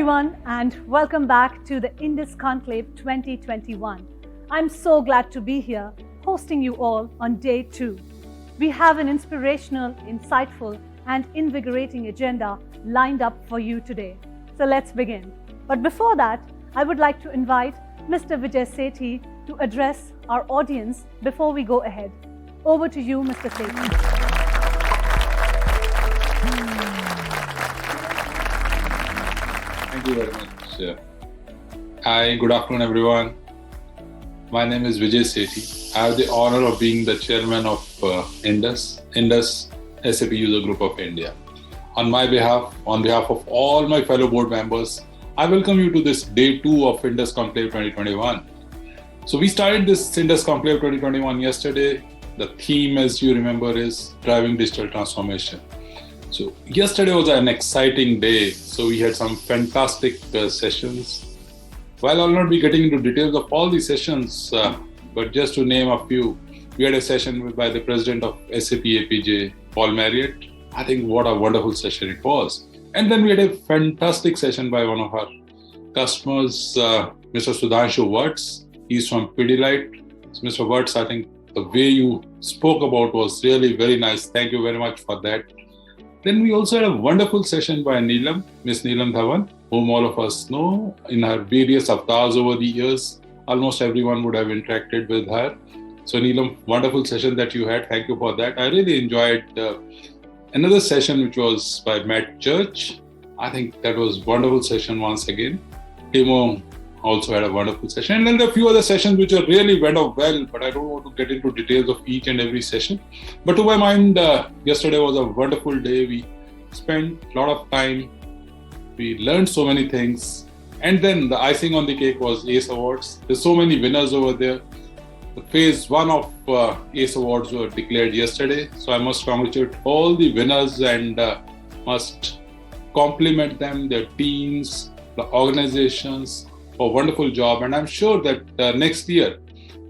everyone, and welcome back to the INDUS Conclave 2021. I'm so glad to be here, hosting you all on day 2. We have an inspirational, insightful, and invigorating agenda lined up for you today. So let's begin. But before that, I would like to invite Mr. Vijay Sethi to address our audience before we go ahead. Over to you, Mr. Sethi. Thank you very much. Hi, good afternoon, everyone. My name is Vijay Sethi. I have the honor of being the chairman of INDUS SAP User Group of India. On behalf of all my fellow board members, I welcome you to this day 2 of INDUS Conclave 2021. So we started this INDUS Conclave 2021 yesterday. The theme, as you remember, is driving digital transformation. So yesterday was an exciting day. So we had some fantastic sessions. While I'll not be getting into details of all these sessions, but just to name a few, we had a session by the president of SAP APJ, Paul Marriott. I think what a wonderful session it was. And then we had a fantastic session by one of our customers, Mr. Sudhanshu Wirtz. He's from Pidilite. So Mr. Wirtz, I think the way you spoke about was really very nice. Thank you very much for that. Then we also had a wonderful session by Neelam, Miss Neelam Dhawan, whom all of us know in her various avatars over the years. Almost everyone would have interacted with her. So Neelam, wonderful session that you had. Thank you for that. I really enjoyed another session which was by Matt Church. I think that was a wonderful session once again. Timo also had a wonderful session. And then there are a few other sessions which really went off well, but I don't want to get into details of each and every session. But to my mind, yesterday was a wonderful day. We spent a lot of time. We learned so many things. And then the icing on the cake was ACE Awards. There's so many winners over there. The phase 1 of ACE Awards were declared yesterday. So I must congratulate all the winners and must compliment them, their teams, the organizations, for a wonderful job. And I'm sure that next year,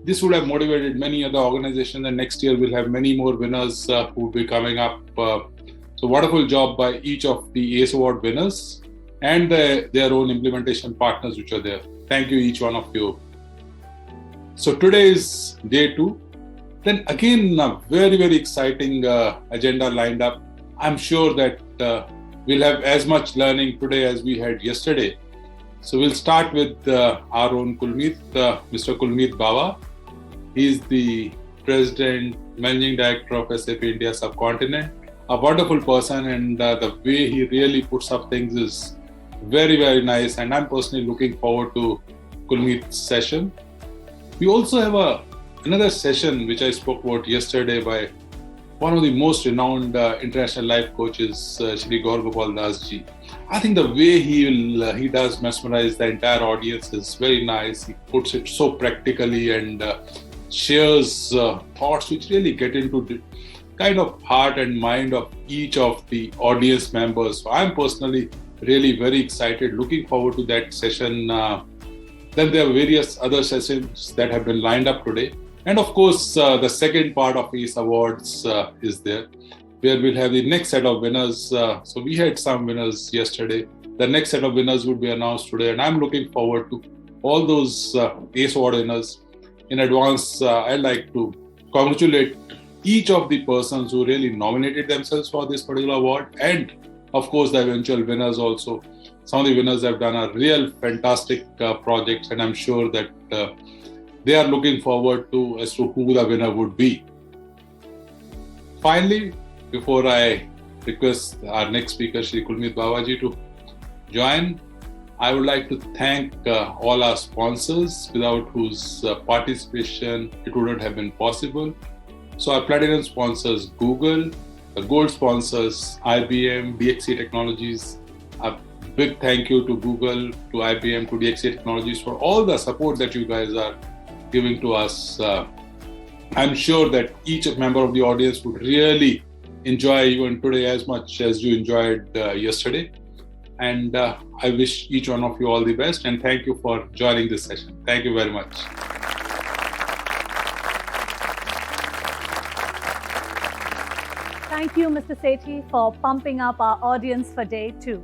this would have motivated many other organizations, and next year we'll have many more winners who will be coming up. So wonderful job by each of the ACE Award winners and their own implementation partners which are there. Thank you, each one of you. So today is day 2. Then again, a very, very exciting agenda lined up. I'm sure that we'll have as much learning today as we had yesterday. So we'll start with our own Kulmeet, Mr. Kulmeet Bawa. He's the President, Managing Director of SAP India Subcontinent. A wonderful person, and the way he really puts up things is very, very nice. And I'm personally looking forward to Kulmeet's session. We also have another session which I spoke about yesterday by one of the most renowned international life coaches, Shri Gaur Gopal Das ji. I think the way he does mesmerize the entire audience is very nice. He puts it so practically and shares thoughts which really get into the kind of heart and mind of each of the audience members. So I'm personally really very excited, looking forward to that session. Then there are various other sessions that have been lined up today. And of course, the second part of ACE Awards is there, where we'll have the next set of winners. So we had some winners yesterday. The next set of winners would be announced today. And I'm looking forward to all those ACE Award winners. In advance, I'd like to congratulate each of the persons who really nominated themselves for this particular award. And of course, the eventual winners also. Some of the winners have done a real fantastic projects. And I'm sure that they are looking forward to as to who the winner would be. Finally, before I request our next speaker, Shri Kulmeet Bawa ji, to join, I would like to thank all our sponsors, without whose participation it wouldn't have been possible. So our platinum sponsors, Google, the gold sponsors, IBM, DXC Technologies. A big thank you to Google, to IBM, to DXC Technologies for all the support that you guys are giving to us. I'm sure that each member of the audience would really enjoy even today as much as you enjoyed yesterday. And I wish each one of you all the best, and thank you for joining this session. Thank you very much. Thank you, Mr. Sethi, for pumping up our audience for day 2.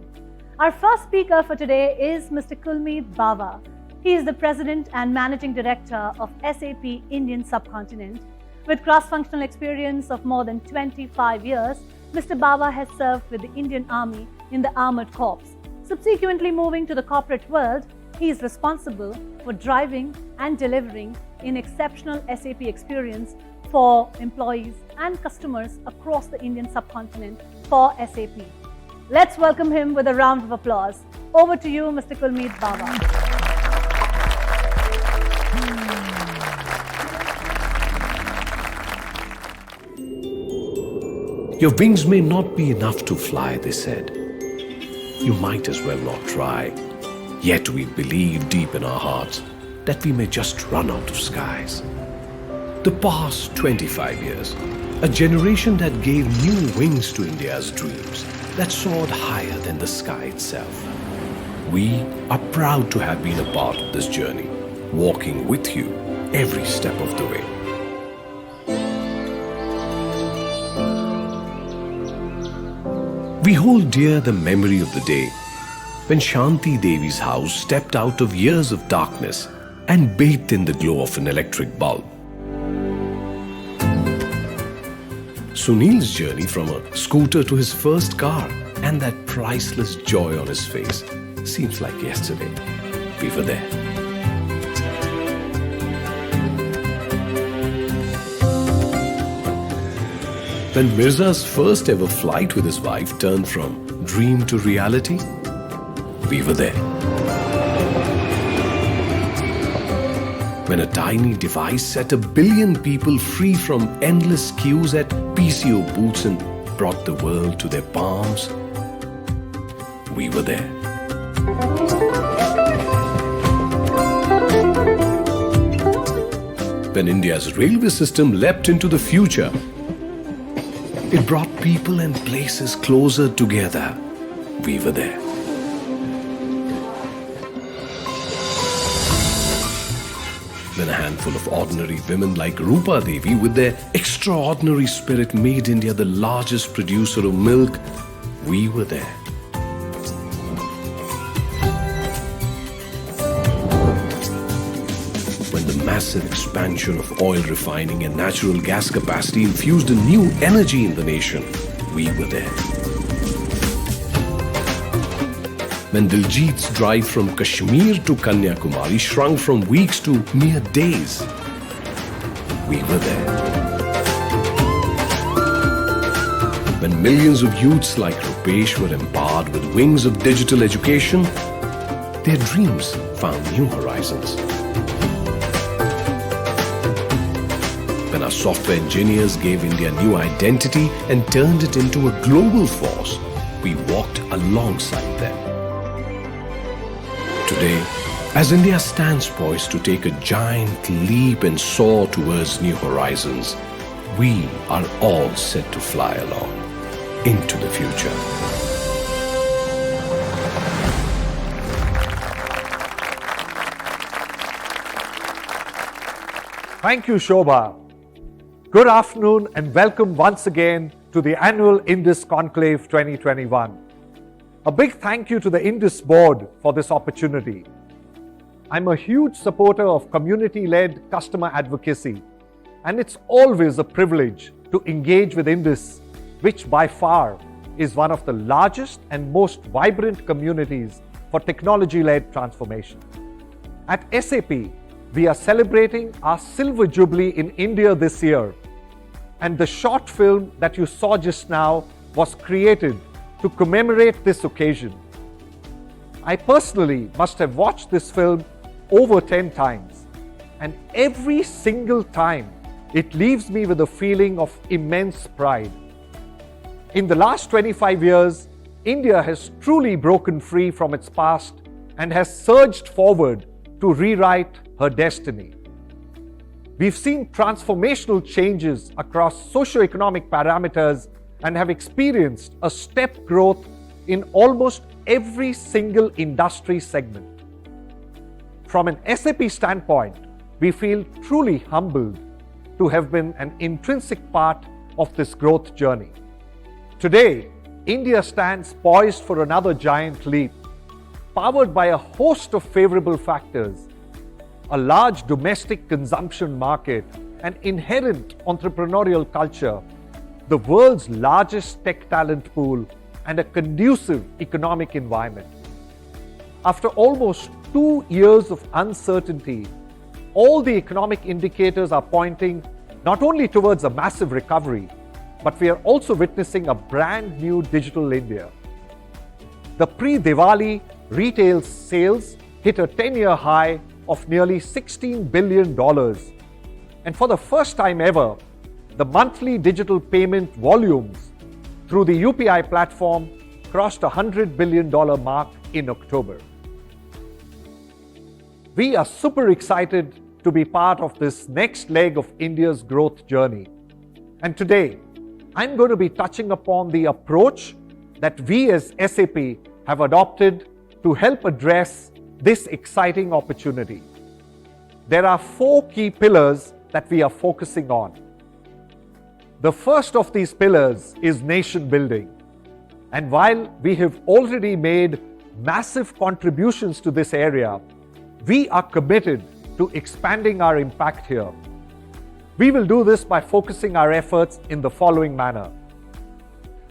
Our first speaker for today is Mr. Kulmeet Bawa. He is the President and Managing Director of SAP Indian Subcontinent. With cross-functional experience of more than 25 years, Mr. Bawa has served with the Indian Army in the Armored Corps. Subsequently moving to the corporate world, he is responsible for driving and delivering an exceptional SAP experience for employees and customers across the Indian subcontinent for SAP. Let's welcome him with a round of applause. Over to you, Mr. Kulmeet Bawa. Your wings may not be enough to fly, they said. You might as well not try. Yet we believe deep in our hearts that we may just run out of skies. The past 25 years, a generation that gave new wings to India's dreams, that soared higher than the sky itself. We are proud to have been a part of this journey, walking with you every step of the way. We hold dear the memory of the day when Shanti Devi's house stepped out of years of darkness and bathed in the glow of an electric bulb. Sunil's journey from a scooter to his first car and that priceless joy on his face seems like yesterday. We were there. When Mirza's first ever flight with his wife turned from dream to reality, we were there. When a tiny device set 1 billion people free from endless queues at PCO booths and brought the world to their palms, we were there. When India's railway system leapt into the future, it brought people and places closer together. We were there. When a handful of ordinary women like Rupa Devi with their extraordinary spirit made India the largest producer of milk, we were there. When the massive expansion of oil refining and natural gas capacity infused a new energy in the nation, we were there. When Diljit's drive from Kashmir to Kanyakumari shrunk from weeks to mere days, we were there. When millions of youths like Rupesh were empowered with wings of digital education, their dreams found new horizons. When our software engineers gave India new identity and turned it into a global force, we walked alongside them. Today, as India stands poised to take a giant leap and soar towards new horizons, we are all set to fly along into the future. Thank you, Shobha. Good afternoon and welcome once again to the annual INDUS Conclave 2021. A big thank you to the INDUS board for this opportunity. I'm a huge supporter of community-led customer advocacy, and it's always a privilege to engage with INDUS, which by far is one of the largest and most vibrant communities for technology-led transformation. At SAP, we are celebrating our Silver Jubilee in India this year, and the short film that you saw just now was created to commemorate this occasion. I personally must have watched this film over 10 times, and every single time it leaves me with a feeling of immense pride. In the last 25 years, India has truly broken free from its past and has surged forward to rewrite her destiny. We've seen transformational changes across socio-economic parameters and have experienced a step growth in almost every single industry segment. From an SAP standpoint, we feel truly humbled to have been an intrinsic part of this growth journey. Today, India stands poised for another giant leap, powered by a host of favorable factors, a large domestic consumption market, an inherent entrepreneurial culture, the world's largest tech talent pool, and a conducive economic environment. After almost 2 years of uncertainty, all the economic indicators are pointing not only towards a massive recovery, but we are also witnessing a brand new digital India. The pre-Diwali retail sales hit a 10-year high of nearly $16 billion. And for the first time ever, the monthly digital payment volumes through the UPI platform crossed a $100 billion mark in October. We are super excited to be part of this next leg of India's growth journey. And today, I'm going to be touching upon the approach that we as SAP have adopted to help address this exciting opportunity. There are 4 key pillars that we are focusing on. The first of these pillars is nation building. And while we have already made massive contributions to this area, we are committed to expanding our impact here. We will do this by focusing our efforts in the following manner.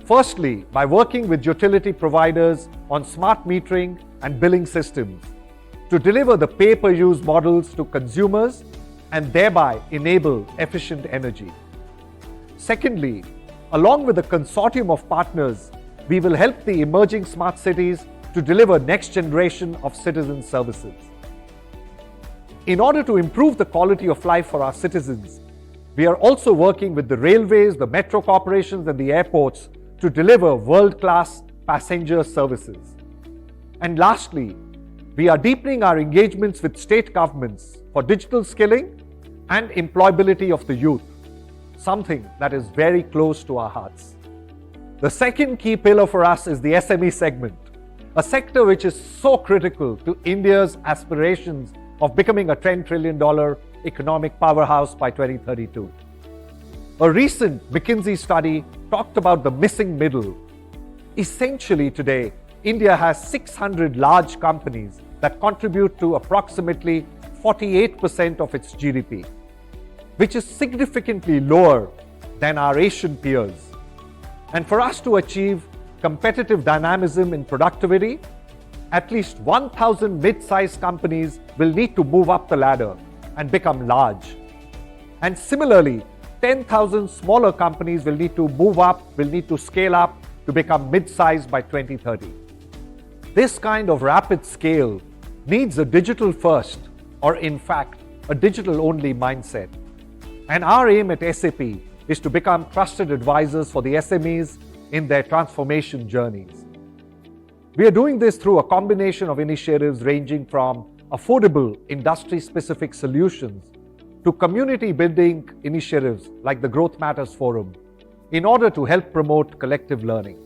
Firstly, by working with utility providers on smart metering and billing systems to deliver the pay-per-use models to consumers and thereby enable efficient energy. Secondly, along with a consortium of partners, we will help the emerging smart cities to deliver next generation of citizen services. In order to improve the quality of life for our citizens, we are also working with the railways, the metro corporations, and the airports to deliver world-class passenger services. And lastly, we are deepening our engagements with state governments for digital skilling and employability of the youth, something that is very close to our hearts. The second key pillar for us is the SME segment, a sector which is so critical to India's aspirations of becoming a $10 trillion economic powerhouse by 2032. A recent McKinsey study talked about the missing middle. Essentially today, India has 600 large companies that contribute to approximately 48% of its GDP, which is significantly lower than our Asian peers. And for us to achieve competitive dynamism in productivity, at least 1,000 mid-sized companies will need to move up the ladder and become large. And similarly, 10,000 smaller companies will need to move up, will need to scale up to become mid-sized by 2030. This kind of rapid scale needs a digital first, or in fact, a digital only mindset. And our aim at SAP is to become trusted advisors for the SMEs in their transformation journeys. We are doing this through a combination of initiatives ranging from affordable industry-specific solutions to community-building initiatives like the Growth Matters Forum in order to help promote collective learning.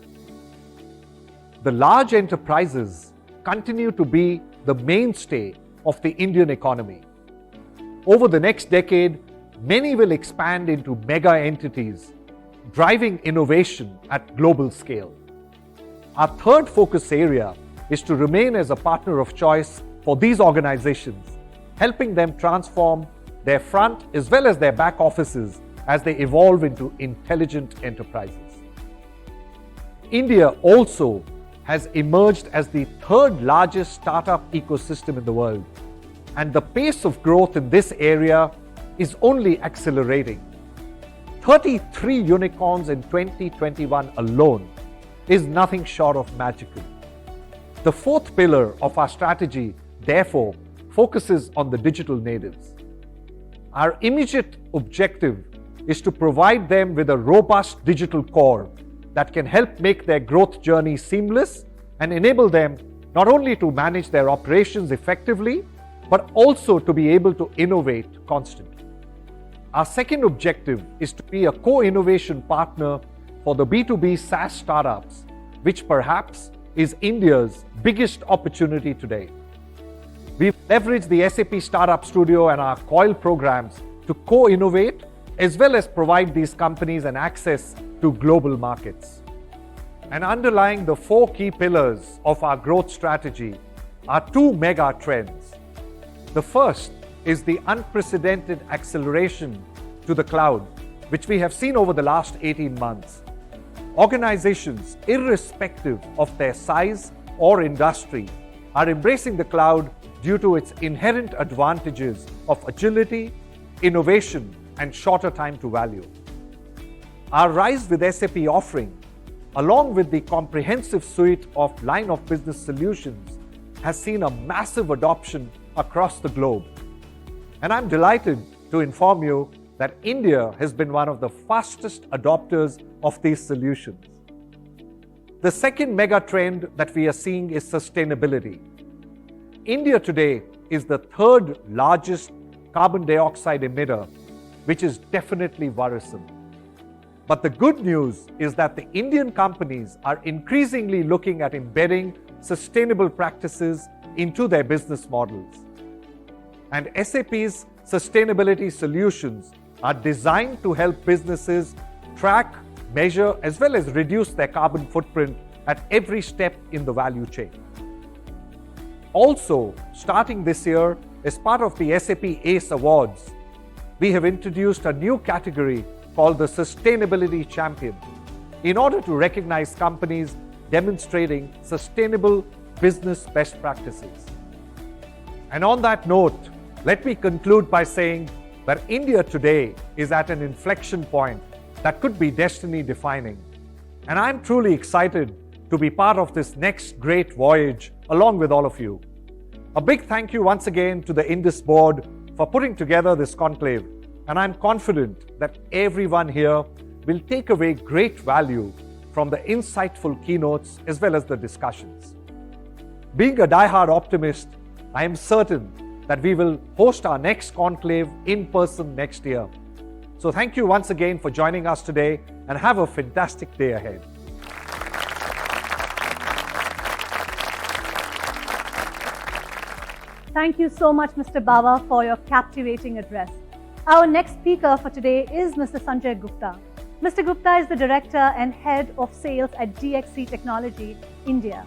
The large enterprises continue to be the mainstay of the Indian economy. Over the next decade, many will expand into mega entities, driving innovation at global scale. Our third focus area is to remain as a partner of choice for these organizations, helping them transform their front as well as their back offices as they evolve into intelligent enterprises. India also has emerged as the third largest startup ecosystem in the world, and the pace of growth in this area is only accelerating. 33 unicorns in 2021 alone is nothing short of magical. The fourth pillar of our strategy, therefore, focuses on the digital natives. Our immediate objective is to provide them with a robust digital core that can help make their growth journey seamless and enable them not only to manage their operations effectively, but also to be able to innovate constantly. Our second objective is to be a co-innovation partner for the B2B SaaS startups, which perhaps is India's biggest opportunity today. We've leveraged the SAP Startup Studio and our COIL programs to co-innovate as well as provide these companies an access to global markets. And underlying the 4 key pillars of our growth strategy are two mega trends. The first is the unprecedented acceleration to the cloud, which we have seen over the last 18 months. Organizations, irrespective of their size or industry, are embracing the cloud due to its inherent advantages of agility, innovation, and shorter time to value. Our Rise with SAP offering, along with the comprehensive suite of line of business solutions, has seen a massive adoption across the globe. And I'm delighted to inform you that India has been one of the fastest adopters of these solutions. The second mega trend that we are seeing is sustainability. India today is the third largest carbon dioxide emitter, which is definitely worrisome. But the good news is that the Indian companies are increasingly looking at embedding sustainable practices into their business models. And SAP's sustainability solutions are designed to help businesses track, measure, as well as reduce their carbon footprint at every step in the value chain. Also, starting this year, as part of the SAP ACE Awards, we have introduced a new category called the Sustainability Champion in order to recognize companies demonstrating sustainable business best practices. And on that note, let me conclude by saying that India today is at an inflection point that could be destiny defining. And I'm truly excited to be part of this next great voyage along with all of you. A big thank you once again to the INDUS board for putting together this conclave. And I'm confident that everyone here will take away great value from the insightful keynotes as well as the discussions. Being a die-hard optimist, I am certain that we will host our next conclave in person next year. So thank you once again for joining us today and have a fantastic day ahead. Thank you so much, Mr. Bawa, for your captivating address. Our next speaker for today is Mr. Sanjay Gupta. Mr. Gupta is the Director and Head of Sales at DXC Technology, India.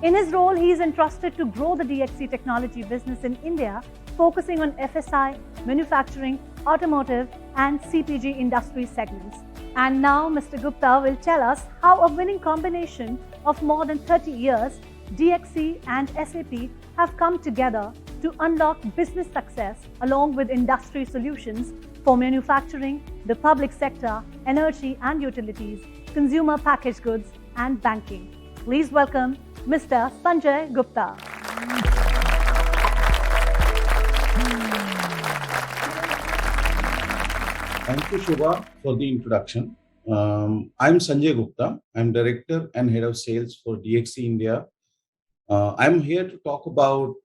In his role, he is entrusted to grow the DXC technology business in India, focusing on FSI, manufacturing, automotive, and CPG industry segments. And now, Mr. Gupta will tell us how a winning combination of more than 30 years, DXC and SAP have come together to unlock business success along with industry solutions for manufacturing, the public sector, energy and utilities, consumer packaged goods, and banking. Please welcome Mr. Sanjay Gupta. Thank you, Shobha, for the introduction. I'm Sanjay Gupta. I'm Director and Head of Sales for DXC India. I'm here to talk about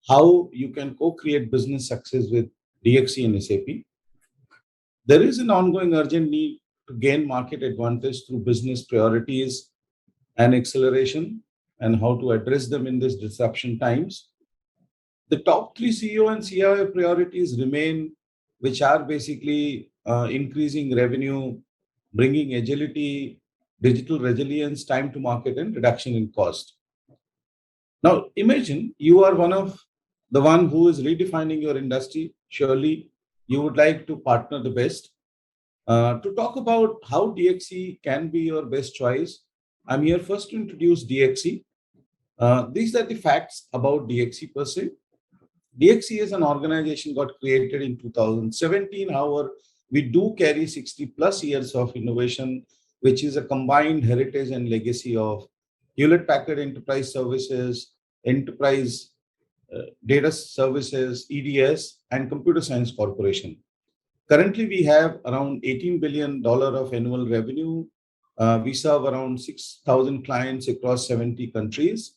how you can co-create business success with DXC and SAP. There is an ongoing urgent need to gain market advantage through business priorities and acceleration, and how to address them in these disruption times. The top three CEO and CIO priorities remain, which are basically increasing revenue, bringing agility, digital resilience, time to market, and reduction in cost. Now, imagine you are the one who is redefining your industry. Surely, you would like to partner the best. To talk about how DXC can be your best choice, I'm here first to introduce DXC. These are the facts about DXC per se. DXC as an organization got created in 2017. However, we do carry 60 plus years of innovation, which is a combined heritage and legacy of Hewlett-Packard Enterprise Services, Enterprise Data Services, EDS, and Computer Science Corporation. Currently, we have around $18 billion of annual revenue. We serve around 6,000 clients across 70 countries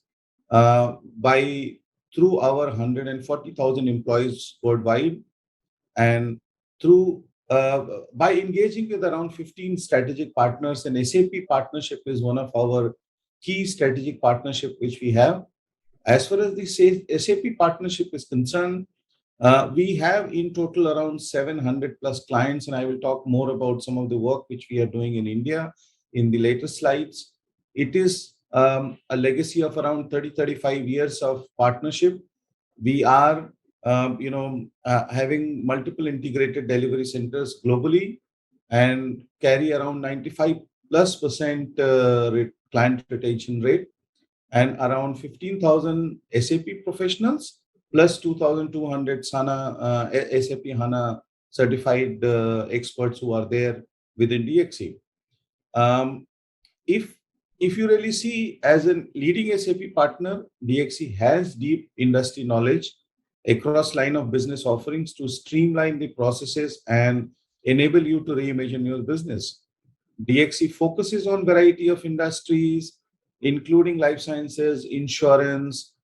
through our 140,000 employees worldwide, and by engaging with around 15 strategic partners. And SAP partnership is one of our key strategic partnership which we have. As far as the SAP partnership is concerned, we have in total around 700 plus clients, and I will talk more about some of the work which we are doing in India in the later slides. It is a legacy of around 30-35 years of partnership. We are having multiple integrated delivery centers globally and carry around 95+% client retention rate, and around 15,000 SAP professionals plus 2,200 SAP HANA certified experts who are there within DXC. Um, if if you really see, as a leading SAP partner, DXC has deep industry knowledge across line of business offerings to streamline the processes and enable you to reimagine your business. DXC focuses on variety of industries, including life sciences, insurance,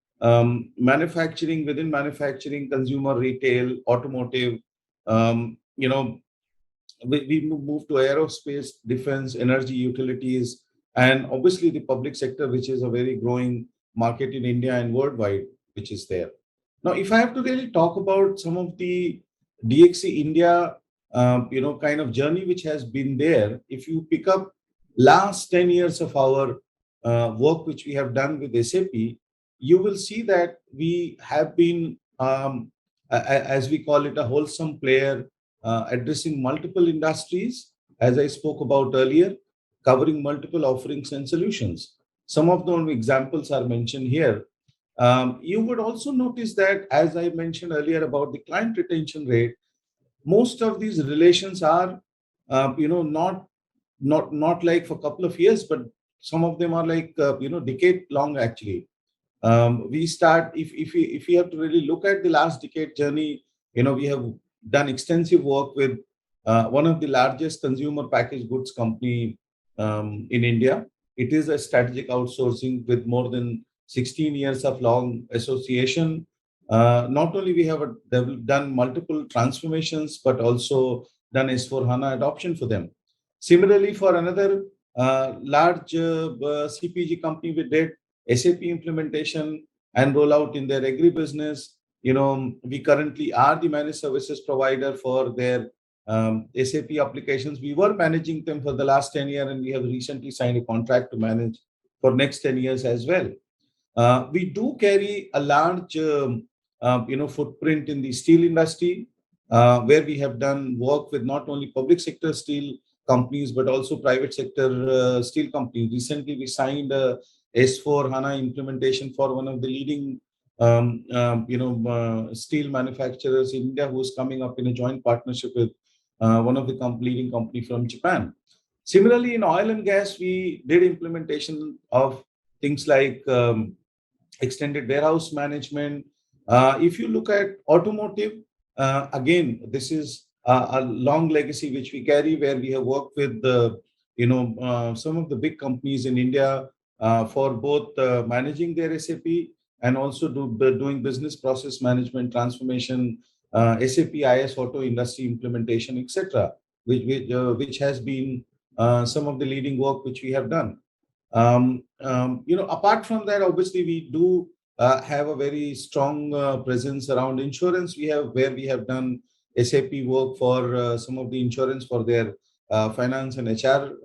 manufacturing, within manufacturing, consumer retail, automotive. We move to aerospace, defense, energy, utilities, and obviously the public sector, which is a very growing market in India and worldwide, which is there. Now, if I have to really talk about some of the DXC India, kind of journey which has been there, if you pick up last 10 years of our work which we have done with SAP, you will see that we have been, as we call it, a wholesome player, addressing multiple industries, as I spoke about earlier, covering multiple offerings and solutions. Some of the examples are mentioned here. You would also notice that, as I mentioned earlier about the client retention rate, most of these relations are, not like for a couple of years, but some of them are like, decade long actually. We start, if we have to really look at the last decade journey, we have done extensive work with one of the largest consumer packaged goods company in India. It is a strategic outsourcing with more than 16 years of long association. Not only we have done multiple transformations, but also done S4 HANA adoption for them. Similarly, for another large CPG company, we did SAP implementation and rollout in their agribusiness. We currently are the managed services provider for their SAP applications. We were managing them for the last 10 years, and we have recently signed a contract to manage for next 10 years as well. We do carry a large, footprint in the steel industry, where we have done work with not only public sector steel companies, but also private sector steel companies. Recently, we signed a S4 HANA implementation for one of the leading steel manufacturers in India, who's coming up in a joint partnership with one of the leading company from Japan. Similarly, in oil and gas, we did implementation of things like extended warehouse management. If you look at automotive, again, this is a long legacy which we carry, where we have worked with some of the big companies in India for both managing their SAP and also doing business process management transformation, SAP IS auto industry implementation, etc., which has been some of the leading work which we have done. Apart from that, obviously we do have a very strong presence around insurance. Where we have done SAP work for some of the insurance for their finance and HR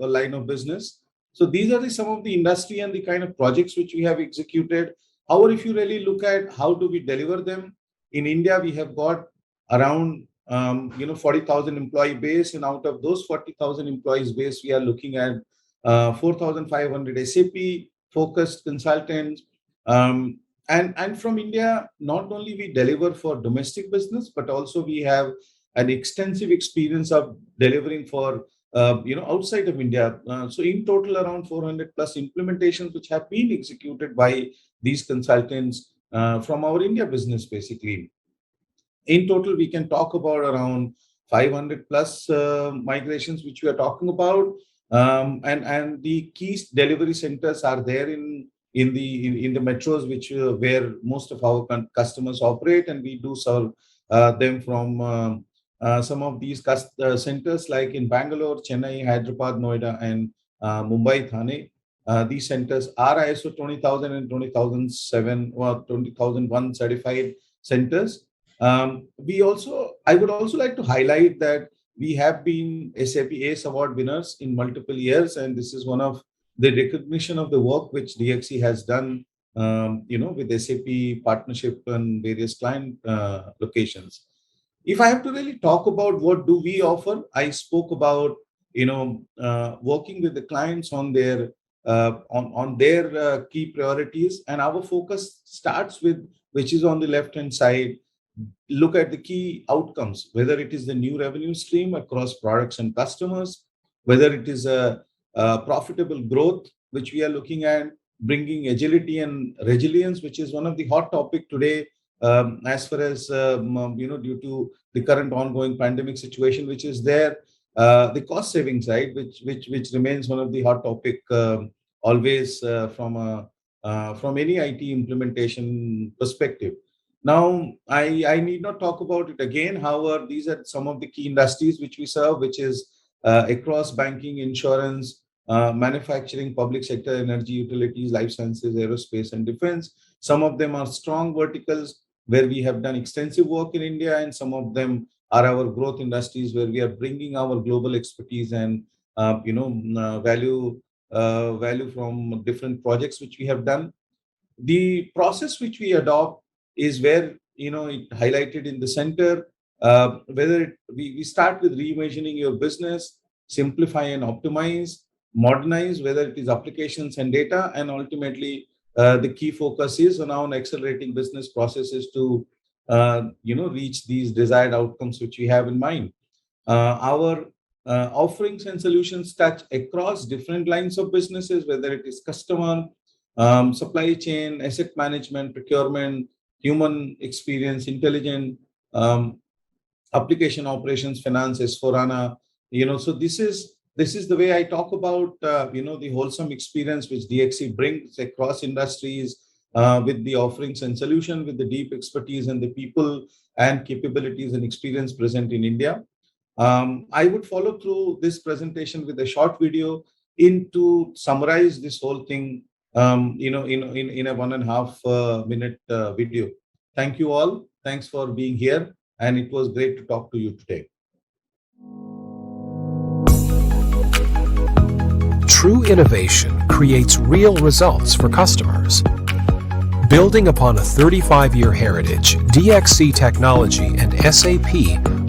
line of business. So these are some of the industry and the kind of projects which we have executed. However, if you really look at how do we deliver them, in India, we have got around 40,000 employee base, and out of those 40,000 employees base, we are looking at 4,500 SAP focused consultants. And from India, not only we deliver for domestic business, but also we have an extensive experience of delivering for outside of India. So in total, around 400 plus implementations which have been executed by these consultants from our India business, basically. In total, we can talk about around 500 plus migrations which we are talking about, and the key delivery centers are there in the metros, which where most of our customers operate, and we do serve them from some of these centers like in Bangalore, Chennai, Hyderabad, Noida, and Mumbai, Thane. These centers are ISO 20000 and 20007 or 20001 certified centers. I would also like to highlight that we have been SAP ACE award winners in multiple years, and this is one of the recognition of the work which DXC has done, with SAP partnership and various client locations. If I have to really talk about what do we offer, I spoke about working with the clients on their key priorities, and our focus starts with, which is on the left hand side, look at the key outcomes, whether it is the new revenue stream across products and customers, whether it is a profitable growth, which we are looking at, bringing agility and resilience, which is one of the hot topic today, as far as due to the current ongoing pandemic situation, which is there. The cost saving side, which remains one of the hot topic always from any IT implementation perspective. Now, I need not talk about it again. However, these are some of the key industries which we serve, which is across banking, insurance, manufacturing, public sector, energy, utilities, life sciences, aerospace, and defense. Some of them are strong verticals where we have done extensive work in India, and some of them are our growth industries where we are bringing our global expertise and value from different projects which we have done. The process which we adopt is where it highlighted in the center, we start with reimagining your business, simplify and optimize, modernize, whether it is applications and data, and ultimately the key focus is on accelerating business processes to reach these desired outcomes which we have in mind. Our offerings and solutions touch across different lines of businesses, whether it is customer, supply chain, asset management, procurement, human experience, intelligent, application operations, finance, S4HANA. So this is the way I talk about the wholesome experience which DXC brings across industries, with the offerings and solution, with the deep expertise and the people and capabilities and experience present in India. I would follow through this presentation with a short video to summarize this whole thing, in a 1.5 minute video. Thank you all. Thanks for being here, and it was great to talk to you today. True innovation creates real results for customers. Building upon a 35-year heritage, DXC Technology and SAP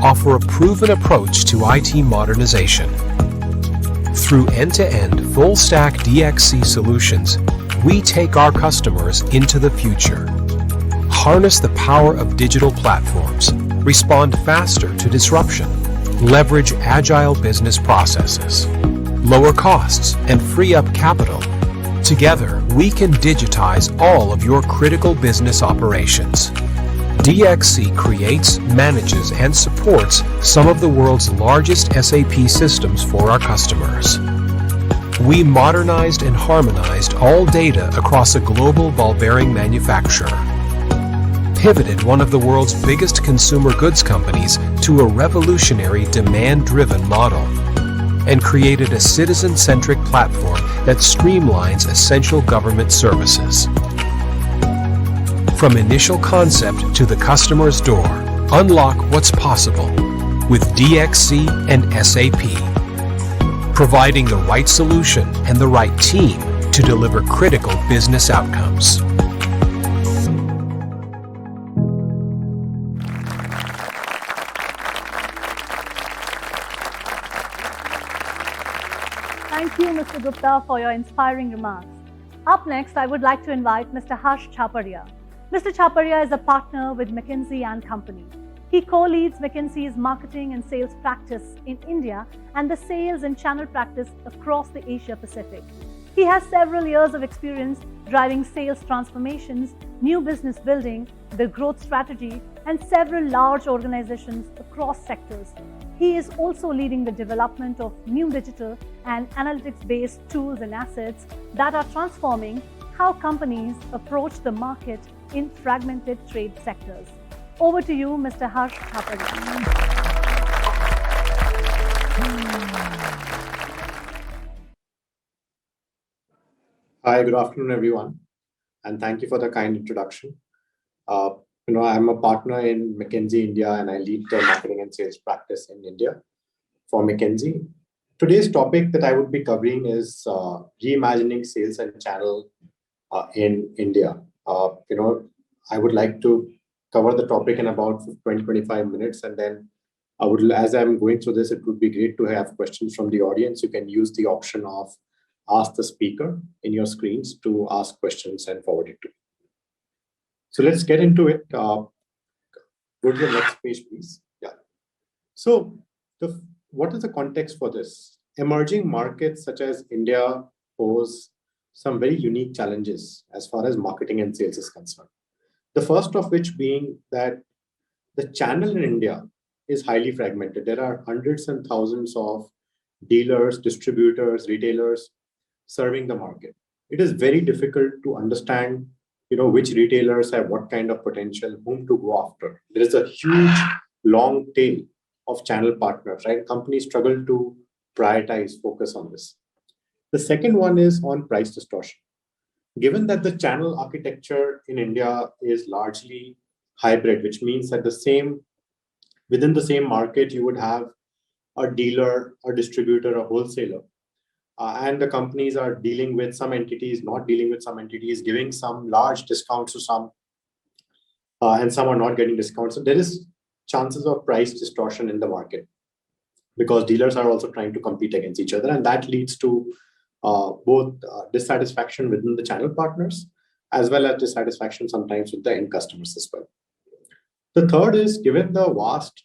offer a proven approach to IT modernization. Through end-to-end full-stack DXC solutions, we take our customers into the future. Harness the power of digital platforms, respond faster to disruption, leverage agile business processes, lower costs, and free up capital. Together, we can digitize all of your critical business operations. DXC creates, manages, and supports some of the world's largest SAP systems for our customers. We modernized and harmonized all data across a global ball bearing manufacturer, pivoted one of the world's biggest consumer goods companies to a revolutionary demand-driven model, and created a citizen-centric platform that streamlines essential government services. From initial concept to the customer's door, unlock what's possible with DXC and SAP, providing the right solution and the right team to deliver critical business outcomes. Thank you, Mr. Gupta, for your inspiring remarks. Up next, I would like to invite Mr. Harsh Chapparia. Mr. Chapparia is a partner with McKinsey & Company. He co-leads McKinsey's marketing and sales practice in India and the sales and channel practice across the Asia Pacific. He has several years of experience driving sales transformations, new business building, the growth strategy, and several large organizations across sectors. He is also leading the development of new digital and analytics-based tools and assets that are transforming how companies approach the market in fragmented trade sectors. Over to you, Mr. Harsh Thaparia. Hi, good afternoon, everyone, and thank you for the kind introduction. I'm a partner in McKinsey India, and I lead the marketing and sales practice in India for McKinsey. today's topic that I would be covering is reimagining sales and channel in India. I would like to cover the topic in about 20-25 minutes, and then as I'm going through this, it would be great to have questions from the audience. You can use the option of ask the speaker in your screens to ask questions and forward it to me. So let's get into it. Go to the next page, please. Yeah. So what is the context for this? Emerging markets such as India pose some very unique challenges as far as marketing and sales is concerned. The first of which being that the channel in India is highly fragmented. There are hundreds and thousands of dealers, distributors, retailers serving the market. It is very difficult to understand, which retailers have what kind of potential, whom to go after. There is a huge long tail of channel partners, right? Companies struggle to prioritize, focus on this. The second one is on price distortion. Given that the channel architecture in India is largely hybrid, which means that within the same market, you would have a dealer, a distributor, a wholesaler. And the companies are dealing with some entities, not dealing with some entities, giving some large discounts to some, and some are not getting discounts. So there is chances of price distortion in the market because dealers are also trying to compete against each other. And that leads to both dissatisfaction within the channel partners, as well as dissatisfaction sometimes with the end customers as well. The third is, given the vast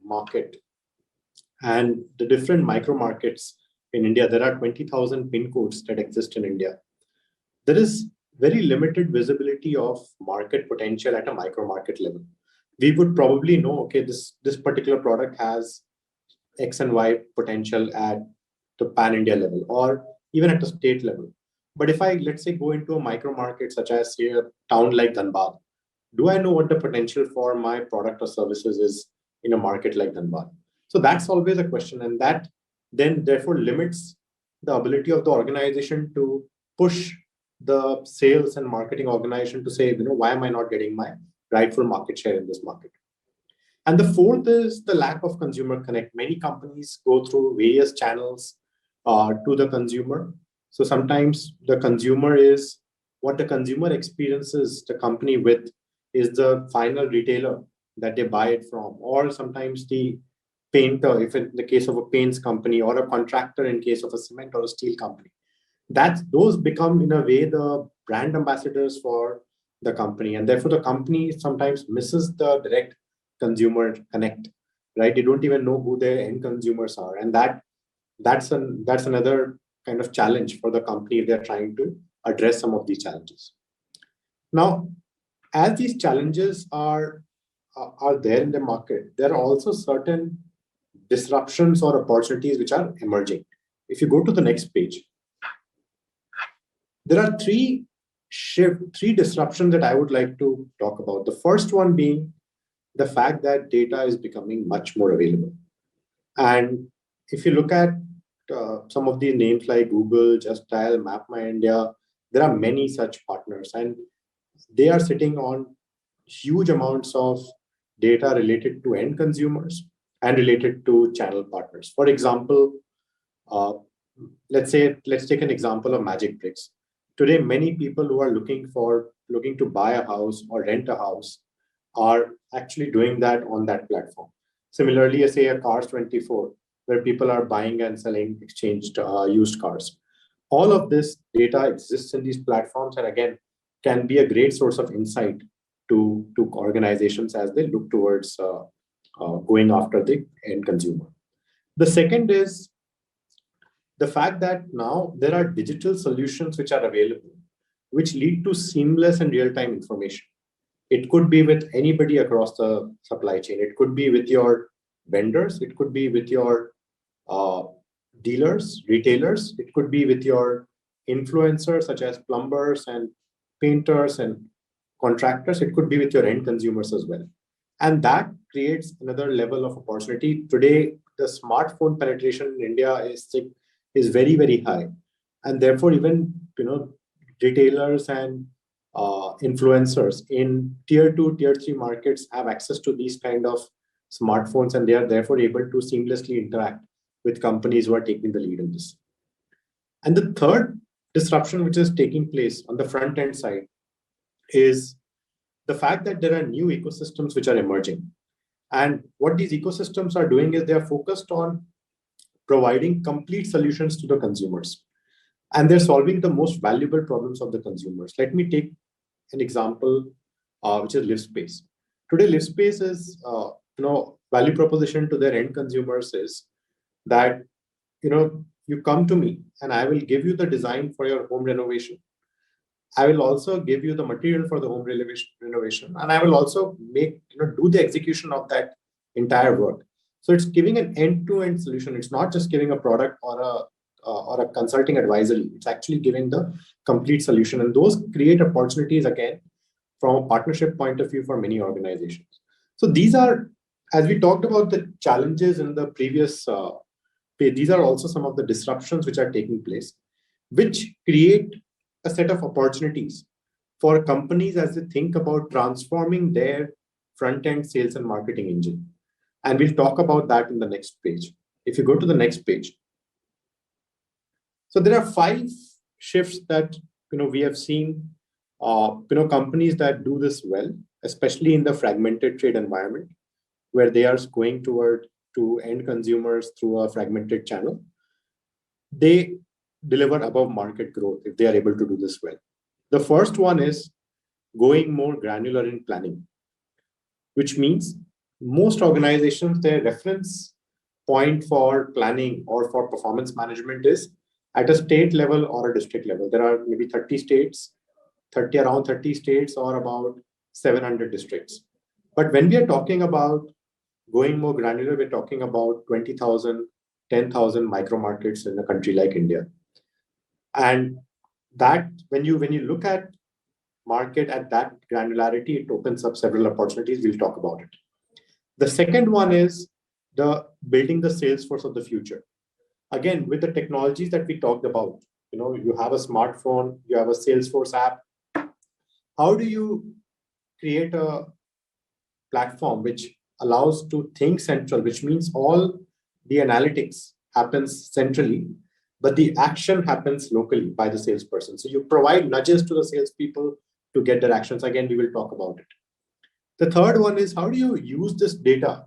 market and the different micro markets in India, there are 20,000 pin codes that exist in India. There is very limited visibility of market potential at a micro market level. We would probably know, okay, this particular product has X and Y potential at the pan-India level or even at a state level. But if I, let's say, go into a micro market such as, say, a town like Dhanbad, do I know what the potential for my product or services is in a market like Dhanbad? So that's always a question, and that then therefore limits the ability of the organization to push the sales and marketing organization to say, why am I not getting my rightful market share in this market? And the fourth is the lack of consumer connect. Many companies go through various channels to the consumer. So sometimes the consumer is what the consumer experiences the company with is the final retailer that they buy it from, or sometimes the painter, if in the case of a paints company, or a contractor in case of a cement or a steel company. Those become, in a way, the brand ambassadors for the company. And therefore, the company sometimes misses the direct consumer connect, right? They don't even know who their end consumers are. And that's another kind of challenge for the company if they're trying to address some of these challenges. Now, as these challenges are there in the market, there are also certain disruptions or opportunities which are emerging. If you go to the next page, there are three disruptions that I would like to talk about. The first one being the fact that data is becoming much more available. And if you look at some of these names like Google, Just Dial, Map My India, there are many such partners, and they are sitting on huge amounts of data related to end consumers and related to channel partners. For example, let's take an example of Magic Bricks. Today, many people who are looking to buy a house or rent a house are actually doing that on that platform. Similarly, say a Cars24, where people are buying and selling exchanged used cars. All of this data exists in these platforms, and again, can be a great source of insight to organizations as they look towards going after the end consumer. The second is the fact that now there are digital solutions which are available, which lead to seamless and real-time information. It could be with anybody across the supply chain. It could be with your vendors. It could be with your dealers, retailers. It could be with your influencers, such as plumbers and painters and contractors. It could be with your end consumers as well. And that creates another level of opportunity. Today, the smartphone penetration in India is very, very high. And therefore, even retailers and influencers in tier 2, tier 3 markets have access to these kind of smartphones, and they are therefore able to seamlessly interact with companies who are taking the lead in this. And the third disruption which is taking place on the front end side is the fact that there are new ecosystems which are emerging. And what these ecosystems are doing is they are focused on providing complete solutions to the consumers. And they're solving the most valuable problems of the consumers. Let me take an example, which is LiveSpace. Today, LiveSpace is, value proposition to their end consumers is that, you come to me and I will give you the design for your home renovation. I will also give you the material for the home renovation, and I will also do the execution of that entire work. So it's giving an end-to-end solution. It's not just giving a product or a consulting advisory. It's actually giving the complete solution, and those create opportunities again from a partnership point of view for many organizations. So these are, as we talked about the challenges in the previous page, these are also some of the disruptions which are taking place, which create a set of opportunities for companies as they think about transforming their front-end sales and marketing engine. And we'll talk about that in the next page. If you go to the next page. So there are 5 shifts that we have seen companies that do this well, especially in the fragmented trade environment, where they are going toward to end consumers through a fragmented channel. They deliver above market growth if they are able to do this well. The first one is going more granular in planning, which means most organizations, their reference point for planning or for performance management is at a state level or a district level. There are maybe 30 states, around 30 states or about 700 districts. But when we are talking about going more granular, we're talking about 20,000, 10,000 micro markets in a country like India. And that when you look at market at that granularity, it opens up several opportunities. We'll talk about it. The second one is the building the sales force of the future. Again, with the technologies that we talked about, you have a smartphone, you have a Salesforce app. How do you create a platform which allows to think central, which means all the analytics happens centrally, but the action happens locally by the salesperson. So you provide nudges to the salespeople to get their actions. Again, we will talk about it. The third one is how do you use this data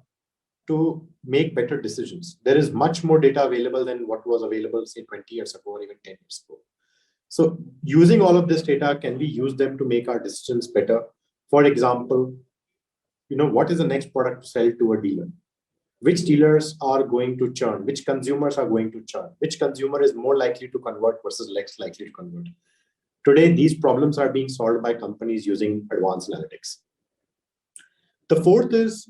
to make better decisions? There is much more data available than what was available, say, 20 years ago or even 10 years ago. So using all of this data, can we use them to make our decisions better? For example, what is the next product to sell to a dealer? Which dealers are going to churn? Which consumers are going to churn? Which consumer is more likely to convert versus less likely to convert? Today, these problems are being solved by companies using advanced analytics. The fourth is,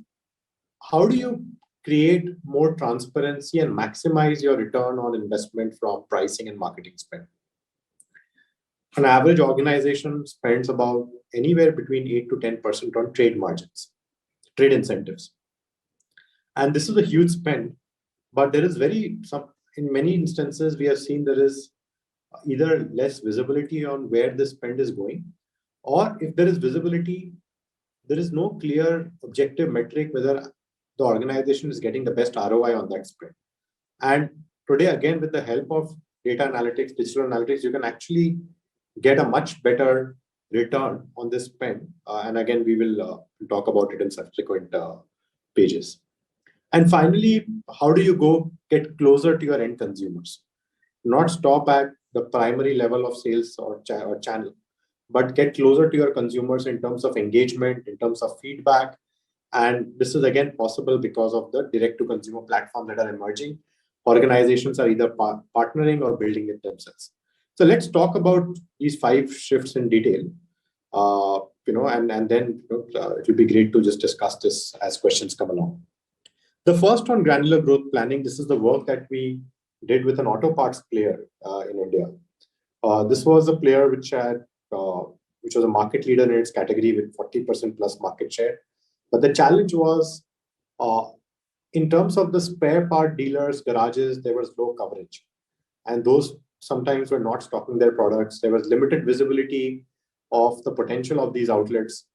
how do you create more transparency and maximize your return on investment from pricing and marketing spend? An average organization spends about anywhere between 8 to 10% on trade margins, trade incentives. And this is a huge spend, but there is in many instances, we have seen there is either less visibility on where the spend is going, or if there is visibility, there is no clear objective metric whether the organization is getting the best ROI on that spend. And today, again, with the help of data analytics, digital analytics, you can actually get a much better return on this spend. And again, we will talk about it in subsequent pages. And finally, how do you go get closer to your end consumers? Not stop at the primary level of sales or channel, but get closer to your consumers in terms of engagement, in terms of feedback. And this is again possible because of the direct-to-consumer platforms that are emerging. Organizations are either partnering or building it themselves. So let's talk about these 5 shifts in detail. And then it will be great to just discuss this as questions come along. The first on granular growth planning, this is the work that we did with an auto parts player in India. This was a player which was a market leader in its category with 40% plus market share. But the challenge was, in terms of the spare part dealers, garages, there was low coverage. And those sometimes were not stocking their products. There was limited visibility of the potential of these outlets.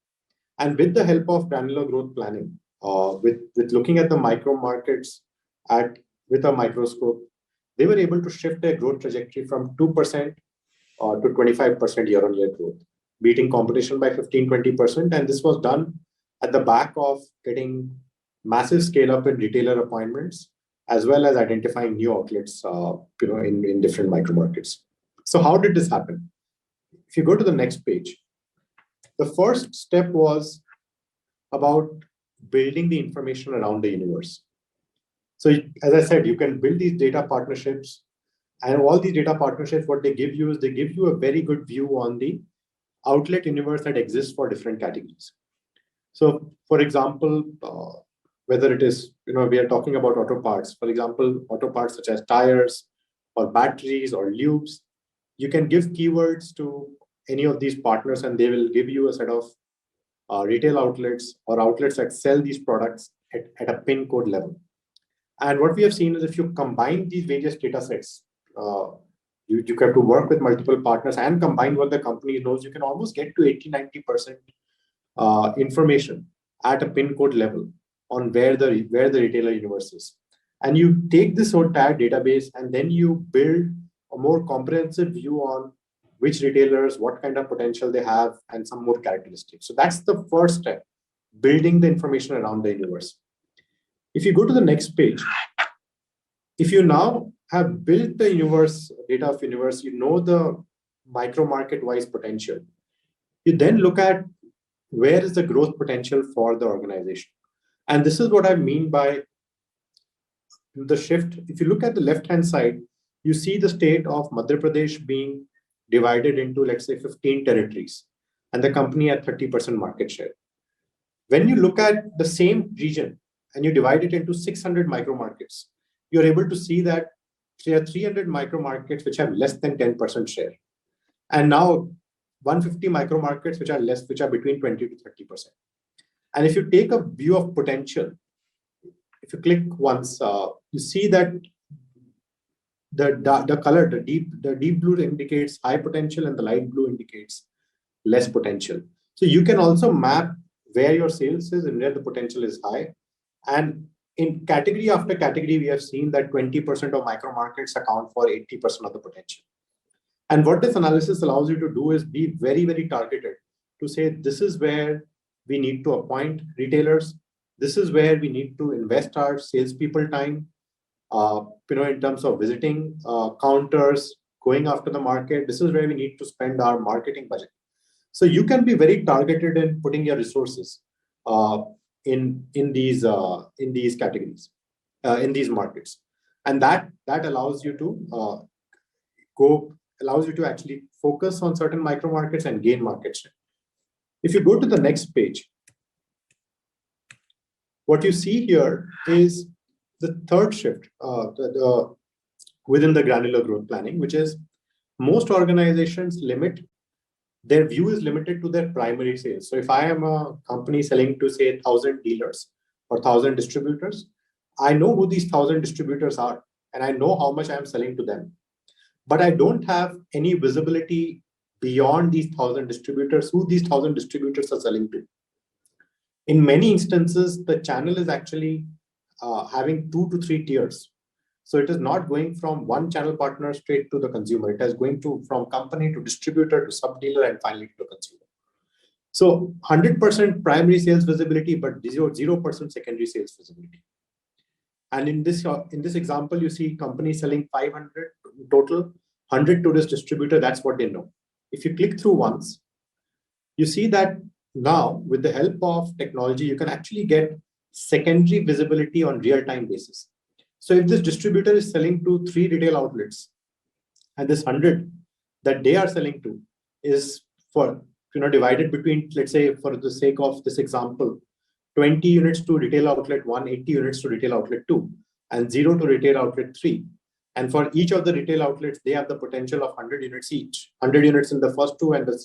And with the help of granular growth planning, with looking at the micro markets at with a microscope, they were able to shift their growth trajectory from 2% to 25% year-on-year growth, beating competition by 15-20%. And this was done at the back of getting massive scale up in retailer appointments, as well as identifying new outlets in different micro markets. So how did this happen? If you go to the next page, the first step was about building the information around the universe. So as I said, you can build these data partnerships, and all these data partnerships, what they give you is they give you a very good view on the outlet universe that exists for different categories. So for example, whether it is, we are talking about auto parts, for example, auto parts such as tires or batteries or lubes, you can give keywords to any of these partners and they will give you a set of retail outlets or outlets that sell these products at a pin code level. And what we have seen is if you combine these various data sets, you have to work with multiple partners and combine what the company knows, you can almost get to 80-90% information at a pin code level on where the retailer universe is. And you take this entire database and then you build a more comprehensive view on which retailers, what kind of potential they have, and some more characteristics. So that's the first step, building the information around the universe. If you go to the next page, if you now have built the universe, data of universe, you know the micro market wise potential. You then look at where is the growth potential for the organization. And this is what I mean by the shift. If you look at the left-hand side, you see the state of Madhya Pradesh being divided into, let's say, 15 territories, and the company at 30% market share. When you look at the same region and you divide it into 600 micro markets, you're able to see that there are 300 micro markets which have less than 10% share, and now 150 micro markets which are between 20 to 30%. And if you take a view of potential, if you click once, you see that the color, the deep blue indicates high potential and the light blue indicates less potential. So you can also map where your sales is and where the potential is high. And in category after category, we have seen that 20% of micro markets account for 80% of the potential. And what this analysis allows you to do is be very, very targeted to say, this is where we need to appoint retailers. This is where we need to invest our salespeople time, in terms of visiting counters, going after the market. This is where we need to spend our marketing budget. So you can be very targeted in putting your resources in these categories, in these markets, and that allows you to actually focus on certain micro markets and gain market share. If you go to the next page, what you see here is the third shift within the granular growth planning, which is most organizations their view is limited to their primary sales. So if I am a company selling to, say, 1,000 dealers or 1,000 distributors, I know who these 1,000 distributors are, and I know how much I am selling to them. But I don't have any visibility beyond these 1,000 distributors, who these 1,000 distributors are selling to. In many instances, the channel is actually having 2 to 3 tiers. So it is not going from one channel partner straight to the consumer. It is going from company to distributor to sub-dealer and finally to the consumer. So 100% primary sales visibility, but 0% secondary sales visibility. And in this example, you see companies selling 500 in total, 100 to this distributor. That's what they know. If you click through once, you see that now with the help of technology, you can actually get secondary visibility on real-time basis. So if this distributor is selling to 3 retail outlets, and this 100 that they are selling to is divided between, let's say, for the sake of this example, 20 units to retail outlet 1, 80 units to retail outlet 2, and 0 to retail outlet 3. And for each of the retail outlets, they have the potential of 100 units each. 100 units in the first 2 and the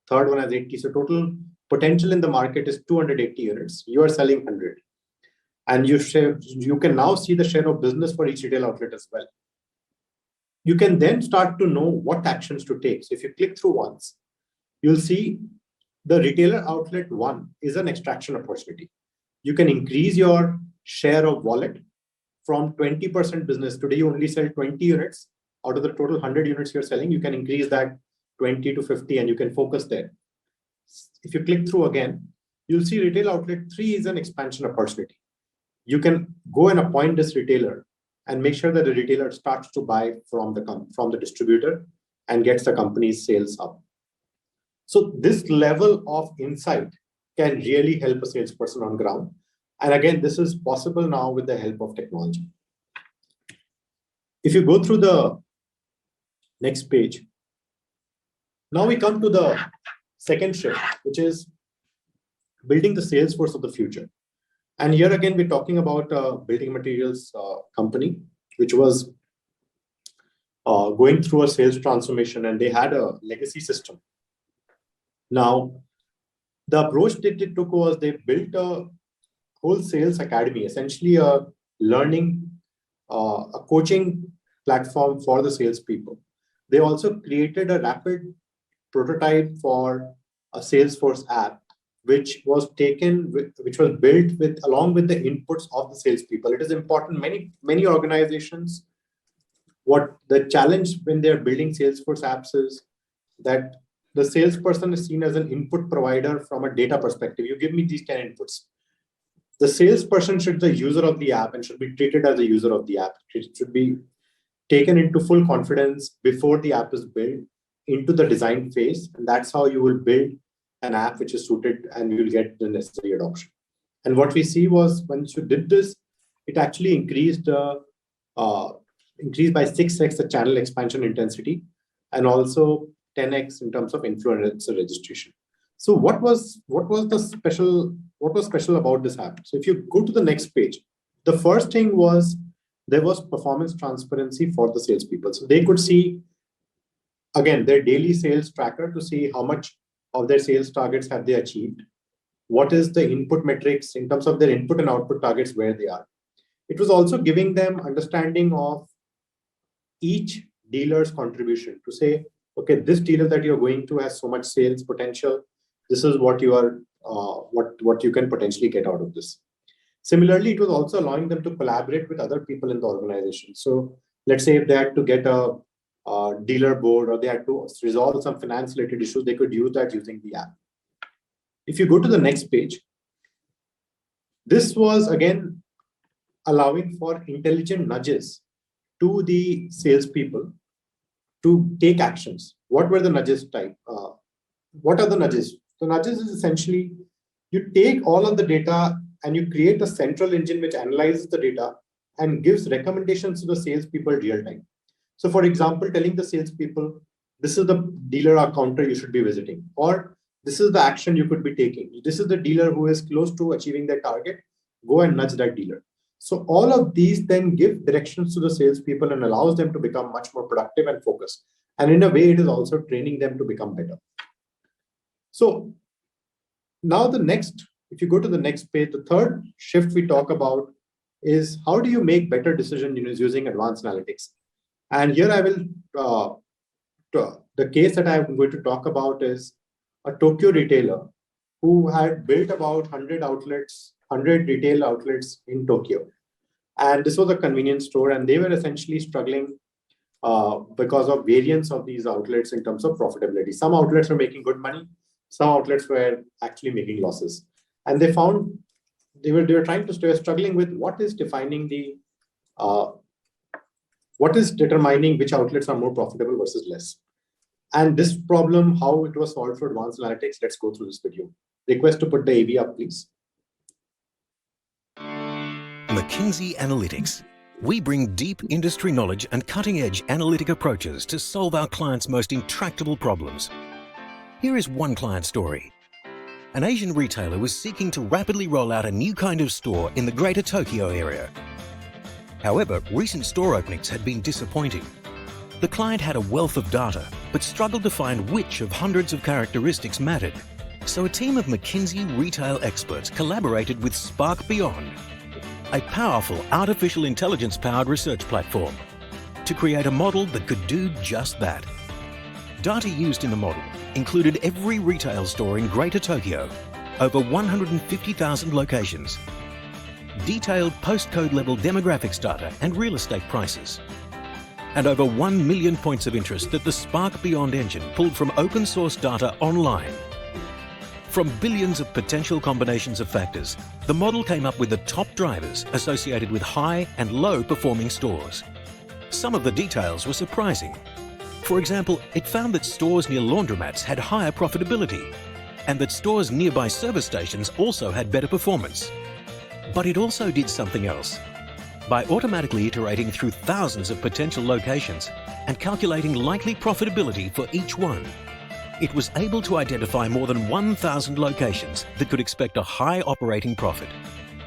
third one has 80. So total potential in the market is 280 units. You are selling 100. And you can now see the share of business for each retail outlet as well. You can then start to know what actions to take. So if you click through once, you'll see the retailer outlet 1 is an extraction opportunity. You can increase your share of wallet from 20% business, today you only sell 20 units, out of the total 100 units you're selling, you can increase that 20 to 50 and you can focus there. If you click through again, you'll see retail outlet 3 is an expansion opportunity. You can go and appoint this retailer and make sure that the retailer starts to buy from the distributor and gets the company's sales up. So this level of insight can really help a salesperson on ground. And again, this is possible now with the help of technology. If you go through the next page, now we come to the second shift, which is building the sales force of the future. And here again, we're talking about a building materials company, which was going through a sales transformation, and they had a legacy system. Now, the approach that they took was they built a whole sales academy, essentially a learning, a coaching platform for the salespeople. They also created a rapid prototype for a Salesforce app, which was built along with the inputs of the salespeople. It is important. Many organizations, what the challenge when they're building Salesforce apps is that the salesperson is seen as an input provider from a data perspective. You give me these 10 inputs. The salesperson should be the user of the app and should be treated as a user of the app. It should be taken into full confidence before the app is built into the design phase. And that's how you will build an app which is suited and you will get the necessary adoption. And what we see was once you did this, it actually increased by 6x the channel expansion intensity and also 10x in terms of influencer registration. So what was special about this app? So if you go to the next page, the first thing was there was performance transparency for the salespeople. So they could see, again, their daily sales tracker to see how much of their sales targets have they achieved. What is the input metrics in terms of their input and output targets, where they are. It was also giving them understanding of each dealer's contribution to say, okay, this dealer that you're going to has so much sales potential. This is what you are, what you can potentially get out of this. Similarly, it was also allowing them to collaborate with other people in the organization. So let's say if they had to get a dealer board or they had to resolve some finance related issues, they could use that using the app. If you go to the next page, this was again allowing for intelligent nudges to the salespeople to take actions. What were the nudges type? What are the nudges? The nudges is essentially you take all of the data and you create a central engine which analyzes the data and gives recommendations to the salespeople real time. So for example, telling the salespeople, this is the dealer or counter you should be visiting, or this is the action you could be taking. This is the dealer who is close to achieving their target. Go and nudge that dealer. So all of these then give directions to the salespeople and allows them to become much more productive and focused. And in a way, it is also training them to become better. So now if you go to the next page, the third shift we talk about is how do you make better decisions using advanced analytics? And here I will, the case that I'm going to talk about is a Tokyo retailer who had built about 100 retail outlets in Tokyo. And this was a convenience store, and they were essentially struggling because of variance of these outlets in terms of profitability. Some outlets were making good money, some outlets were actually making losses. And they found they were struggling with what is defining what is determining which outlets are more profitable versus less. And this problem, how it was solved for advanced analytics, let's go through this video. Request to put the AV up, please. McKinsey Analytics. We bring deep industry knowledge and cutting-edge analytic approaches to solve our clients' most intractable problems. Here is one client story. An Asian retailer was seeking to rapidly roll out a new kind of store in the greater Tokyo area. However, recent store openings had been disappointing. The client had a wealth of data, but struggled to find which of hundreds of characteristics mattered. So a team of McKinsey retail experts collaborated with Spark Beyond, a powerful artificial intelligence-powered research platform, to create a model that could do just that. Data used in the model included every retail store in Greater Tokyo, over 150,000 locations. detailed postcode level demographics data and real estate prices. And over 1 million points of interest that the Spark Beyond engine pulled from open source data online. From billions of potential combinations of factors, the model came up with the top drivers associated with high and low performing stores. Some of the details were surprising. For example, it found that stores near laundromats had higher profitability, and that stores nearby service stations also had better performance. But it also did something else. By automatically iterating through thousands of potential locations and calculating likely profitability for each one, it was able to identify more than 1,000 locations that could expect a high operating profit.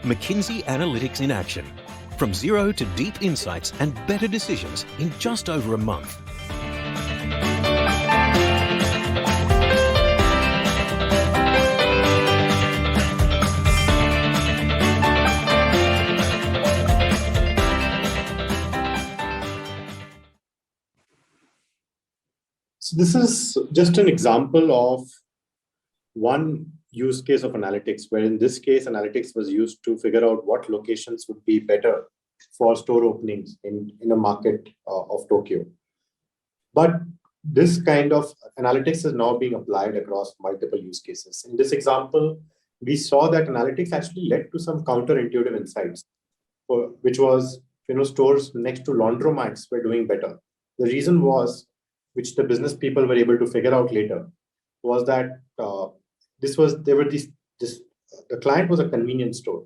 McKinsey Analytics in action. From zero to deep insights and better decisions in just over a month. So this is just an example of one use case of analytics, where in this case, analytics was used to figure out what locations would be better for store openings in a market of Tokyo. But this kind of analytics is now being applied across multiple use cases. In this example, we saw that analytics actually led to some counterintuitive insights, which was, stores next to laundromats were doing better. The reason was, which the business people were able to figure out later, was that the client was a convenience store.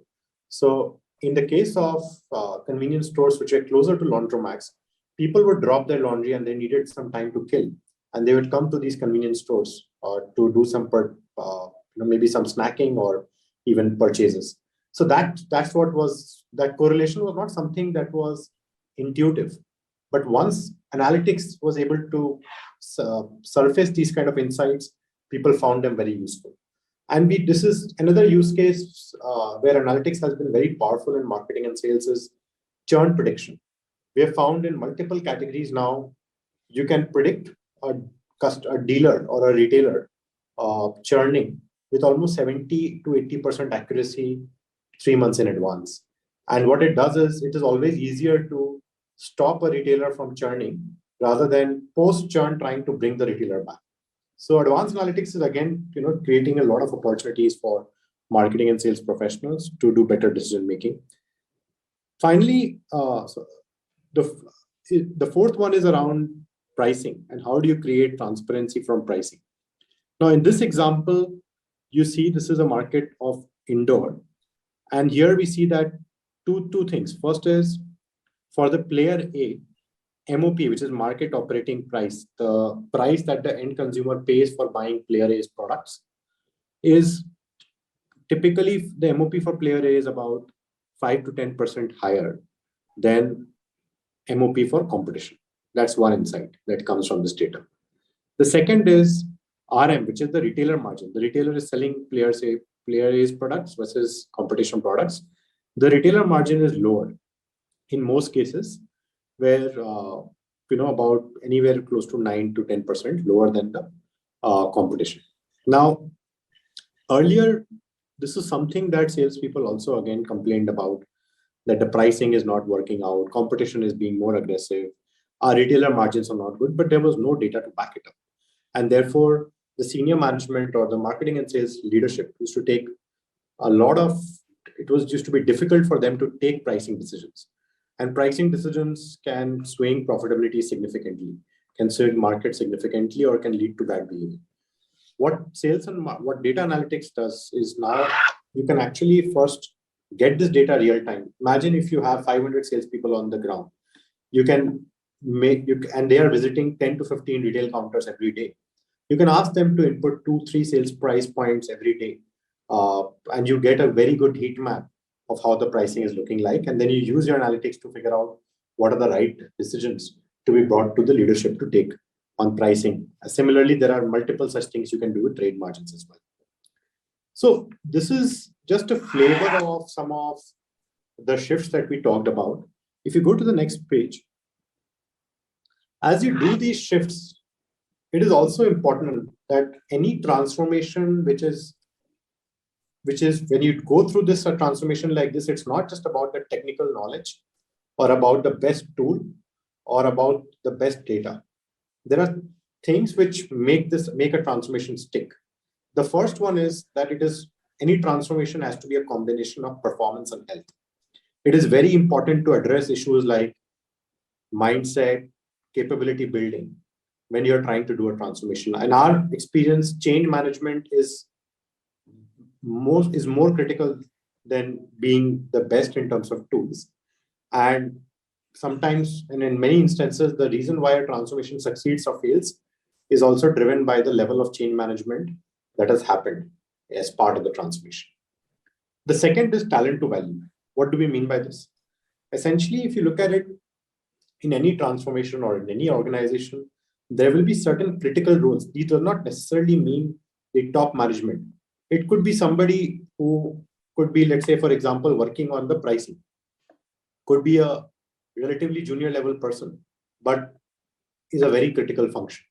So in the case of convenience stores which are closer to laundromats, people would drop their laundry and they needed some time to kill, and they would come to these convenience stores to do some maybe some snacking or even purchases. So that's what was, that correlation was not something that was intuitive. But once analytics was able to surface these kind of insights, people found them very useful. And this is another use case where analytics has been very powerful in marketing and sales is churn prediction. We have found in multiple categories now, you can predict a dealer or a retailer churning with almost 70 to 80% accuracy 3 months in advance. And what it does is, it is always easier to stop a retailer from churning rather than post-churn trying to bring the retailer back. So advanced analytics is again, creating a lot of opportunities for marketing and sales professionals to do better decision making. Finally, the fourth one is around pricing and how do you create transparency from pricing. Now, in this example, you see this is a market of indoor, and here we see that two things. First is for the player A, MOP, which is market operating price, the price that the end consumer pays for buying player A's products, is typically the MOP for player A is about 5 to 10% higher than MOP for competition. That's one insight that comes from this data. The second is RM, which is the retailer margin. The retailer is selling player A's products versus competition products. The retailer margin is lower in most cases, where about anywhere close to 9 to 10% lower than the competition. Now, earlier, this is something that salespeople also again complained about, that the pricing is not working out, competition is being more aggressive, our retailer margins are not good, but there was no data to back it up. And therefore, the senior management or the marketing and sales leadership used to take used to be difficult for them to take pricing decisions. And pricing decisions can swing profitability significantly, can swing market significantly, or can lead to bad behavior. What sales and what data analytics does is, now you can actually first get this data real time. Imagine if you have 500 salespeople on the ground, and they are visiting 10 to 15 retail counters every day. You can ask them to input 2-3 sales price points every day, and you get a very good heat map of how the pricing is looking like. And then you use your analytics to figure out what are the right decisions to be brought to the leadership to take on pricing. Similarly, there are multiple such things you can do with trade margins as well. So this is just a flavor of some of the shifts that we talked about. If you go to the next page, as you do these shifts, it is also important that any transformation which is which is when you go through this transformation like this, it's not just about the technical knowledge or about the best tool or about the best data. There are things which make a transformation stick. The first one is that any transformation has to be a combination of performance and health. It is very important to address issues like mindset, capability building when you're trying to do a transformation. In our experience, change management is more critical than being the best in terms of tools. And sometimes, and in many instances, the reason why a transformation succeeds or fails is also driven by the level of change management that has happened as part of the transformation. The second is talent to value. What do we mean by this? Essentially, if you look at it in any transformation or in any organization, there will be certain critical roles. These do not necessarily mean the top management. It could be somebody who could be, let's say, for example, working on the pricing. Could be a relatively junior level person, but is a very critical function.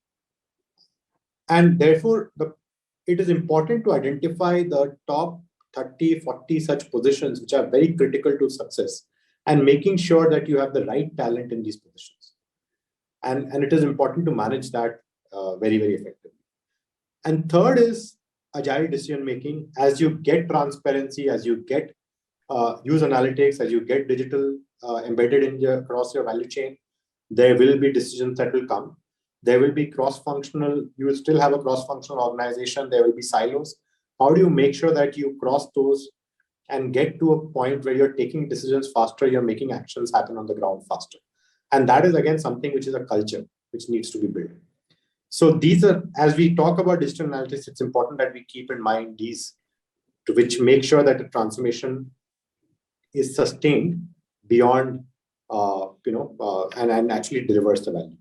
And therefore, it is important to identify the top 30, 40 such positions which are very critical to success and making sure that you have the right talent in these positions. And it is important to manage that very, very effectively. And third is agile decision making. As you get transparency, as you get use analytics, as you get digital embedded across your value chain, there will be decisions that will come. There will be cross-functional, you will still have a cross-functional organization, there will be silos. How do you make sure that you cross those and get to a point where you're taking decisions faster, you're making actions happen on the ground faster? And that is again something which is a culture which needs to be built. So these are, as we talk about digital analytics, it's important that we keep in mind these, to which make sure that the transformation is sustained beyond, and actually delivers the value.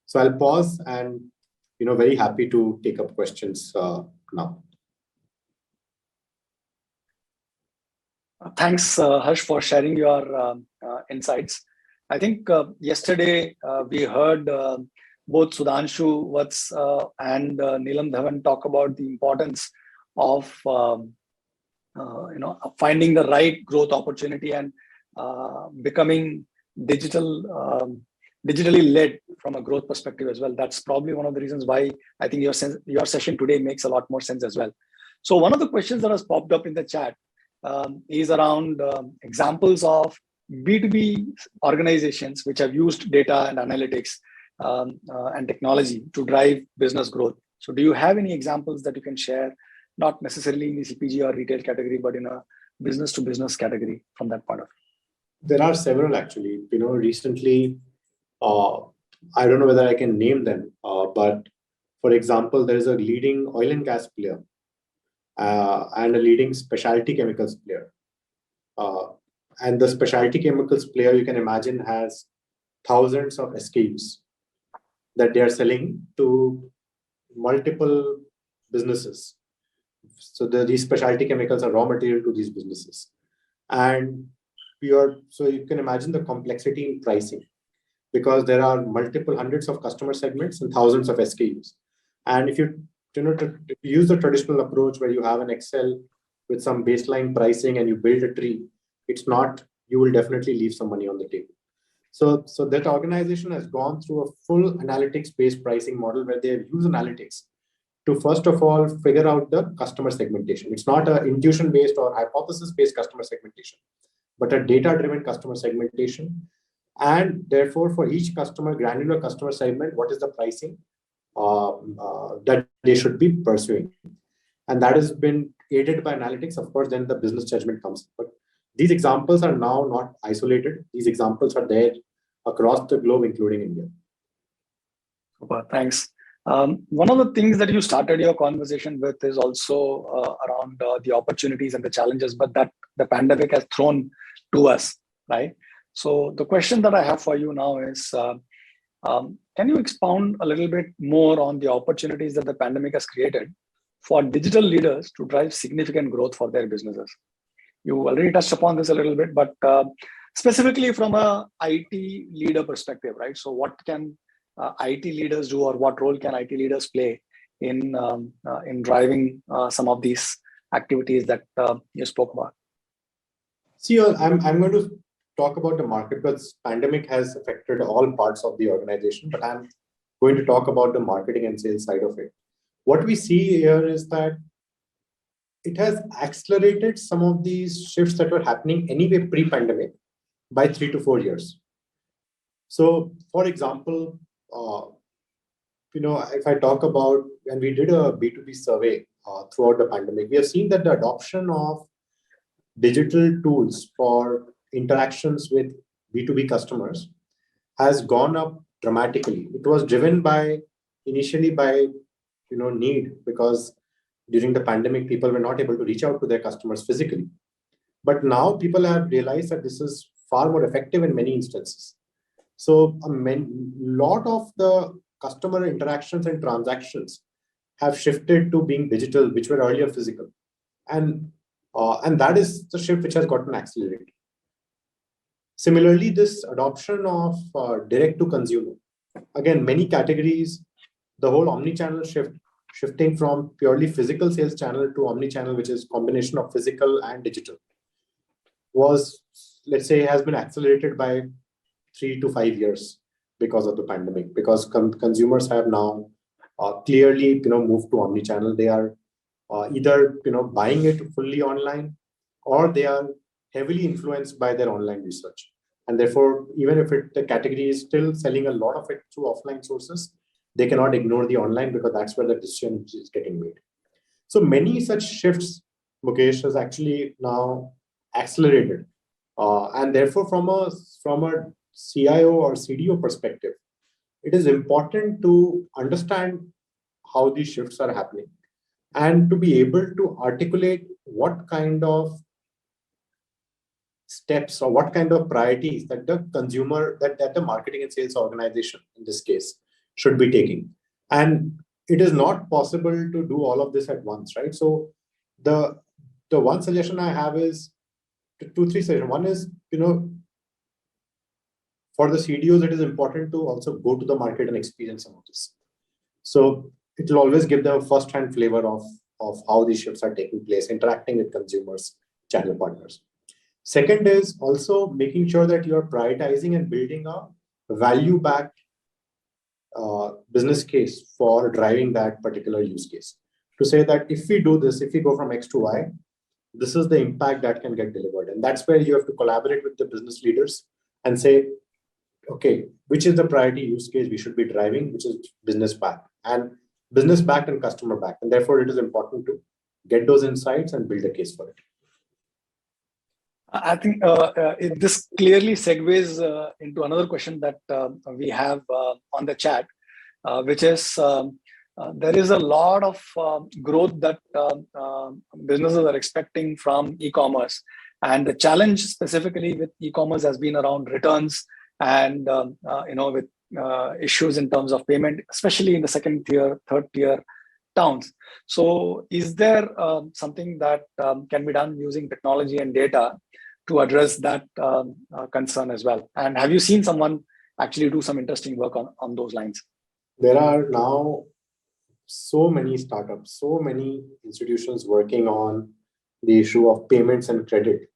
So I'll pause and, very happy to take up questions now. Thanks, Harsh, for sharing your insights. I think yesterday we heard both Sudhanshu Vats and Neelam Dhawan talk about the importance of finding the right growth opportunity and becoming digitally led from a growth perspective as well. That's probably one of the reasons why I think your session today makes a lot more sense as well. So one of the questions that has popped up in the chat is around examples of B2B organizations which have used data and analytics and technology to drive business growth. So do you have any examples that you can share, not necessarily in the CPG or retail category, but in a business to business category from that part of it? There are several actually. Recently, I don't know whether I can name them, but for example, there is a leading oil and gas player and a leading specialty chemicals player. And the specialty chemicals player, you can imagine, has thousands of SKUs that they are selling to multiple businesses. So these specialty chemicals are raw material to these businesses. And so you can imagine the complexity in pricing, because there are multiple hundreds of customer segments and thousands of SKUs. And if you use the traditional approach where you have an Excel with some baseline pricing and you build a tree, you will definitely leave some money on the table. So that organization has gone through a full analytics-based pricing model where they have used analytics to first of all figure out the customer segmentation. It's not an intuition-based or hypothesis-based customer segmentation, but a data-driven customer segmentation. And therefore, for each granular customer segment, what is the pricing that they should be pursuing? And that has been aided by analytics. Of course, then the business judgment comes. But these examples are now not isolated. These examples are there across the globe, including India. Super, thanks. One of the things that you started your conversation with is also around the opportunities and the challenges, but that the pandemic has thrown to us, right? So the question that I have for you now is, can you expound a little bit more on the opportunities that the pandemic has created for digital leaders to drive significant growth for their businesses? You already touched upon this a little bit, but specifically from a IT leader perspective, right? So what can IT leaders do, or what role can IT leaders play in driving some of these activities that you spoke about? See, I'm going to talk about the market because pandemic has affected all parts of the organization, but I'm going to talk about the marketing and sales side of it. What we see here is that it has accelerated some of these shifts that were happening anyway pre-pandemic by 3 to 4 years. So, for example, if I talk about when we did a B2B survey throughout the pandemic, we have seen that the adoption of digital tools for interactions with B2B customers has gone up dramatically. It was driven initially by need, because during the pandemic, people were not able to reach out to their customers physically. But now people have realized that this is far more effective in many instances. So a lot of the customer interactions and transactions have shifted to being digital, which were earlier physical. And that is the shift which has gotten accelerated. Similarly, this adoption of direct to consumer, again, many categories, the whole omni-channel shifting from purely physical sales channel to omni-channel, which is combination of physical and digital, was, let's say, has been accelerated by 3 to 5 years because of the pandemic, because consumers have now clearly moved to omni-channel. They are either buying it fully online, or they are heavily influenced by their online research. And therefore, even if the category is still selling a lot of it through offline sources, they cannot ignore the online because that's where the decision is getting made. So many such shifts, Mukesh, has actually now accelerated. And therefore, from a CIO or CDO perspective, it is important to understand how these shifts are happening and to be able to articulate what kind of steps or what kind of priorities that the consumer, that the marketing and sales organization, in this case, should be taking. And it is not possible to do all of this at once, right? So the one suggestion I have is 2-3 suggestions. One is, for the CDOs, it is important to also go to the market and experience some of this. So it will always give them a first-hand flavor of how these shifts are taking place, interacting with consumers, channel partners. Second is also making sure that you are prioritizing and building a value-backed business case for driving that particular use case. To say that if we do this, if we go from X to Y, this is the impact that can get delivered. And that's where you have to collaborate with the business leaders and say, okay, which is the priority use case we should be driving, which is business-backed and customer-backed. And therefore, it is important to get those insights and build a case for it. I think this clearly segues into another question that we have on the chat, which is there is a lot of growth that businesses are expecting from e-commerce. And the challenge specifically with e-commerce has been around returns and with issues in terms of payment, especially in the second tier, third tier towns. So is there something that can be done using technology and data to address that concern as well? And have you seen someone actually do some interesting work on those lines? There are now so many startups, so many institutions working on the issue of payments and credit.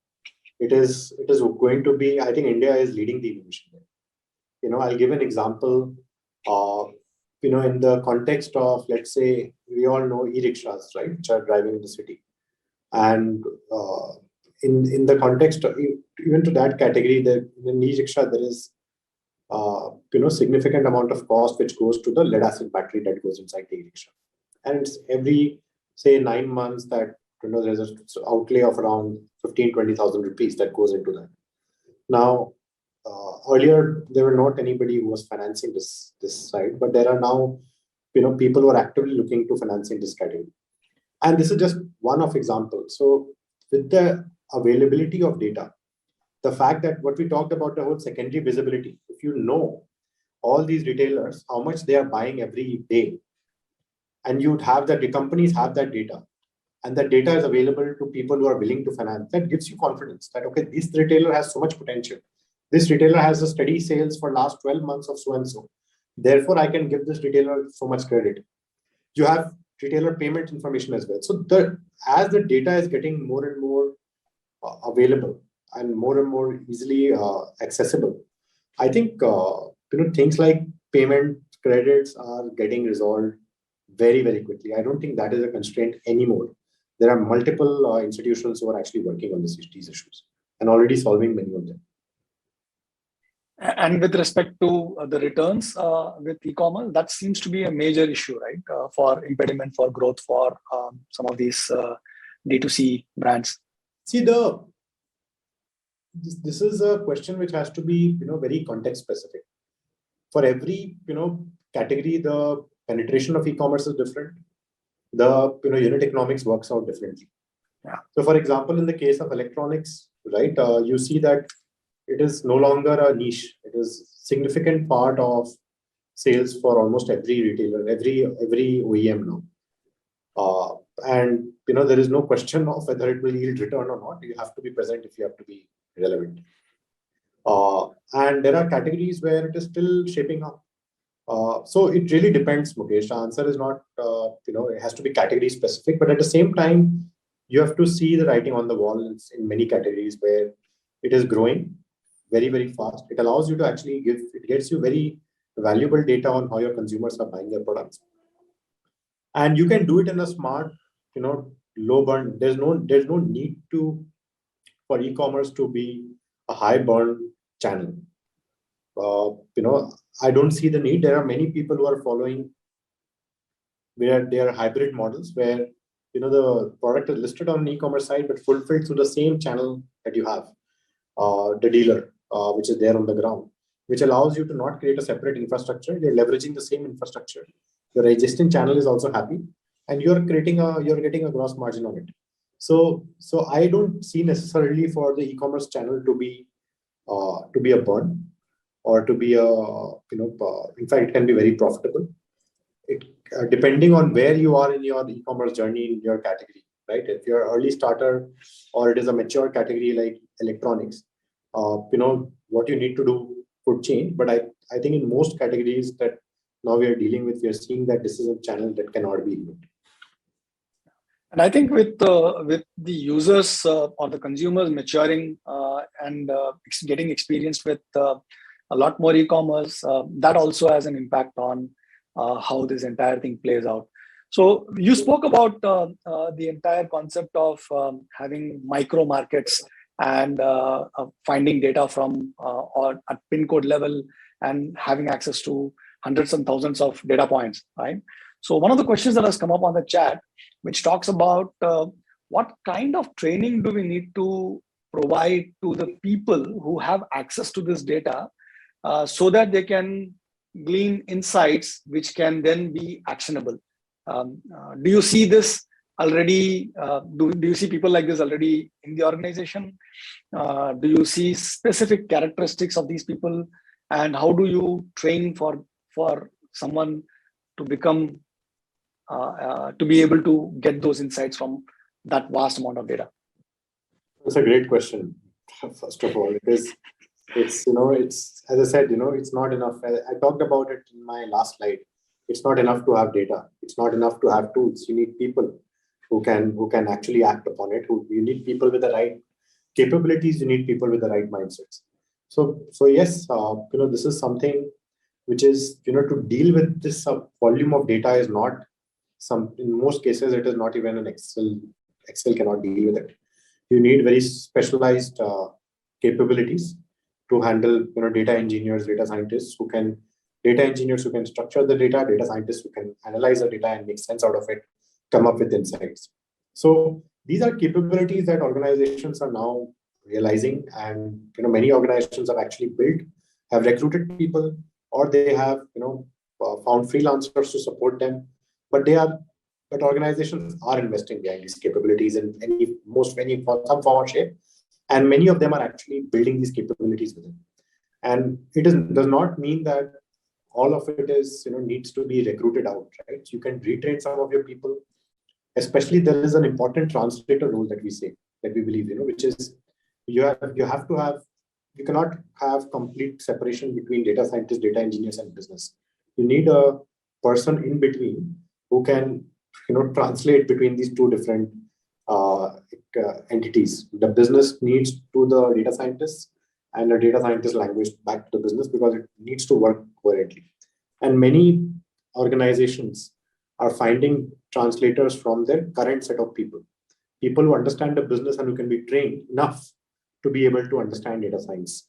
It is going to be, I think India is leading the innovation there. I'll give an example. In the context of, let's say, we all know e-rickshaws, right, which are driving in the city. And in the context of, even to that category, in e-rickshaw, there is significant amount of cost which goes to the lead acid battery that goes inside the e-rickshaw. And it's every, say, 9 months that there's an outlay of around 15,000-20,000 rupees that goes into that. Now, earlier there were not anybody who was financing this side, but there are now people who are actively looking to financing this category. And this is just one of examples. So with the availability of data, the fact that what we talked about, the whole secondary visibility, if you know all these retailers, how much they are buying every day, and you'd have that, the companies have that data, and that data is available to people who are willing to finance, that gives you confidence that, okay, this retailer has so much potential. This retailer has a steady sales for last 12 months of so and so. Therefore, I can give this retailer so much credit. You have retailer payment information as well. So as the data is getting more and more available and more easily accessible, I think things like payment credits are getting resolved very quickly. I don't think that is a constraint anymore. There are multiple institutions who are actually working on these issues and already solving many of them. And with respect to the returns with e-commerce, that seems to be a major issue, right? For impediment for growth for some of these D2C brands. See, this is a question which has to be very context specific. For every category, the penetration of e-commerce is different. The unit economics works out differently. Yeah. So, for example, in the case of electronics, right, you see that it is no longer a niche. It is a significant part of sales for almost every retailer, every OEM now. And there is no question of whether it will yield return or not. You have to be present if you have to be relevant. And there are categories where it is still shaping up. So it really depends, Mukesh. The answer is not, it has to be category specific, but at the same time, you have to see the writing on the wall in many categories where it is growing very fast. It allows you to actually it gets you very valuable data on how your consumers are buying their products. And you can do it in a smart, low burn. There's no need for e-commerce to be a high burn channel. I don't see the need. There are many people who are following where they are hybrid models where the product is listed on an e-commerce site but fulfilled through the same channel that you have, the dealer, which is there on the ground, which allows you to not create a separate infrastructure. You're leveraging the same infrastructure. Your existing channel is also happy, and you're getting a gross margin on it. So I don't see necessarily for the e-commerce channel to be a burn or to be in fact, it can be very profitable. It depending on where you are in your e-commerce journey in your category, right? If you're an early starter or it is a mature category like electronics, what you need to do could change. But I think in most categories that now we are dealing with, we are seeing that this is a channel that cannot be ignored. And I think with the users or the consumers maturing and getting experienced with a lot more e-commerce, that also has an impact on how this entire thing plays out. So you spoke about the entire concept of having micro markets and finding data from or at pin code level and having access to hundreds and thousands of data points, right? So one of the questions that has come up on the chat, which talks about what kind of training do we need to provide to the people who have access to this data so that they can glean insights which can then be actionable. Do you see this already? Do you see people like this already in the organization? Do you see specific characteristics of these people? And how do you train for someone to become, to be able to get those insights from that vast amount of data? That's a great question. First of all, it's as I said, it's not enough. I talked about it in my last slide. It's not enough to have data. It's not enough to have tools. You need people who can actually act upon it. You need people with the right capabilities. You need people with the right mindsets. So yes, this is something which is, to deal with this volume of data is not in most cases, it is not even an Excel. Excel cannot deal with it. You need very specialized capabilities to handle, data engineers, data scientists data engineers who can structure the data scientists who can analyze the data and make sense out of it, come up with insights. So these are capabilities that organizations are now realizing, and many organizations have actually have recruited people, or they have found freelancers to support them. But organizations are investing behind these capabilities in some form or shape, and many of them are actually building these capabilities within. And it does not mean that all of it is needs to be recruited out, right? You can retrain some of your people. Especially, there is an important translator role that we believe, which is you cannot have complete separation between data scientists, data engineers, and business. You need a person in between who can translate between these two different entities. The business needs to the data scientists, and the data scientist language back to the business, because it needs to work coherently. And many organizations are finding translators from their current set of people who understand the business and who can be trained enough to be able to understand data science.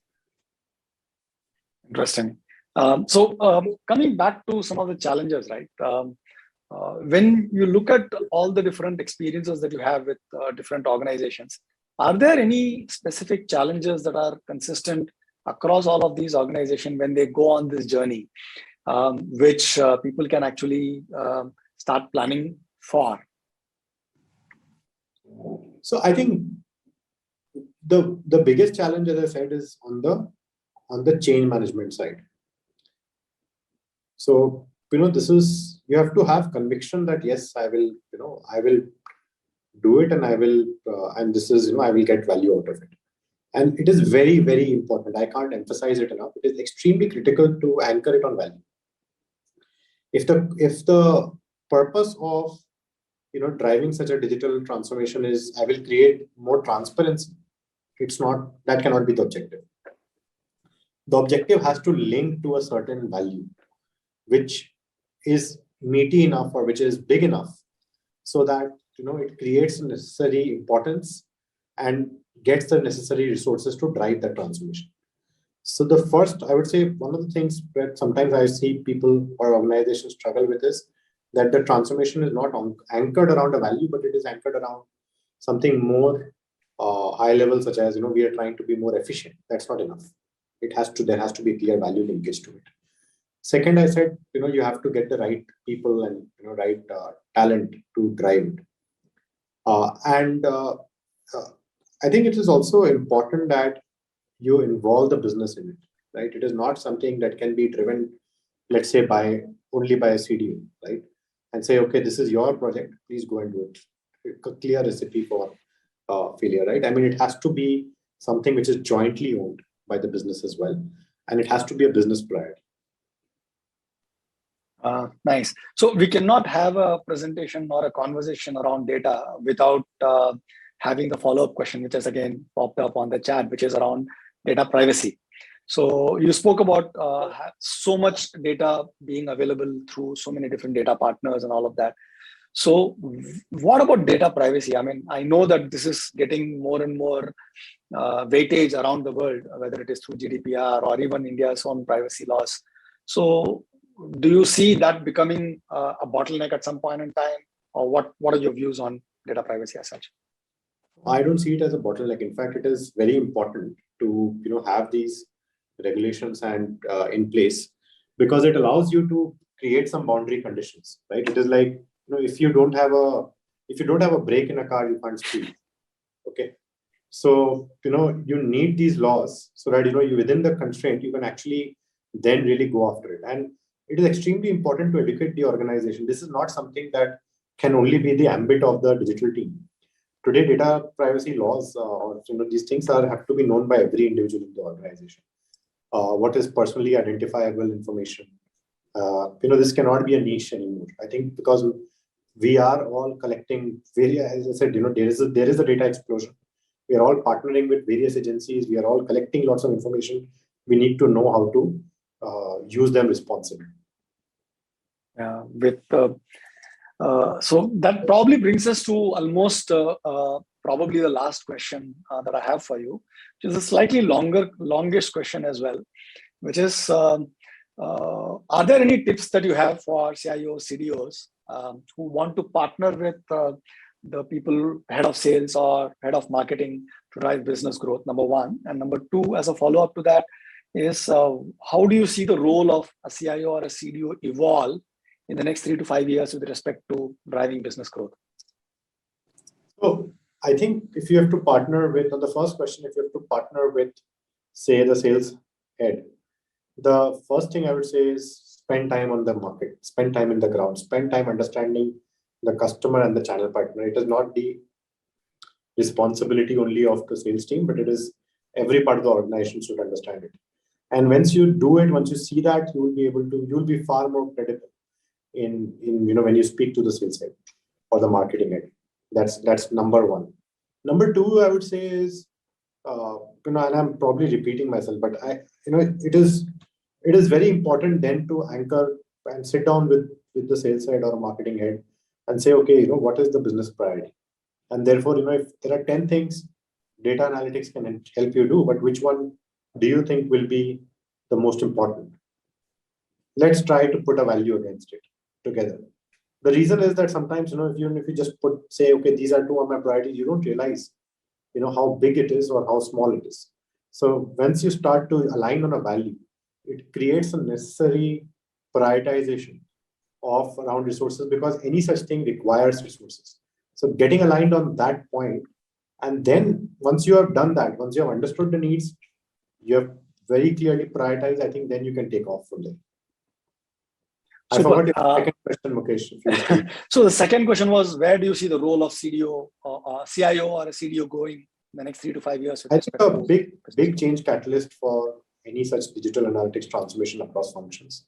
Interesting. Coming back to some of the challenges, right? When you look at all the different experiences that you have with different organizations, are there any specific challenges that are consistent across all of these organizations when they go on this journey, which people can actually start planning for? So I think the biggest challenge, as I said, is on the change management side. So you have to have conviction that yes, I will do it, and I will get value out of it. And it is very, very important. I can't emphasize it enough. It is extremely critical to anchor it on value. If the purpose of driving such a digital transformation is I will create more transparency, that cannot be the objective. The objective has to link to a certain value, which is meaty enough or which is big enough, so that it creates the necessary importance and gets the necessary resources to drive that transformation. So the first, I would say, one of the things that sometimes I see people or organizations struggle with is that the transformation is not anchored around a value, but it is anchored around something more high level, such as we are trying to be more efficient. That's not enough. There has to be clear value linkage to it. Second, I said you have to get the right people and right talent to drive it. I think it is also important that you involve the business in it, right? It is not something that can be driven, let's say, only by a CDO, right? And say, okay, this is your project, please go and do it. A clear recipe for failure, right? I mean, it has to be something which is jointly owned by the business as well, and it has to be a business priority. Nice. So we cannot have a presentation or a conversation around data without having the follow-up question, which has again popped up on the chat, which is around data privacy. So you spoke about so much data being available through so many different data partners and all of that. So what about data privacy? I mean, I know that this is getting more and more weightage around the world, whether it is through GDPR or even India's own privacy laws. So do you see that becoming a bottleneck at some point in time, or what are your views on data privacy as such? I don't see it as a bottleneck. In fact, it is very important to have these regulations and in place, because it allows you to create some boundary conditions, right? It is like if you don't have a brake in a car, you can't speed. Okay, so you need these laws so that you within the constraint you can actually then really go after it. And it is extremely important to educate the organization. This is not something that can only be the ambit of the digital team. Today, data privacy laws or these things have to be known by every individual in the organization. What is personally identifiable information? This cannot be a niche anymore. I think because we are all collecting as I said, there is a data explosion. We are all partnering with various agencies. We are all collecting lots of information. We need to know how to use them responsibly. So that probably brings us to almost probably the last question that I have for you, which is a slightly longest question as well, which is, are there any tips that you have for CIOs, CDOs who want to partner with the people, head of sales or head of marketing to drive business growth, number one? And number two, as a follow-up to that, is how do you see the role of a CIO or a CDO evolve in the next 3 to 5 years with respect to driving business growth? So I think if you have to partner with, on the first question, if you have to partner with, say, the sales head, the first thing I would say is spend time on the market, spend time in the ground, spend time understanding the customer and the channel partner. It is not the responsibility only of the sales team, but it is every part of the organization should understand it. And once you do it, once you see that, you will be far more credible in when you speak to the sales head. or the marketing head. That's number one. Number two, I would say is, and I'm probably repeating myself, but it is very important then to anchor and sit down with the sales side or marketing head and say, okay, what is the business priority? And therefore, if there are 10 things data analytics can help you do, but which one do you think will be the most important? Let's try to put a value against it together. The reason is that sometimes, if you just say, okay, these are two of my priorities, you don't realize, how big it is or how small it is. So once you start to align on a value, it creates a necessary prioritization of around resources, because any such thing requires resources. So getting aligned on that point, and then once you have done that, once you have understood the needs, you have very clearly prioritized, I think then you can take off from there. I forgot your second question, Mukesh. So the second question was, where do you see the role of CDO or CIO or a CDO going in the next 3 to 5 years? I think a big change catalyst for any such digital analytics transformation across functions.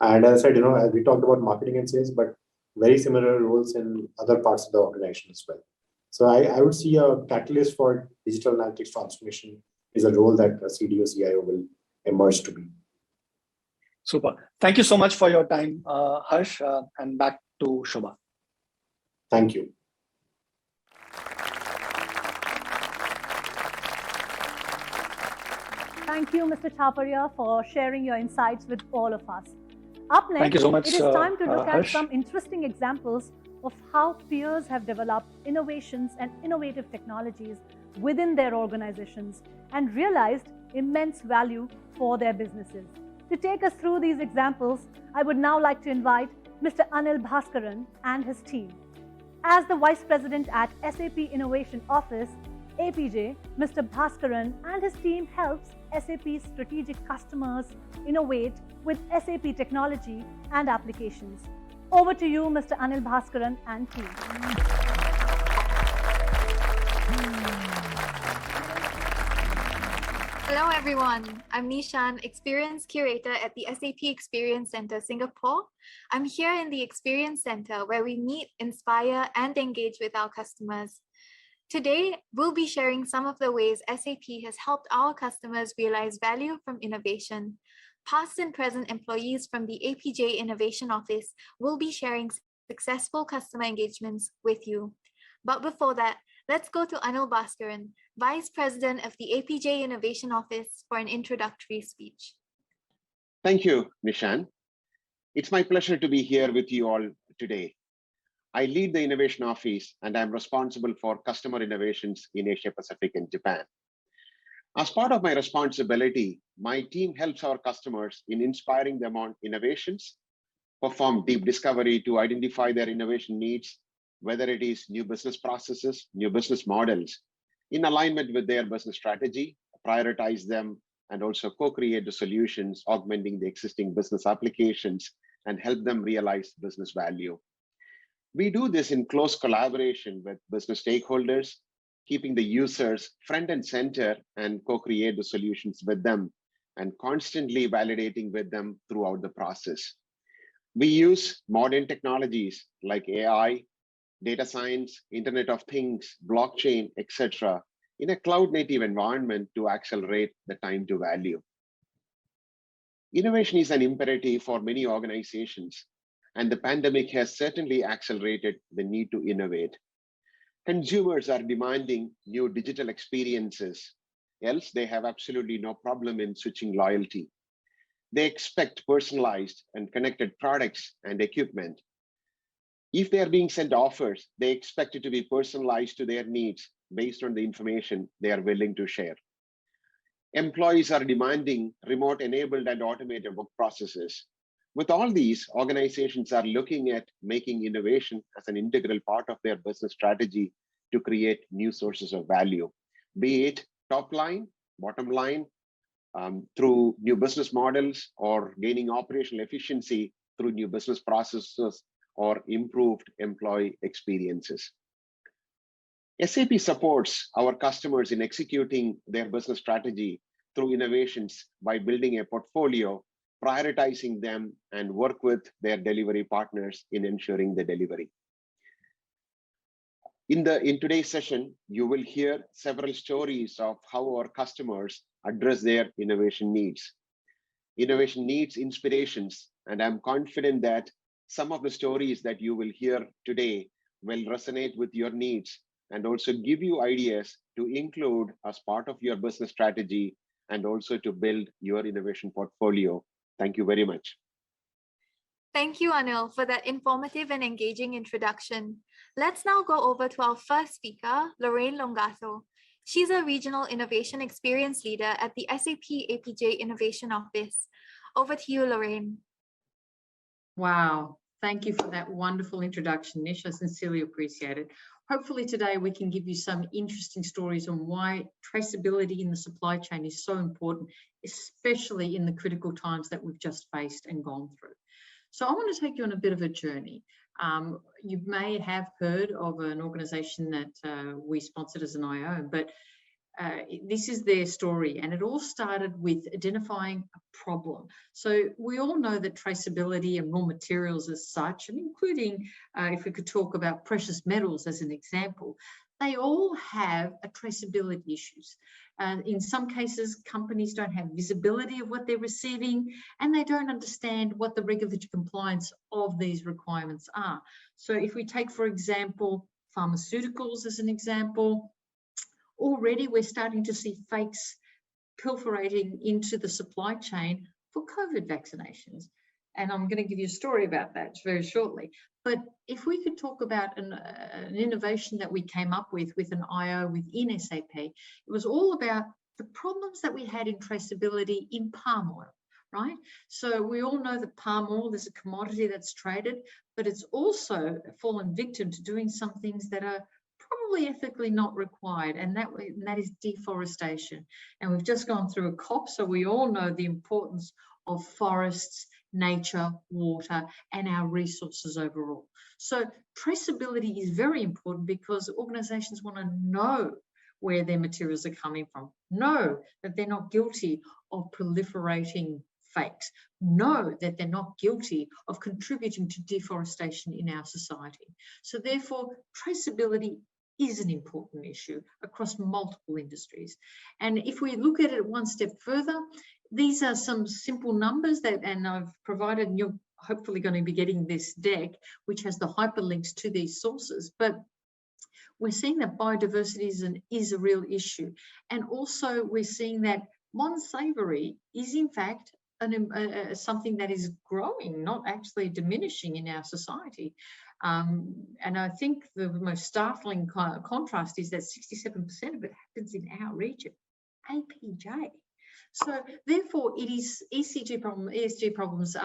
And as I said, as we talked about marketing and sales, but very similar roles in other parts of the organization as well. So I would see a catalyst for digital analytics transformation is a role that a CDO, CIO will emerge to be. Super. Thank you so much for your time, Harsh, and back to Shobha. Thank you. Thank you, Mr. Chapparia, for sharing your insights with all of us. Up next, Thank you so much, it is time to look at Harsh. some interesting examples of how peers have developed innovations and innovative technologies within their organizations and realized immense value for their businesses. To take us through these examples, I would now like to invite Mr. Anil Bhaskaran and his team. As the Vice President at SAP Innovation Office, APJ, Mr. Bhaskaran and his team helps SAP's strategic customers innovate with SAP technology and applications. Over to you, Mr. Anil Bhaskaran and team. Hello everyone, I'm Nishan, Experience Curator at the SAP Experience Center Singapore. I'm here in the Experience Center where we meet, inspire, and engage with our customers. Today, we'll be sharing some of the ways SAP has helped our customers realize value from innovation. Past and present employees from the APJ Innovation Office will be sharing successful customer engagements with you. But before that, let's go to Anil Bhaskaran, Vice President of the APJ Innovation Office, for an introductory speech. Thank you, Nishan. It's my pleasure to be here with you all today. I lead the Innovation Office and I'm responsible for customer innovations in Asia Pacific and Japan. As part of my responsibility, my team helps our customers in inspiring them on innovations, perform deep discovery to identify their innovation needs, whether it is new business processes, new business models, in alignment with their business strategy, prioritize them, and also co-create the solutions, augmenting the existing business applications and help them realize business value. We do this in close collaboration with business stakeholders, keeping the users front and center and co-create the solutions with them and constantly validating with them throughout the process. We use modern technologies like AI, data science, Internet of Things, blockchain, etc., in a cloud-native environment to accelerate the time to value. Innovation is an imperative for many organizations, and the pandemic has certainly accelerated the need to innovate. Consumers are demanding new digital experiences, else they have absolutely no problem in switching loyalty. They expect personalized and connected products and equipment. If they are being sent offers, they expect it to be personalized to their needs based on the information they are willing to share. Employees are demanding remote-enabled and automated work processes. With all these, organizations are looking at making innovation as an integral part of their business strategy to create new sources of value, be it top line, bottom line, through new business models, or gaining operational efficiency through new business processes or improved employee experiences. SAP supports our customers in executing their business strategy through innovations by building a portfolio, prioritizing them, and work with their delivery partners in ensuring the delivery. In today's session, you will hear several stories of how our customers address their innovation needs. Innovation needs inspirations, and I'm confident that some of the stories that you will hear today will resonate with your needs and also give you ideas to include as part of your business strategy and also to build your innovation portfolio. Thank you very much. Thank you, Anil, for that informative and engaging introduction. Let's now go over to our first speaker, Lorraine Longato. She's a Regional Innovation Experience Leader at the SAP APJ Innovation Office. Over to you, Lorraine. Wow, thank you for that wonderful introduction, Nish. I sincerely appreciate it. Hopefully today we can give you some interesting stories on why traceability in the supply chain is so important, especially in the critical times that we've just faced and gone through. So I want to take you on a bit of a journey. You may have heard of an organization that we sponsored as an IO, but this is their story, and it all started with identifying a problem. So we all know that traceability and raw materials as such, and including if we could talk about precious metals as an example, they all have a traceability issues. In some cases, companies don't have visibility of what they're receiving, and they don't understand what the regulatory compliance of these requirements are. So if we take, for example, pharmaceuticals as an example, already we're starting to see fakes perforating into the supply chain for COVID vaccinations. And I'm going to give you a story about that very shortly. But if we could talk about an innovation that we came up with an IO within SAP, it was all about the problems that we had in traceability in palm oil, right? So we all know that palm oil is a commodity that's traded, but it's also fallen victim to doing some things that are probably ethically not required, and that is deforestation. And we've just gone through a COP, so we all know the importance of forests, nature, water, and our resources overall. So traceability is very important because organizations want to know where their materials are coming from, know that they're not guilty of proliferating fakes, know that they're not guilty of contributing to deforestation in our society. So therefore, traceability is an important issue across multiple industries. And if we look at it one step further, these are some simple numbers and I've provided, and you're hopefully going to be getting this deck, which has the hyperlinks to these sources. But we're seeing that biodiversity is a real issue. And also we're seeing that modern slavery is in fact something that is growing, not actually diminishing in our society. And I think the most startling contrast is that 67% of it happens in our region, APJ. So therefore, it is ESG problems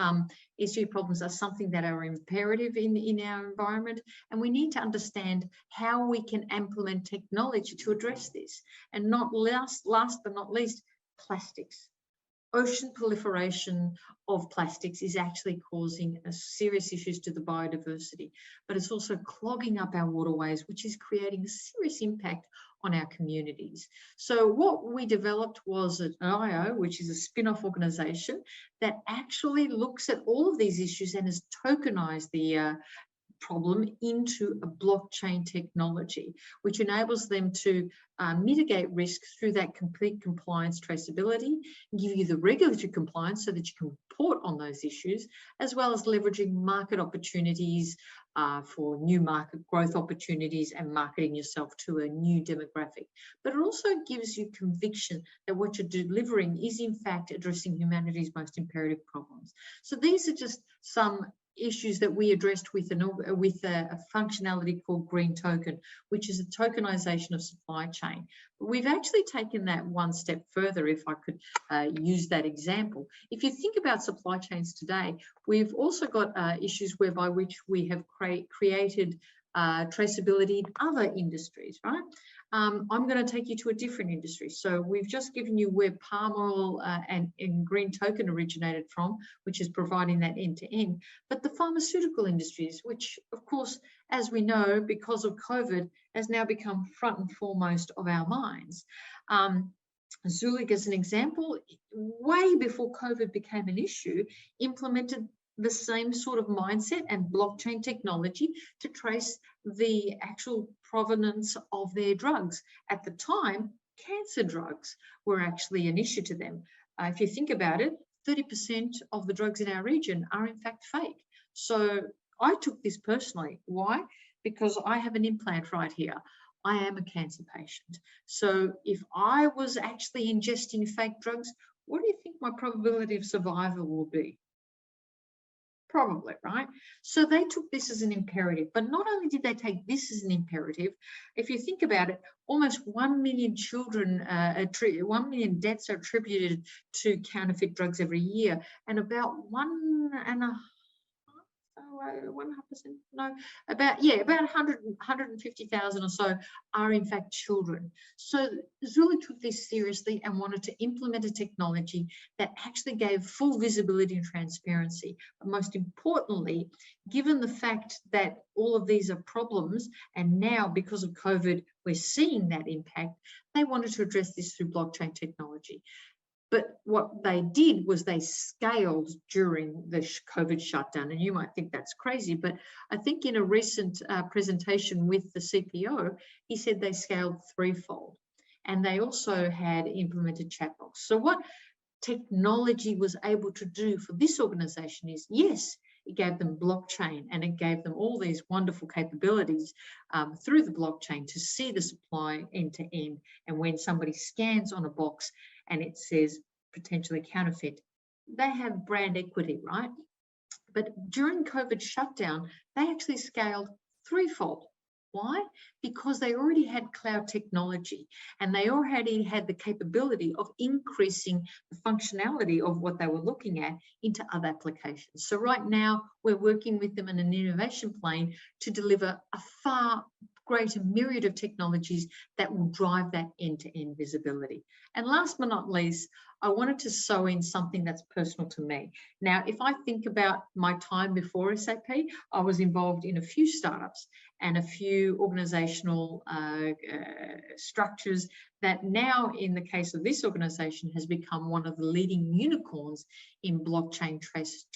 are something that are imperative in our environment, and we need to understand how we can implement technology to address this. And not last but not least, plastics. Ocean proliferation of plastics is actually causing serious issues to the biodiversity, but it's also clogging up our waterways, which is creating a serious impact on our communities. So what we developed was an IO, which is a spin-off organization that actually looks at all of these issues and has tokenized the problem into a blockchain technology, which enables them to mitigate risk through that complete compliance traceability, give you the regulatory compliance so that you can report on those issues, as well as leveraging market opportunities for new market growth opportunities and marketing yourself to a new demographic. But it also gives you conviction that what you're delivering is in fact addressing humanity's most imperative problems. So these are just some issues that we addressed with a functionality called Green Token, which is a tokenization of supply chain. But we've actually taken that one step further, if I could use that example. If you think about supply chains today, we've also got issues whereby which we have created traceability in other industries, right? I'm going to take you to a different industry. So we've just given you where palm oil and Green Token originated from, which is providing that end-to-end. But the pharmaceutical industries, which of course, as we know, because of COVID, has now become front and foremost of our minds. Zulik, as an example, way before COVID became an issue, implemented the same sort of mindset and blockchain technology to trace the actual provenance of their drugs. At the time, cancer drugs were actually an issue to them. If you think about it, 30% of the drugs in our region are in fact fake. So I took this personally. Why? Because I have an implant right here. I am a cancer patient. So if I was actually ingesting fake drugs, what do you think my probability of survival will be? Probably, right? So they took this as an imperative. But not only did they take this as an imperative, if you think about it, almost 1 million children, 1 million deaths are attributed to counterfeit drugs every year, and about 1.5%, no, about 150,000 or so are in fact children. So Zulu took this seriously and wanted to implement a technology that actually gave full visibility and transparency. But most importantly, given the fact that all of these are problems, and now because of COVID, we're seeing that impact, they wanted to address this through blockchain technology. But what they did was they scaled during the COVID shutdown. And you might think that's crazy, but I think in a recent presentation with the CPO, he said they scaled threefold. And they also had implemented chatbots. So what technology was able to do for this organization is, yes, it gave them blockchain and it gave them all these wonderful capabilities through the blockchain to see the supply end to end. And when somebody scans on a box and it says potentially counterfeit, they have brand equity, right? But during COVID shutdown, they actually scaled threefold. Why? Because they already had cloud technology and they already had the capability of increasing the functionality of what they were looking at into other applications. So right now, we're working with them in an innovation plane to deliver a far greater myriad of technologies that will drive that end-to-end visibility. And last but not least, I wanted to sew in something that's personal to me. Now, if I think about my time before SAP, I was involved in a few startups and a few organizational structures that now, in the case of this organization, has become one of the leading unicorns in blockchain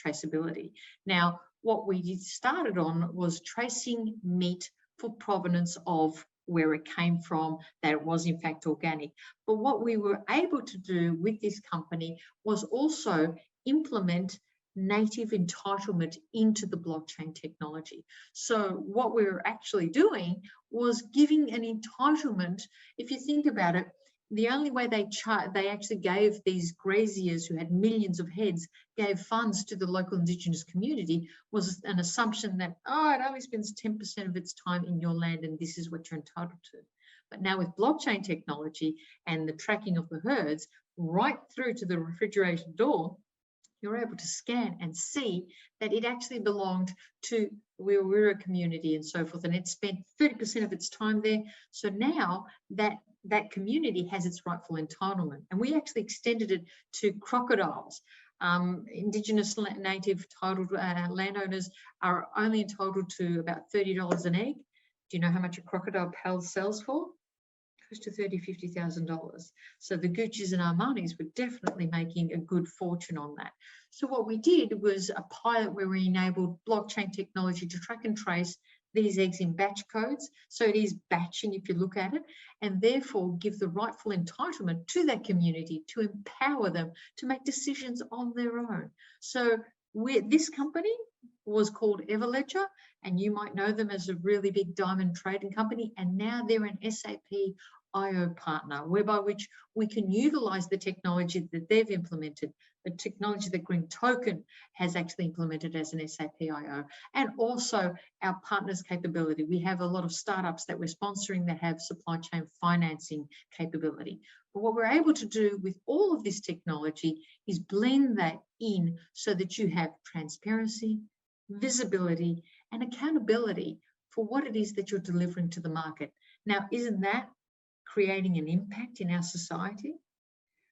traceability. Now, what we started on was tracing meat for provenance of where it came from, that it was in fact organic. But what we were able to do with this company was also implement native entitlement into the blockchain technology. So what we were actually doing was giving an entitlement. If you think about it, the only way they actually gave these graziers who had millions of heads, gave funds to the local indigenous community, was an assumption that, oh, it only spends 10% of its time in your land and this is what you're entitled to. But now with blockchain technology and the tracking of the herds right through to the refrigerated door, you're able to scan and see that it actually belonged to Wira community and so forth, and it spent 30% of its time there. So now that community has its rightful entitlement, and we actually extended it to crocodiles. Indigenous native titled landowners are only entitled to about $30 an egg. Do you know how much a crocodile pal sells for? Close to $30,000, $50,000. So the Gucci's and Armani's were definitely making a good fortune on that. So what we did was a pilot where we enabled blockchain technology to track and trace these eggs in batch codes. So it is batching if you look at it, and therefore give the rightful entitlement to that community to empower them to make decisions on their own. So this company was called Everledger, and you might know them as a really big diamond trading company, and now they're an SAP IO partner, whereby which we can utilize the technology that they've implemented, the technology that Green Token has actually implemented as an SAP IO, and also our partners' capability. We have a lot of startups that we're sponsoring that have supply chain financing capability. But what we're able to do with all of this technology is blend that in so that you have transparency, visibility, and accountability for what it is that you're delivering to the market. Now, isn't that creating an impact in our society?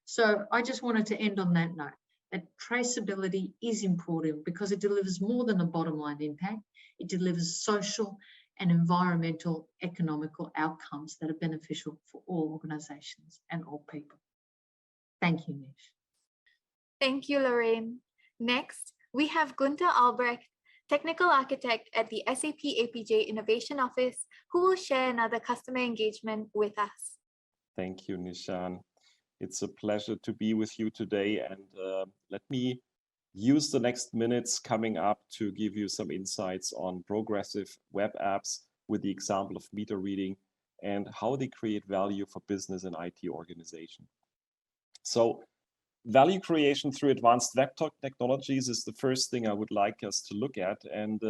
So I just wanted to end on that note, that traceability is important because it delivers more than a bottom line impact. It delivers social and environmental, economical outcomes that are beneficial for all organizations and all people. Thank you, Nish. Thank you, Lorraine. Next, we have Gunther Albrecht, Technical Architect at the SAP APJ Innovation Office, who will share another customer engagement with us. Thank you, Nishan. It's a pleasure to be with you today, and let me use the next minutes coming up to give you some insights on progressive web apps with the example of meter reading and how they create value for business and IT organization. So value creation through advanced web technologies is the first thing I would like us to look at. And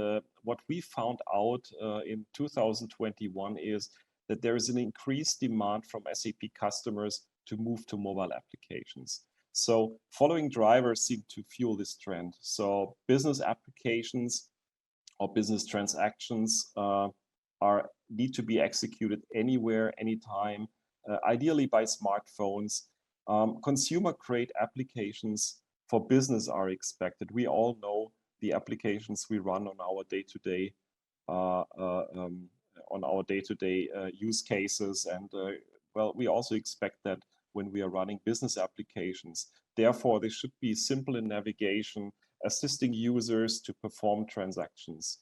what we found out in 2021 is that there is an increased demand from SAP customers to move to mobile applications. So following drivers seem to fuel this trend. So business applications or business transactions need to be executed anywhere, anytime, ideally by smartphones. Consumer-grade applications for business are expected. We all know the applications we run on our day-to-day use cases, and well, we also expect that when we are running business applications. Therefore, they should be simple in navigation, assisting users to perform transactions.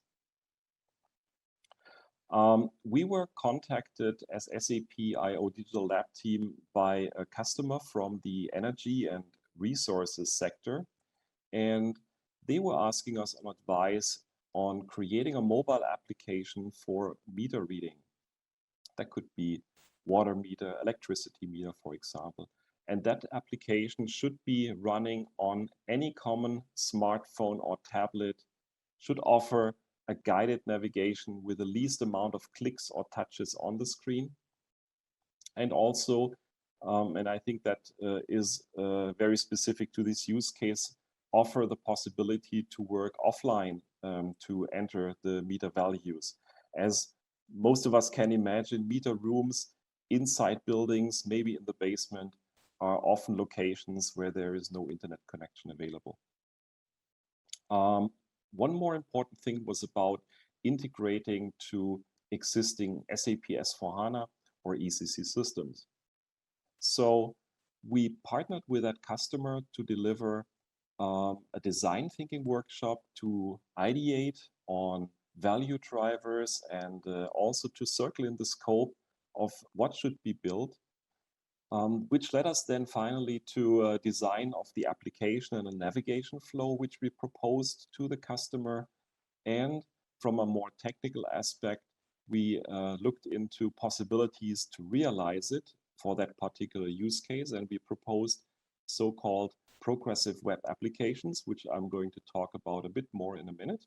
We were contacted as SAP IO Digital Lab team by a customer from the energy and resources sector, and they were asking us an advice on creating a mobile application for meter reading. That could be water meter, electricity meter, for example. And that application should be running on any common smartphone or tablet, should offer a guided navigation with the least amount of clicks or touches on the screen. And also, and I think that is very specific to this use case, offer the possibility to work offline to enter the meter values. As most of us can imagine, meter rooms inside buildings, maybe in the basement, are often locations where there is no internet connection available. One more important thing was about integrating to existing SAP S/4HANA or ECC systems. So we partnered with that customer to deliver a design thinking workshop to ideate on value drivers and also to circle in the scope of what should be built, which led us then finally to a design of the application and a navigation flow, which we proposed to the customer. And from a more technical aspect, we looked into possibilities to realize it for that particular use case, and we proposed so-called progressive web applications, which I'm going to talk about a bit more in a minute.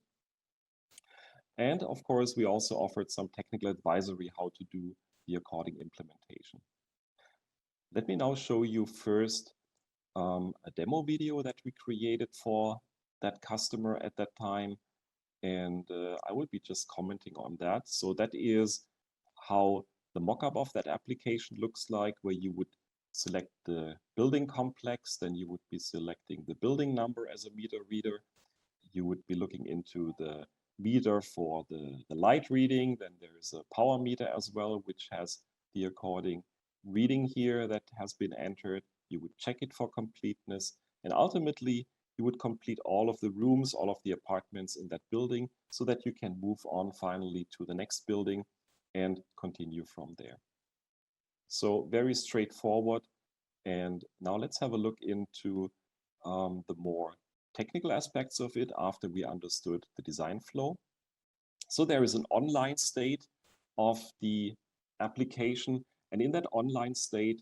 And of course, we also offered some technical advisory how to do the according implementation. Let me now show you first a demo video that we created for that customer at that time. And I will be just commenting on that. So that is how the mockup of that application looks like, where you would select the building complex, then you would be selecting the building number as a meter reader. You would be looking into the meter for the light reading. Then there is a power meter as well, which has the according reading here that has been entered. You would check it for completeness, and ultimately you would complete all of the rooms, all of the apartments in that building, so that you can move on finally to the next building and continue from there. So very straightforward. And now let's have a look into the more technical aspects of it after we understood the design flow. So there is an online state of the application, and in that online state,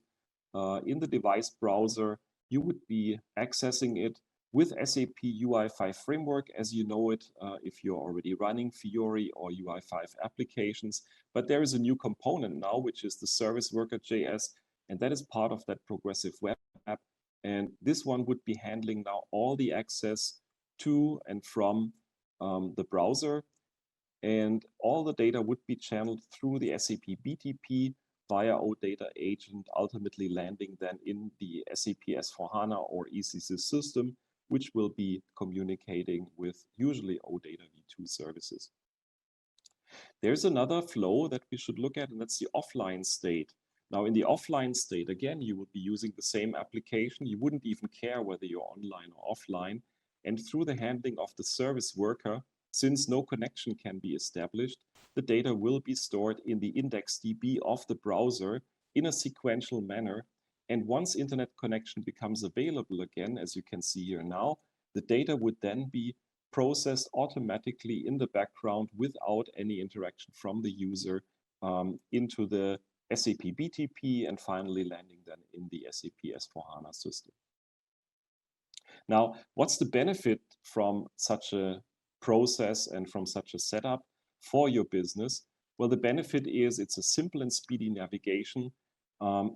in the device browser, you would be accessing it with SAP UI5 framework, as you know it, if you're already running Fiori or UI5 applications. But there is a new component now, which is the service worker.js, and that is part of that progressive web app. And this one would be handling now all the access to and from the browser. And all the data would be channeled through the SAP BTP via OData agent, ultimately landing then in the SAP S/4HANA or ECC system, which will be communicating with usually OData v2 services. There's another flow that we should look at, and that's the offline state. Now, in the offline state, again, you would be using the same application. You wouldn't even care whether you're online or offline. And through the handling of the service worker, since no connection can be established, the data will be stored in the index DB of the browser in a sequential manner. And once internet connection becomes available again, as you can see here now, the data would then be processed automatically in the background without any interaction from the user into the SAP BTP and finally landing then in the SAP S/4HANA system. Now, what's the benefit from such a process and from such a setup for your business? Well, the benefit is it's a simple and speedy navigation.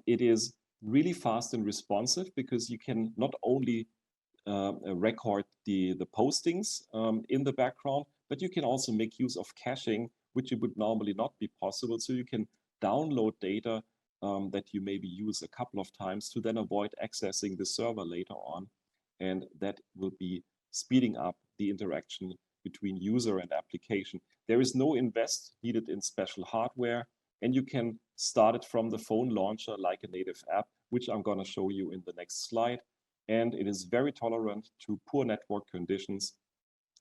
It is really fast and responsive because you can not only record the postings in the background, but you can also make use of caching, which would normally not be possible. So you can download data that you maybe use a couple of times to then avoid accessing the server later on. And that will be speeding up the interaction between user and application. There is no invest needed in special hardware, and you can start it from the phone launcher like a native app, which I'm going to show you in the next slide. And it is very tolerant to poor network conditions,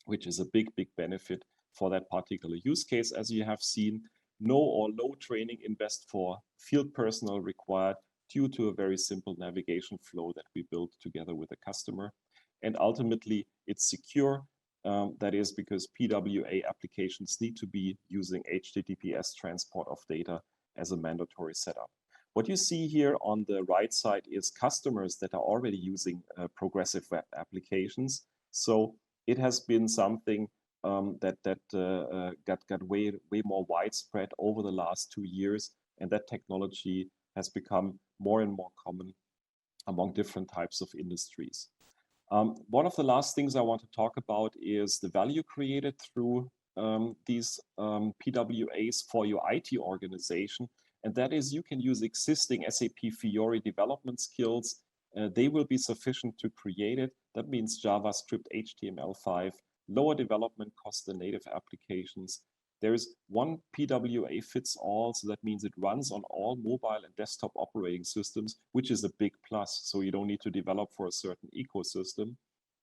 which is a big benefit for that particular use case. As you have seen, no or low training invest for field personnel required due to a very simple navigation flow that we built together with the customer. And ultimately, it's secure. That is because PWA applications need to be using HTTPS transport of data as a mandatory setup. What you see here on the right side is customers that are already using progressive web applications. So it has been something that got way more widespread over the last 2 years, and that technology has become more and more common among different types of industries. One of the last things I want to talk about is the value created through these PWAs for your IT organization. And that is you can use existing SAP Fiori development skills. They will be sufficient to create it. That means JavaScript, HTML5, lower development costs than native applications. There's one PWA fits all, so that means it runs on all mobile and desktop operating systems, which is a big plus. So you don't need to develop for a certain ecosystem.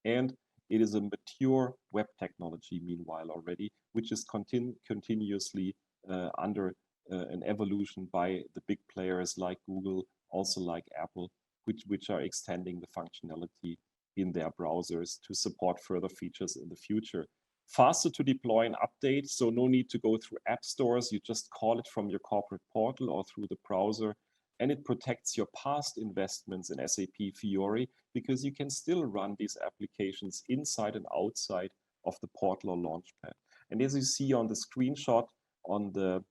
And it is a mature web technology, meanwhile, already, which is continuously under an evolution by the big players like Google, also like Apple, which are extending the functionality in their browsers to support further features in the future. Faster to deploy and update, so no need to go through app stores. You just call it from your corporate portal or through the browser, and it protects your past investments in SAP Fiori because you can still run these applications inside and outside of the portal or launchpad. And as you see on the screenshot on the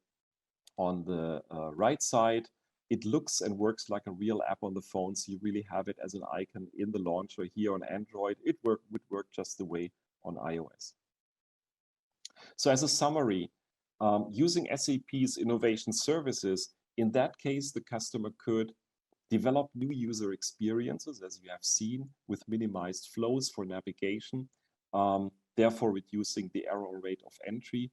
right side, it looks and works like a real app on the phone. So you really have it as an icon in the launcher here on Android. It would work just the way on iOS. So as a summary, using SAP's innovation services, in that case, the customer could develop new user experiences, as you have seen, with minimized flows for navigation, therefore reducing the error rate of entry,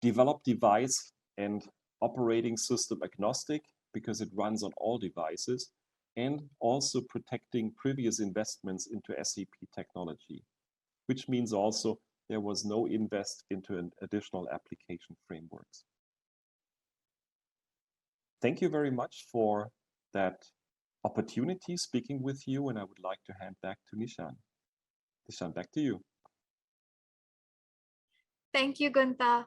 develop device and operating system agnostic, because it runs on all devices, and also protecting previous investments into SAP technology, which means also there was no invest into an additional application frameworks. Thank you very much for that opportunity speaking with you, and I would like to hand back to Nishan. Nishan, back to you. Thank you, Gunther.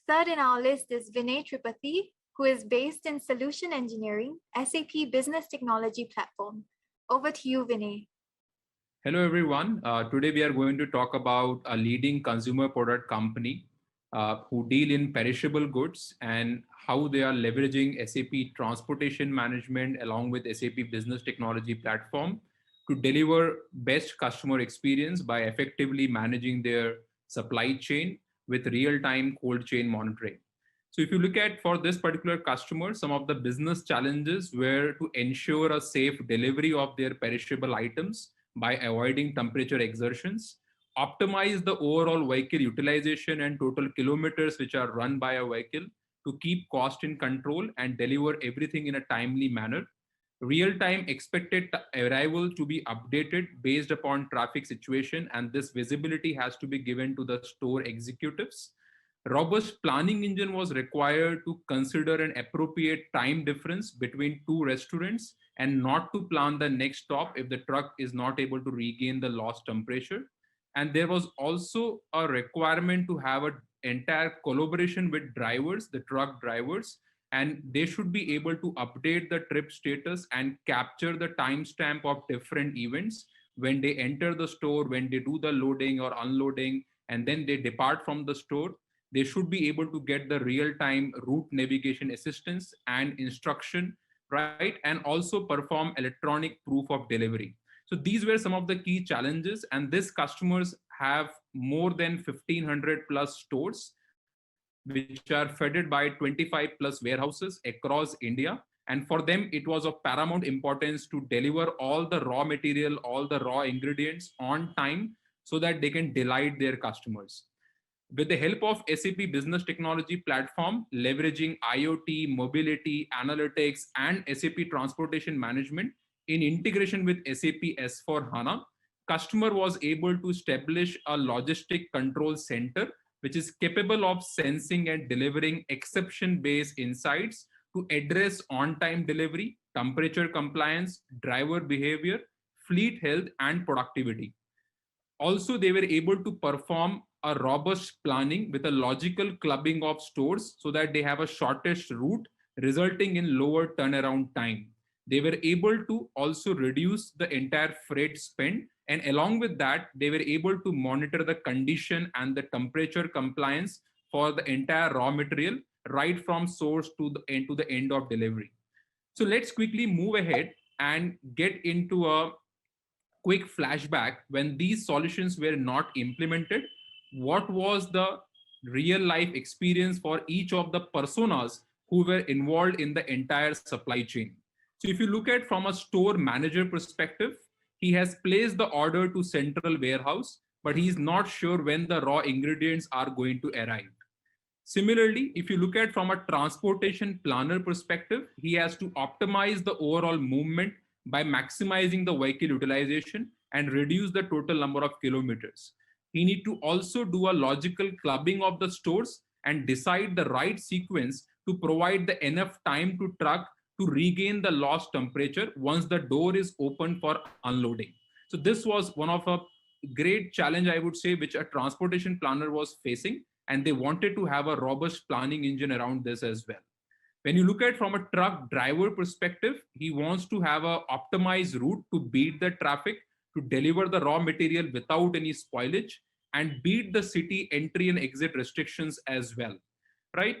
Third in our list is Vinay Tripathi, who is based in Solution Engineering, SAP Business Technology Platform. Over to you, Vinay. Hello, everyone. Today we are going to talk about a leading consumer product company who deal in perishable goods and how they are leveraging SAP Transportation Management along with SAP Business Technology Platform to deliver best customer experience by effectively managing their supply chain with real-time cold chain monitoring. So if you look at for this particular customer, some of the business challenges were to ensure a safe delivery of their perishable items by avoiding temperature exertions, optimize the overall vehicle utilization and total kilometers which are run by a vehicle to keep cost in control and deliver everything in a timely manner, real-time expected arrival to be updated based upon traffic situation, and this visibility has to be given to the store executives. Robust planning engine was required to consider an appropriate time difference between two restaurants and not to plan the next stop if the truck is not able to regain the lost temperature. And there was also a requirement to have an entire collaboration with drivers, the truck drivers, and they should be able to update the trip status and capture the timestamp of different events when they enter the store, when they do the loading or unloading, and then they depart from the store. They should be able to get the real-time route navigation assistance and instruction, right? And also perform electronic proof of delivery. So these were some of the key challenges, and these customers have more than 1,500 plus stores, which are fed by 25 plus warehouses across India. And for them, it was of paramount importance to deliver all the raw material, all the raw ingredients on time so that they can delight their customers. With the help of SAP Business Technology Platform, leveraging IoT, mobility, analytics, and SAP Transportation Management in integration with SAP S/4HANA, customer was able to establish a logistic control center which is capable of sensing and delivering exception-based insights to address on-time delivery, temperature compliance, driver behavior, fleet health, and productivity. Also, they were able to perform a robust planning with a logical clubbing of stores so that they have a shortest route, resulting in lower turnaround time. They were able to also reduce the entire freight spend, and along with that, they were able to monitor the condition and the temperature compliance for the entire raw material right from source to the end of delivery. So let's quickly move ahead and get into a quick flashback. When these solutions were not implemented, what was the real life experience for each of the personas who were involved in the entire supply chain? So if you look at from a store manager perspective, he has placed the order to central warehouse, but he is not sure when the raw ingredients are going to arrive. Similarly, if you look at from a transportation planner perspective, he has to optimize the overall movement by maximizing the vehicle utilization and reduce the total number of kilometers. He need to also do a logical clubbing of the stores and decide the right sequence to provide the enough time to truck to regain the lost temperature once the door is open for unloading. So this was one of a great challenge, I would say, which a transportation planner was facing, and they wanted to have a robust planning engine around this as well. When you look at from a truck driver perspective, he wants to have an optimized route to beat the traffic, to deliver the raw material without any spoilage, and beat the city entry and exit restrictions as well, right?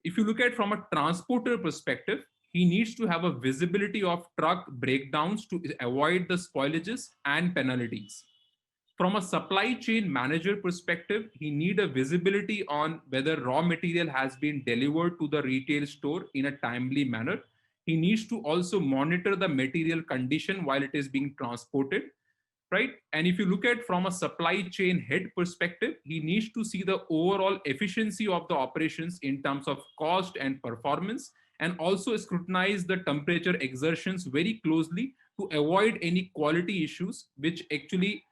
If you look at from a transporter perspective, he needs to have a visibility of truck breakdowns to avoid the spoilages and penalties. From a supply chain manager perspective, he needs a visibility on whether raw material has been delivered to the retail store in a timely manner. He needs to also monitor the material condition while it is being transported, right? And if you look at from a supply chain head perspective, he needs to see the overall efficiency of the operations in terms of cost and performance, and also scrutinize the temperature exertions very closely to avoid any quality issues, which actually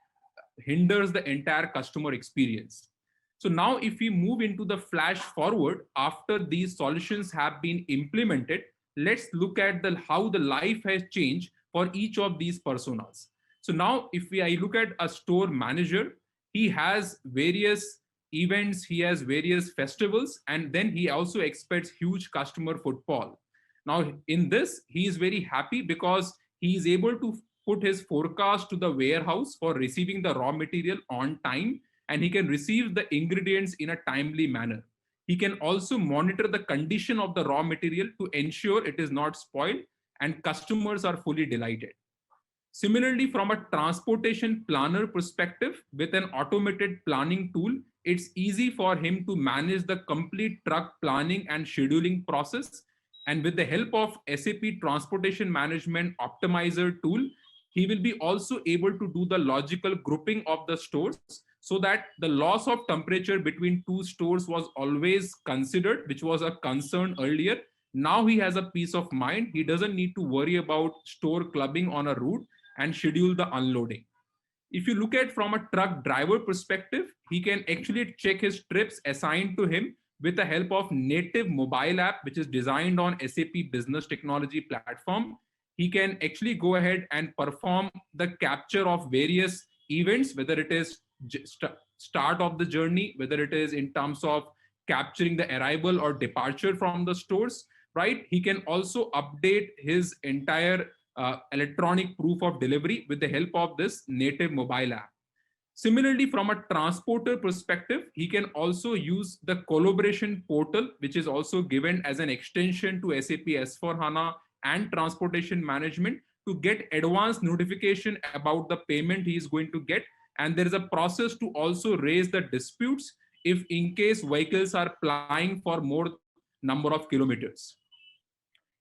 hinders the entire customer experience. So now if we move into the flash forward after these solutions have been implemented, let's look at how the life has changed for each of these personas. So now if I look at a store manager, he has various events, he has various festivals, and then he also expects huge customer footfall. Now in this, he is very happy because he is able to put his forecast to the warehouse for receiving the raw material on time, and he can receive the ingredients in a timely manner. He can also monitor the condition of the raw material to ensure it is not spoiled, and customers are fully delighted. Similarly, from a transportation planner perspective, with an automated planning tool, it's easy for him to manage the complete truck planning and scheduling process. And with the help of SAP Transportation Management Optimizer tool, he will be also able to do the logical grouping of the stores so that the loss of temperature between two stores was always considered, which was a concern earlier. Now he has a peace of mind. He doesn't need to worry about store clubbing on a route and schedule the unloading. If you look at from a truck driver perspective, he can actually check his trips assigned to him with the help of native mobile app, which is designed on SAP Business Technology platform. He can actually go ahead and perform the capture of various events, whether it is start of the journey, whether it is in terms of capturing the arrival or departure from the stores, right? He can also update his entire electronic proof of delivery with the help of this native mobile app. Similarly, from a transporter perspective, he can also use the collaboration portal, which is also given as an extension to SAP S/4HANA and transportation management, to get advanced notification about the payment he is going to get. And there is a process to also raise the disputes if in case vehicles are plying for more number of kilometers.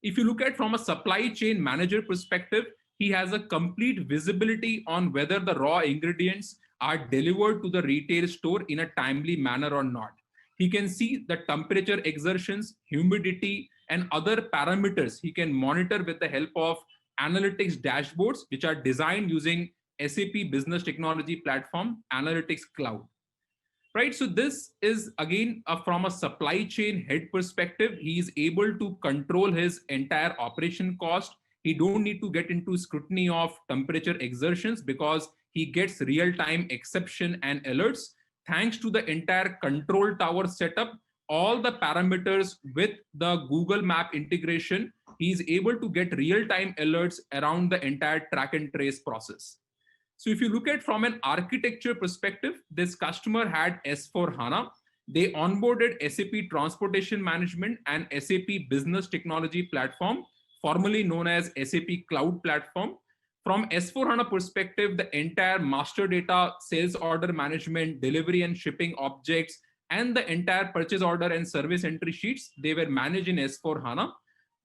If you look at from a supply chain manager perspective, he has a complete visibility on whether the raw ingredients are delivered to the retail store in a timely manner or not. He can see the temperature exertions, humidity, and other parameters he can monitor with the help of analytics dashboards, which are designed using SAP Business Technology Platform Analytics Cloud. Right, so this is again from a supply chain head perspective. He is able to control his entire operation cost. He don't need to get into scrutiny of temperature exertions because he gets real-time exception and alerts. Thanks to the entire control tower setup, all the parameters with the Google Map integration, he is able to get real-time alerts around the entire track and trace process. So if you look at from an architecture perspective, this customer had S/4HANA. They onboarded SAP Transportation Management and SAP Business Technology Platform, formerly known as SAP Cloud Platform. From S/4HANA perspective, the entire master data, sales order management, delivery and shipping objects, and the entire purchase order and service entry sheets, they were managed in S/4HANA.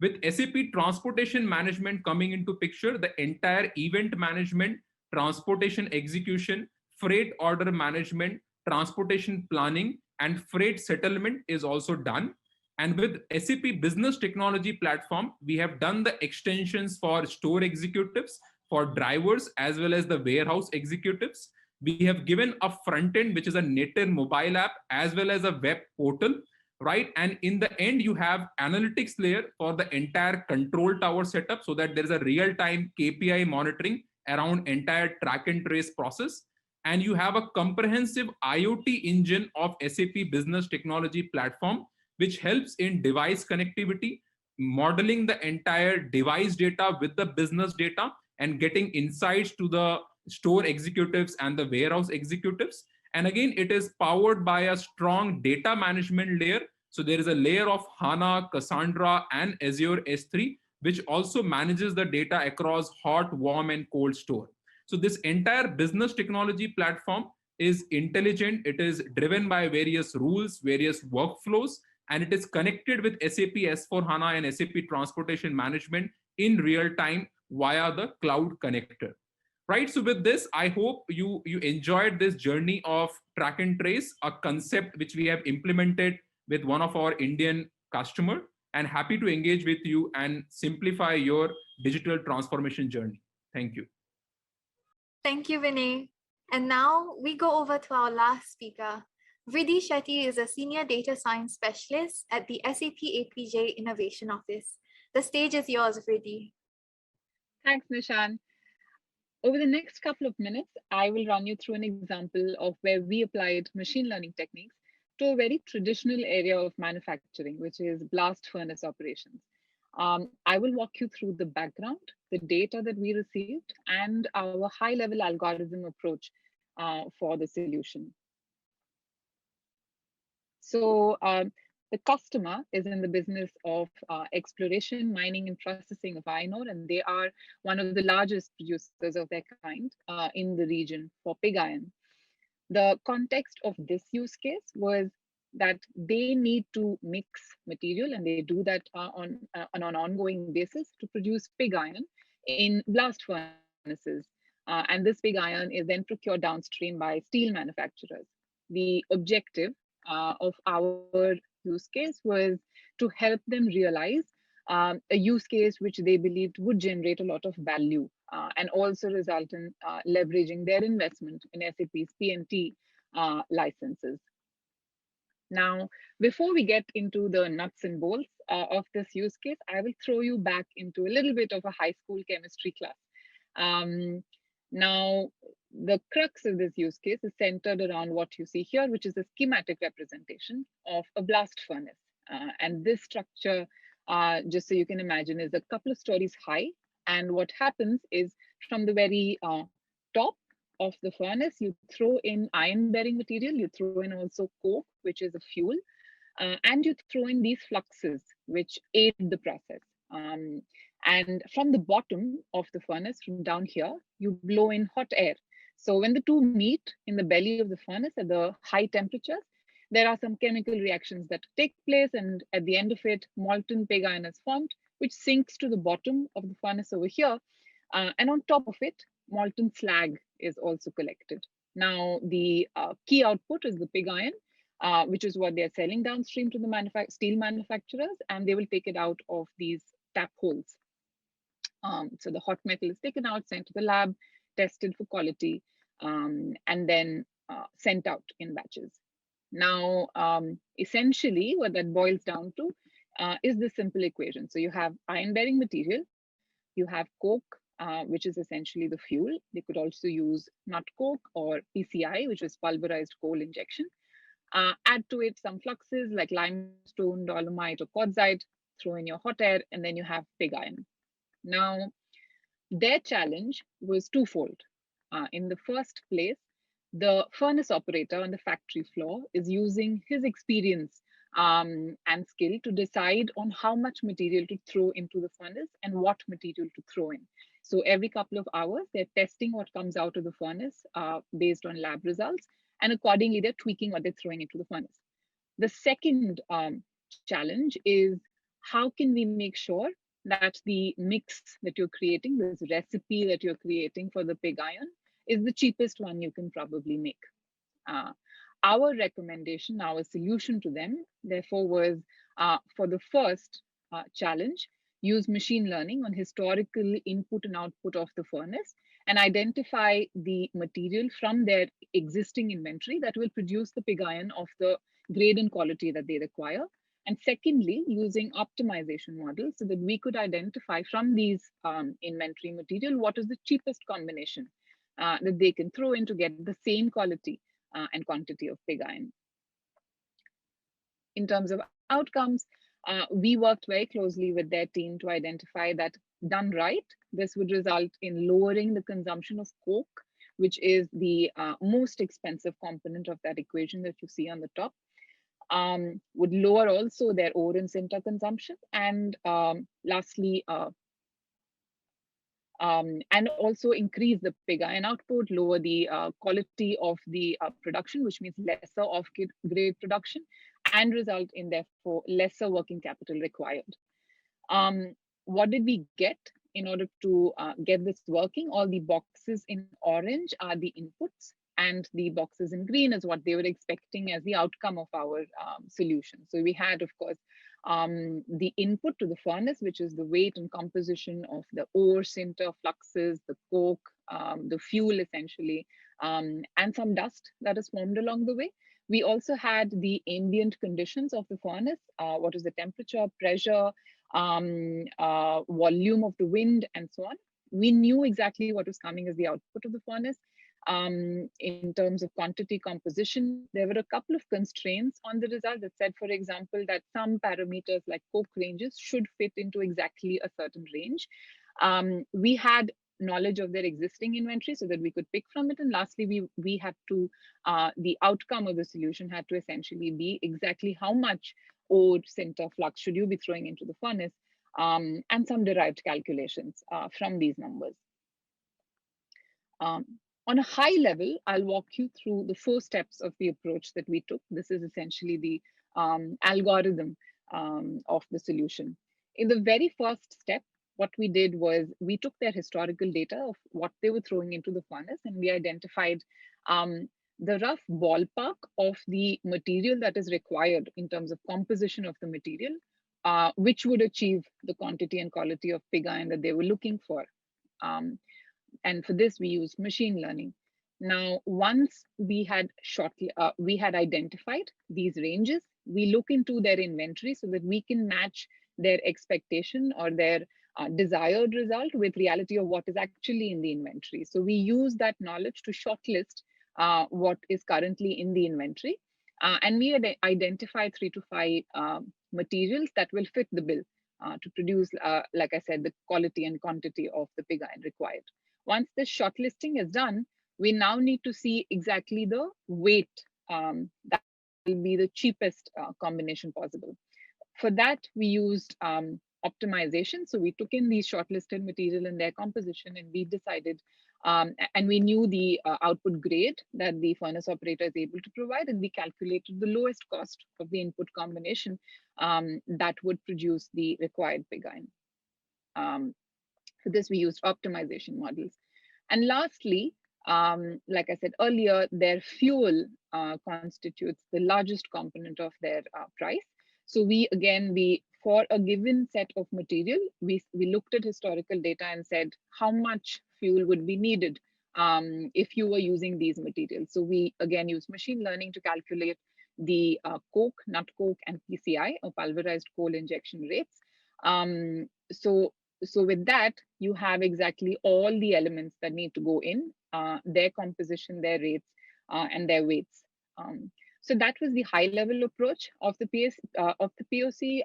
With SAP Transportation Management coming into picture, the entire event management, transportation execution, freight order management, transportation planning, and freight settlement is also done. And with SAP Business Technology Platform, we have done the extensions for store executives, for drivers, as well as the warehouse executives. We have given a front end, which is a native mobile app, as well as a web portal, right? And in the end, you have analytics layer for the entire control tower setup so that there is a real-time KPI monitoring around entire track and trace process. And you have a comprehensive IoT engine of SAP Business Technology Platform, which helps in device connectivity, modeling the entire device data with the business data, and getting insights to the store executives and the warehouse executives. And again, it is powered by a strong data management layer. So there is a layer of HANA, Cassandra, and Azure S3, which also manages the data across hot, warm, and cold store. So this entire business technology platform is intelligent. It is driven by various rules, various workflows, and it is connected with SAP S/4HANA and SAP Transportation Management in real time via the cloud connector. Right, so with this, I hope you enjoyed this journey of track and trace, a concept which we have implemented with one of our Indian customer, and happy to engage with you and simplify your digital transformation journey. Thank you. Thank you, Vinay. And now we go over to our last speaker. Vijay Sethi is a senior data science specialist at the SAP APJ Innovation Office. The stage is yours, Vijay. Thanks, Nishan. Over the next couple of minutes, I will run you through an example of where we applied machine learning techniques to a very traditional area of manufacturing, which is blast furnace operations. I will walk you through the background, the data that we received, and our high-level algorithm approach for the solution. So the customer is in the business of exploration, mining, and processing of iron ore, and they are one of the largest producers of their kind in the region for pig iron. The context of this use case was that they need to mix material, and they do that on an ongoing basis to produce pig iron in blast furnaces. And this pig iron is then procured downstream by steel manufacturers. The objective of our use case was to help them realize a use case which they believed would generate a lot of value and also result in leveraging their investment in SAP's P&T licenses. Now, before we get into the nuts and bolts of this use case, I will throw you back into a little bit of a high school chemistry class. Now, the crux of this use case is centered around what you see here, which is a schematic representation of a blast furnace. And this structure, just so you can imagine, is a couple of stories high. And what happens is from the very top of the furnace, you throw in iron-bearing material, you throw in also coke, which is a fuel, and you throw in these fluxes, which aid the process. And from the bottom of the furnace, from down here, you blow in hot air. So when the two meet in the belly of the furnace at the high temperatures, there are some chemical reactions that take place, and at the end of it, molten pig iron is formed, which sinks to the bottom of the furnace over here. And on top of it, molten slag is also collected. Now, the key output is the pig iron, which is what they're selling downstream to the steel manufacturers, and they will take it out of these tap holes. So the hot metal is taken out, sent to the lab, tested for quality, and then sent out in batches. Now, essentially, what that boils down to is the simple equation. So you have iron-bearing material, you have coke, which is essentially the fuel. They could also use nut coke or PCI, which is pulverized coal injection. Add to it some fluxes like limestone, dolomite, or quartzite, throw in your hot air, and then you have pig iron. Now, their challenge was twofold. In the first place, the furnace operator on the factory floor is using his experience and skill to decide on how much material to throw into the furnace and what material to throw in. So every couple of hours, they're testing what comes out of the furnace based on lab results, and accordingly, they're tweaking what they're throwing into the furnace. The second challenge is how can we make sure that the mix that you're creating, this recipe that you're creating for the pig iron, is the cheapest one you can probably make. Our recommendation, our solution to them, therefore, was for the first challenge, use machine learning on historical input and output of the furnace and identify the material from their existing inventory that will produce the pig iron of the grade and quality that they require. And secondly, using optimization models so that we could identify from these inventory material what is the cheapest combination that they can throw in to get the same quality and quantity of pig iron. In terms of outcomes, we worked very closely with their team to identify that done right, this would result in lowering the consumption of coke, which is the most expensive component of that equation that you see on the top. Would lower also their ore and sinter consumption, and lastly, and also increase the pig iron output, lower the quality of the production, which means lesser off-grade production, and result in therefore lesser working capital required. What did we get in order to get this working? All the boxes in orange are the inputs, and the boxes in green is what they were expecting as the outcome of our solution. So we had, of course, the input to the furnace, which is the weight and composition of the ore, sinter, fluxes, the coke, the fuel essentially, and some dust that is formed along the way. We also had the ambient conditions of the furnace, what is the temperature, pressure, volume of the wind, and so on. We knew exactly what was coming as the output of the furnace. In terms of quantity composition, there were a couple of constraints on the result that said, for example, that some parameters like coke ranges should fit into exactly a certain range. We had knowledge of their existing inventory so that we could pick from it. And lastly, we had to, the outcome of the solution had to essentially be exactly how much ore, sinter, flux should you be throwing into the furnace, and some derived calculations from these numbers. On a high level, I'll walk you through the 4 steps of the approach that we took. This is essentially the algorithm of the solution. In the very first step, what we did was we took their historical data of what they were throwing into the furnace, and we identified the rough ballpark of the material that is required in terms of composition of the material which would achieve the quantity and quality of pig iron that they were looking for. And for this, we used machine learning. Now, once we had identified these ranges, we look into their inventory so that we can match their expectation or their desired result with reality of what is actually in the inventory. So we use that knowledge to shortlist what is currently in the inventory. And we had identified 3 to 5 materials that will fit the bill to produce, like I said, the quality and quantity of the pig iron required. Once the shortlisting is done, we now need to see exactly the weight that will be the cheapest combination possible. For that, we used optimization. So we took in these shortlisted material and their composition, and we decided, and we knew the output grade that the furnace operator is able to provide, and we calculated the lowest cost of the input combination that would produce the required pig iron. For this, we used optimization models. And lastly, like I said earlier, their fuel constitutes the largest component of their price. So for a given set of material, we looked at historical data and said how much fuel would be needed if you were using these materials. So we again use machine learning to calculate the coke, nut coke, and PCI, or pulverized coal injection rates. So with that, you have exactly all the elements that need to go in, their composition, their rates, and their weights. So that was the high-level approach of the POC.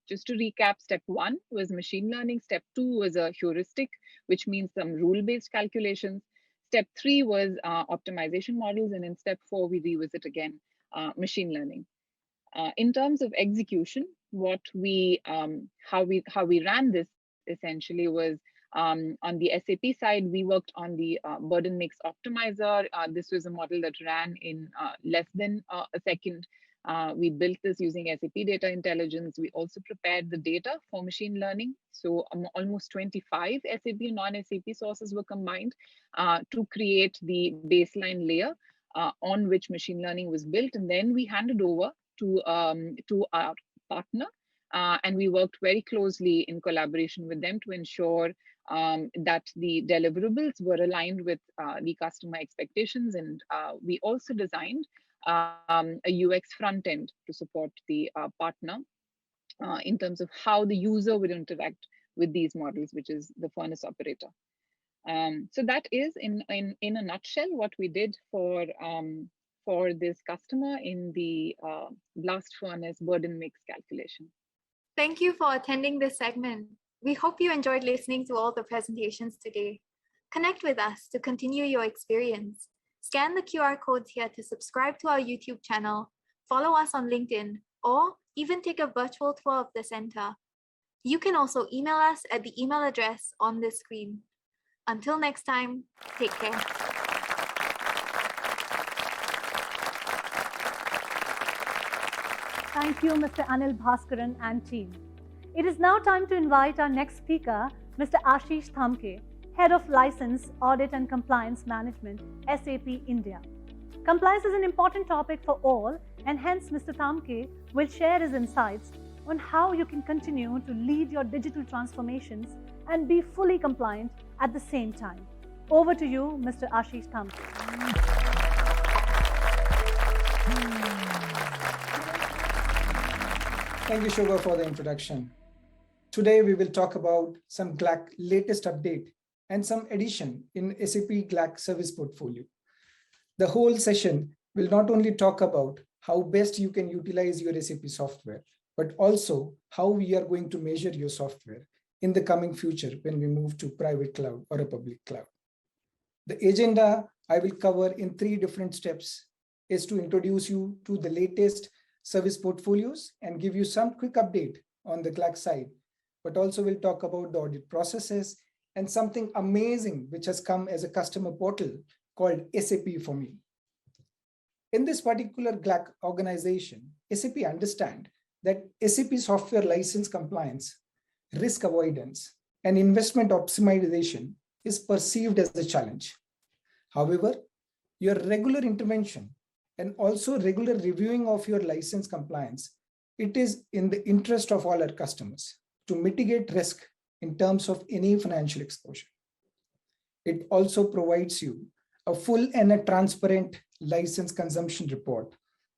Just to recap, step 1 was machine learning. Step 2 was a heuristic, which means some rule-based calculations. Step 3 was optimization models, and in step 4 we revisit again machine learning. In terms of execution, how we ran this essentially was on the SAP side, we worked on the burden mix optimizer. This was a model that ran in less than a second. We built this using SAP Data Intelligence. We also prepared the data for machine learning. So almost 25 SAP non-SAP sources were combined to create the baseline layer on which machine learning was built. And then we handed over to our partner. And we worked very closely in collaboration with them to ensure that the deliverables were aligned with the customer expectations. And we also designed a UX front end to support the partner in terms of how the user would interact with these models, which is the furnace operator. So that is in a nutshell what we did for this customer in the blast furnace burden mix calculation. Thank you for attending this segment. We hope you enjoyed listening to all the presentations today. Connect with us to continue your experience. Scan the QR codes here to subscribe to our YouTube channel, follow us on LinkedIn, or even take a virtual tour of the center. You can also email us at the email address on this screen. Until next time, take care. Thank you, Mr. Anil Bhaskaran and team. It is now time to invite our next speaker, Mr. Ashish Thamke, Head of License, Audit and Compliance Management, SAP India. Compliance is an important topic for all, and hence Mr. Thamke will share his insights on how you can continue to lead your digital transformations and be fully compliant at the same time. Over to you, Mr. Ashish Thamke. Thank you, Shobha, for the introduction. Today, we will talk about some GLAC latest update and some addition in SAP GLAC service portfolio. The whole session will not only talk about how best you can utilize your SAP software, but also how we are going to measure your software in the coming future when we move to private cloud or a public cloud. The agenda I will cover in 3 different steps is to introduce you to the latest service portfolios and give you some quick update on the GLAC side, but also we'll talk about the audit processes and something amazing which has come as a customer portal called SAP for Me. In this particular GLAC organization, SAP understand that SAP software license compliance, risk avoidance, and investment optimization is perceived as a challenge. However, your regular intervention and also regular reviewing of your license compliance it is in the interest of all our customers to mitigate risk in terms of any financial exposure. It also provides you a full and a transparent license consumption report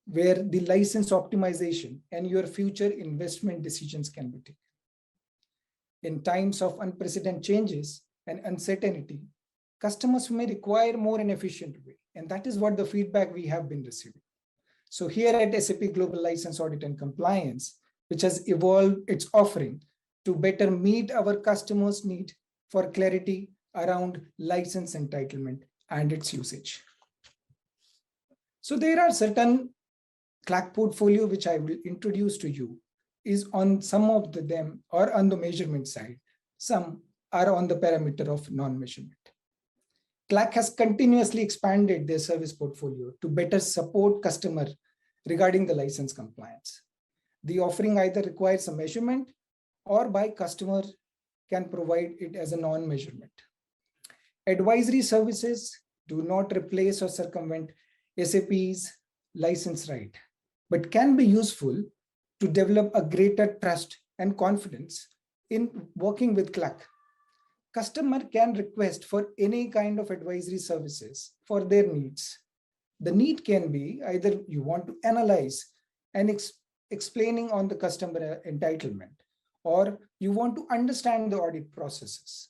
where the license optimization and your future investment decisions can be taken. In times of unprecedented changes and uncertainty, customers may require more and efficient way. And that is what the feedback we have been receiving. So here at SAP Global License Audit and Compliance, which has evolved its offering to better meet our customers' need for clarity around license entitlement and its usage. So there are certain GLAC portfolio which I will introduce to you is on some of them or on the measurement side. Some are on the parameter of non-measurement. GLAC has continuously expanded their service portfolio to better support customer regarding the license compliance. The offering either requires a measurement or by customer can provide it as a non-measurement. Advisory services do not replace or circumvent SAP's license right, but can be useful to develop a greater trust and confidence in working with GLAC. Customer can request for any kind of advisory services for their needs. The need can be either you want to analyze and explaining on the customer entitlement, or you want to understand the audit processes.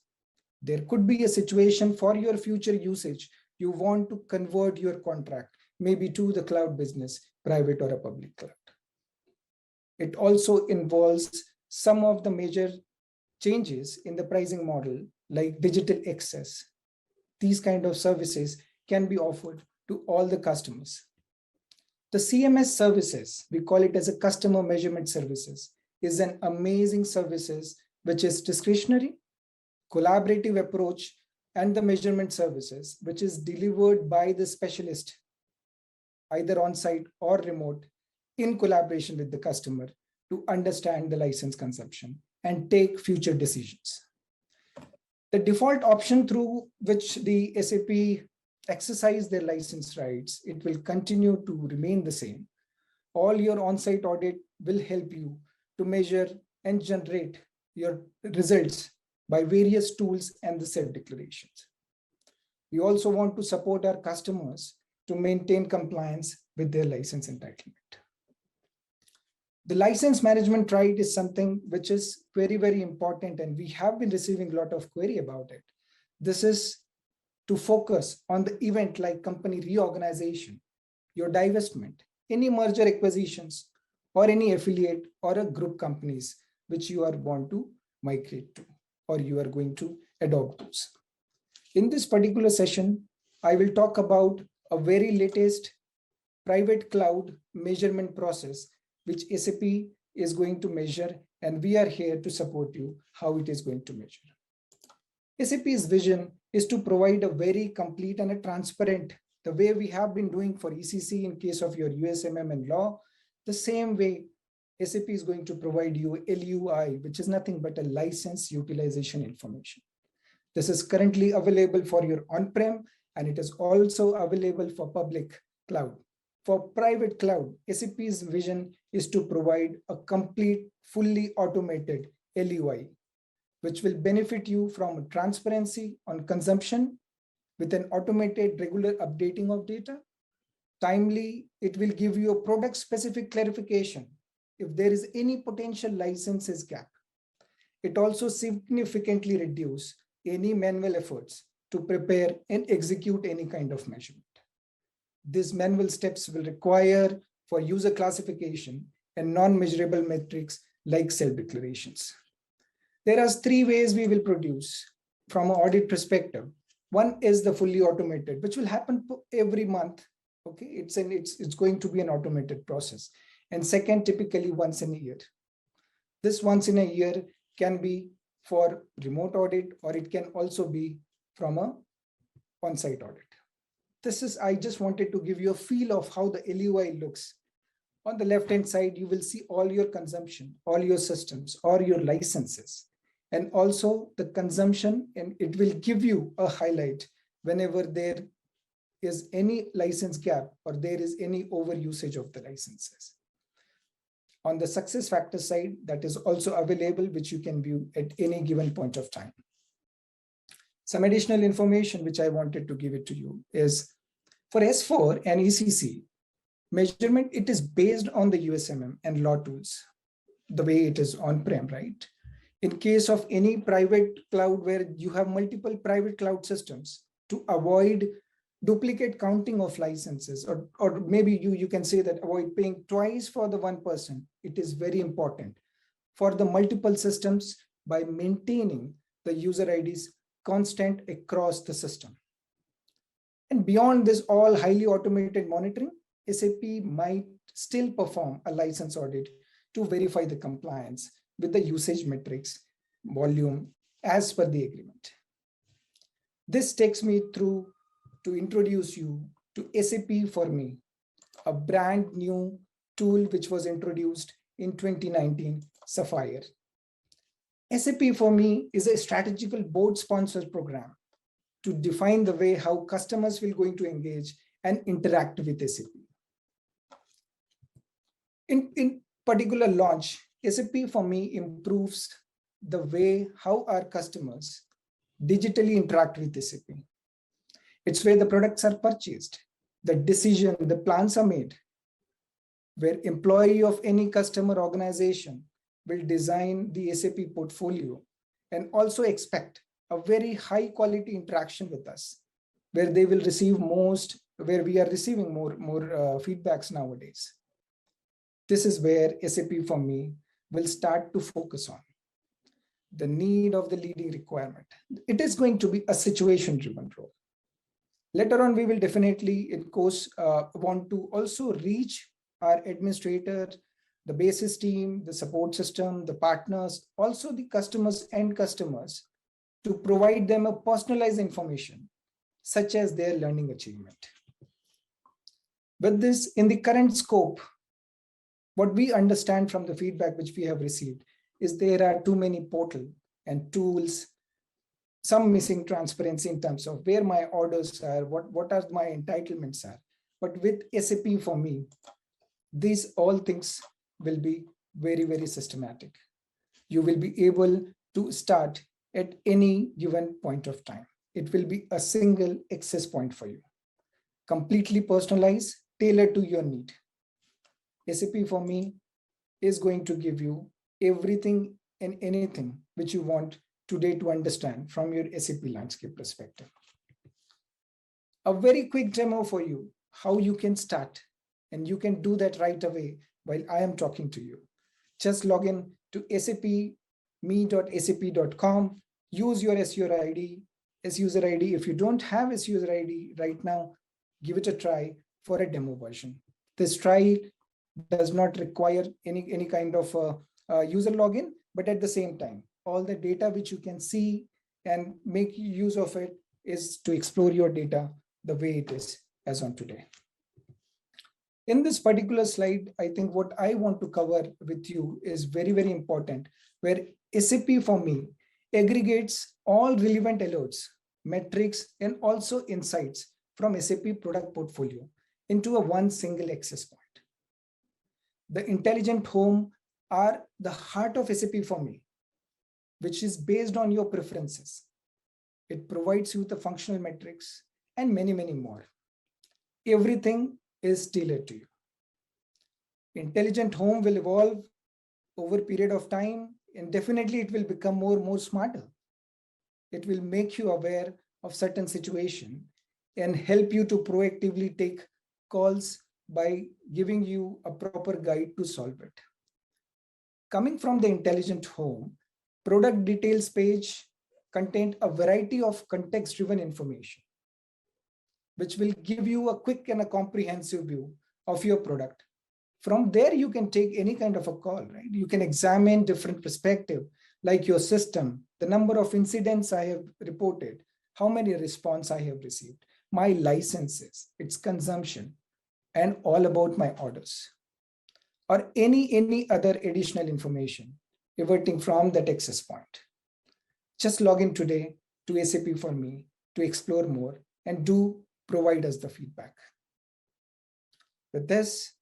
There could be a situation for your future usage. You want to convert your contract, maybe to the cloud business, private or a public cloud. It also involves some of the major changes in the pricing model, like digital access. These kind of services can be offered to all the customers. The CMS services, we call it as a customer measurement services, is an amazing services which is discretionary, collaborative approach, and the measurement services, which is delivered by the specialist, either on-site or remote, in collaboration with the customer to understand the license consumption and take future decisions. The default option through which the SAP exercise their license rights, it will continue to remain the same. All your on-site audit will help you to measure and generate your results by various tools and the self-declarations. We also want to support our customers to maintain compliance with their license entitlement. The license management right is something which is very, very important, and we have been receiving a lot of query about it. This is to focus on the event like company reorganization, your divestment, any merger acquisitions, or any affiliate or a group companies which you are want to migrate to, or you are going to adopt those. In this particular session, I will talk about a very latest private cloud measurement process which SAP is going to measure, and we are here to support you how it is going to measure. SAP's vision is to provide a very complete and a transparent, the way we have been doing for ECC in case of your USMM and law, the same way SAP is going to provide you LUI, which is nothing but a license utilization information. This is currently available for your on-prem, and it is also available for public cloud. For private cloud, SAP's vision is to provide a complete, fully automated LUI, which will benefit you from transparency on consumption with an automated regular updating of data. Timely, it will give you a product-specific clarification if there is any potential licenses gap. It also significantly reduces any manual efforts to prepare and execute any kind of measurement. These manual steps will require for user classification and non-measurable metrics like self-declarations. There are three ways we will produce from an audit perspective. One is the fully automated, which will happen every month. Okay, it's going to be an automated process. And second, typically once in a year. This once in a year can be for remote audit, or it can also be from a on-site audit. I just wanted to give you a feel of how the LUI looks. On the left-hand side, you will see all your consumption, all your systems, or your licenses, and also the consumption, and it will give you a highlight whenever there is any license gap or there is any overusage of the licenses. On the success factor side, that is also available, which you can view at any given point of time. Some additional information which I wanted to give it to you is for S4 and ECC, measurement, it is based on the USMM and law tools, the way it is on-prem, right? In case of any private cloud where you have multiple private cloud systems, to avoid duplicate counting of licenses, or maybe you can say that avoid paying twice for the one person, it is very important for the multiple systems by maintaining the user IDs constant across the system. And beyond this all highly automated monitoring, SAP might still perform a license audit to verify the compliance with the usage metrics, volume, as per the agreement. This takes me through to introduce you to SAP for Me, a brand new tool which was introduced in 2019, Sapphire. SAP for Me is a strategical board sponsored program to define the way how customers will going to engage and interact with SAP. In particular launch, SAP for Me improves the way how our customers digitally interact with SAP. It's where the products are purchased, the decision, the plans are made, where employee of any customer organization will design the SAP portfolio and also expect a very high quality interaction with us, where they will receive where we are receiving more feedbacks nowadays. This is where SAP for Me will start to focus on the need of the leading requirement. It is going to be a situation-driven role. Later on, we will definitely, in course, want to also reach our administrator, the basis team, the support system, the partners, also the customers and customers, to provide them a personalized information, such as their learning achievement. With this, in the current scope, what we understand from the feedback which we have received is there are too many portals and tools, some missing transparency in terms of where my orders are, what are my entitlements are. But with SAP for Me, these all things will be very, very systematic. You will be able to start at any given point of time. It will be a single access point for you, completely personalized, tailored to your need. SAP for Me is going to give you everything and anything which you want today to understand from your SAP landscape perspective. A very quick demo for you, how you can start, and you can do that right away while I am talking to you. Just log in to me.sap.com, use your SUSE ID. If you don't have SUSE ID right now, give it a try for a demo version. This trial does not require any kind of user login, but at the same time, all the data which you can see and make use of it is to explore your data the way it is as on today. In this particular slide, I think what I want to cover with you is very, very important, where SAP for Me aggregates all relevant alerts, metrics, and also insights from SAP product portfolio into a one single access point. The intelligent home are the heart of SAP for Me, which is based on your preferences. It provides you the functional metrics and many, many more. Everything is tailored to you. Intelligent home will evolve over a period of time, and definitely it will become more smarter. It will make you aware of certain situation and help you to proactively take calls by giving you a proper guide to solve it. Coming from the intelligent home, product details page contained a variety of context-driven information, which will give you a quick and a comprehensive view of your product. From there, you can take any kind of a call, right? You can examine different perspectives, like your system, the number of incidents I have reported, how many response I have received, my licenses, its consumption, and all about my orders, or any other additional information diverting from that access point. Just log in today to SAP for Me to explore more and do provide us the feedback. With this,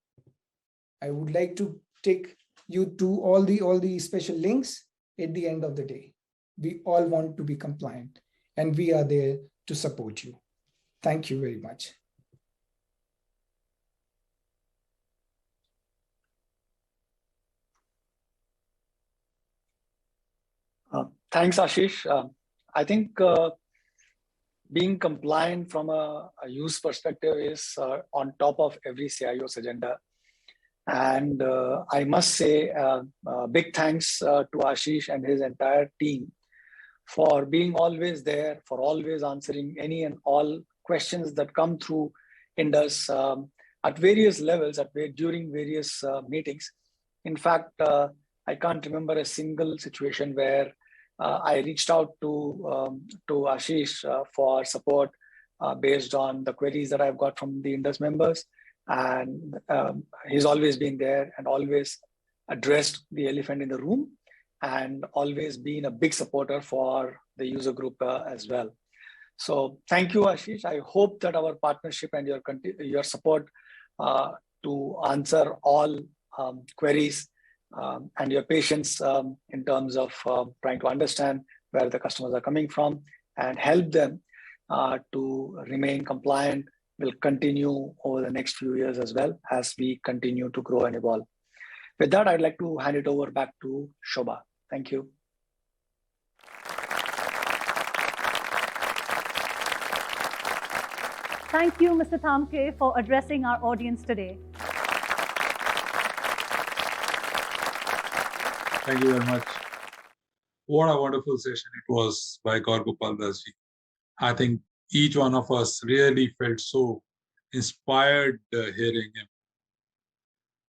I would like to take you do all the special links at the end of the day. We all want to be compliant, and we are there to support you. Thank you very much. Thanks, Ashish. I think being compliant from a use perspective is on top of every CIO's agenda. And I must say big thanks to Ashish and his entire team for being always there, for always answering any and all questions that come through INDUS at various levels, during various meetings. In fact, I can't remember a single situation where I reached out to Ashish for support based on the queries that I've got from the INDUS members. And he's always been there and always addressed the elephant in the room and always been a big supporter for the user group as well. So thank you, Ashish. I hope that our partnership and your support to answer all queries and your patience in terms of trying to understand where the customers are coming from and help them to remain compliant will continue over the next few years as well as we continue to grow and evolve. With that, I'd like to hand it over back to Shobha. Thank you. Thank you, Mr. Thamke, for addressing our audience today. Thank you very much. What a wonderful session it was by Gaur Gopal Das ji. I think each one of us really felt so inspired hearing him.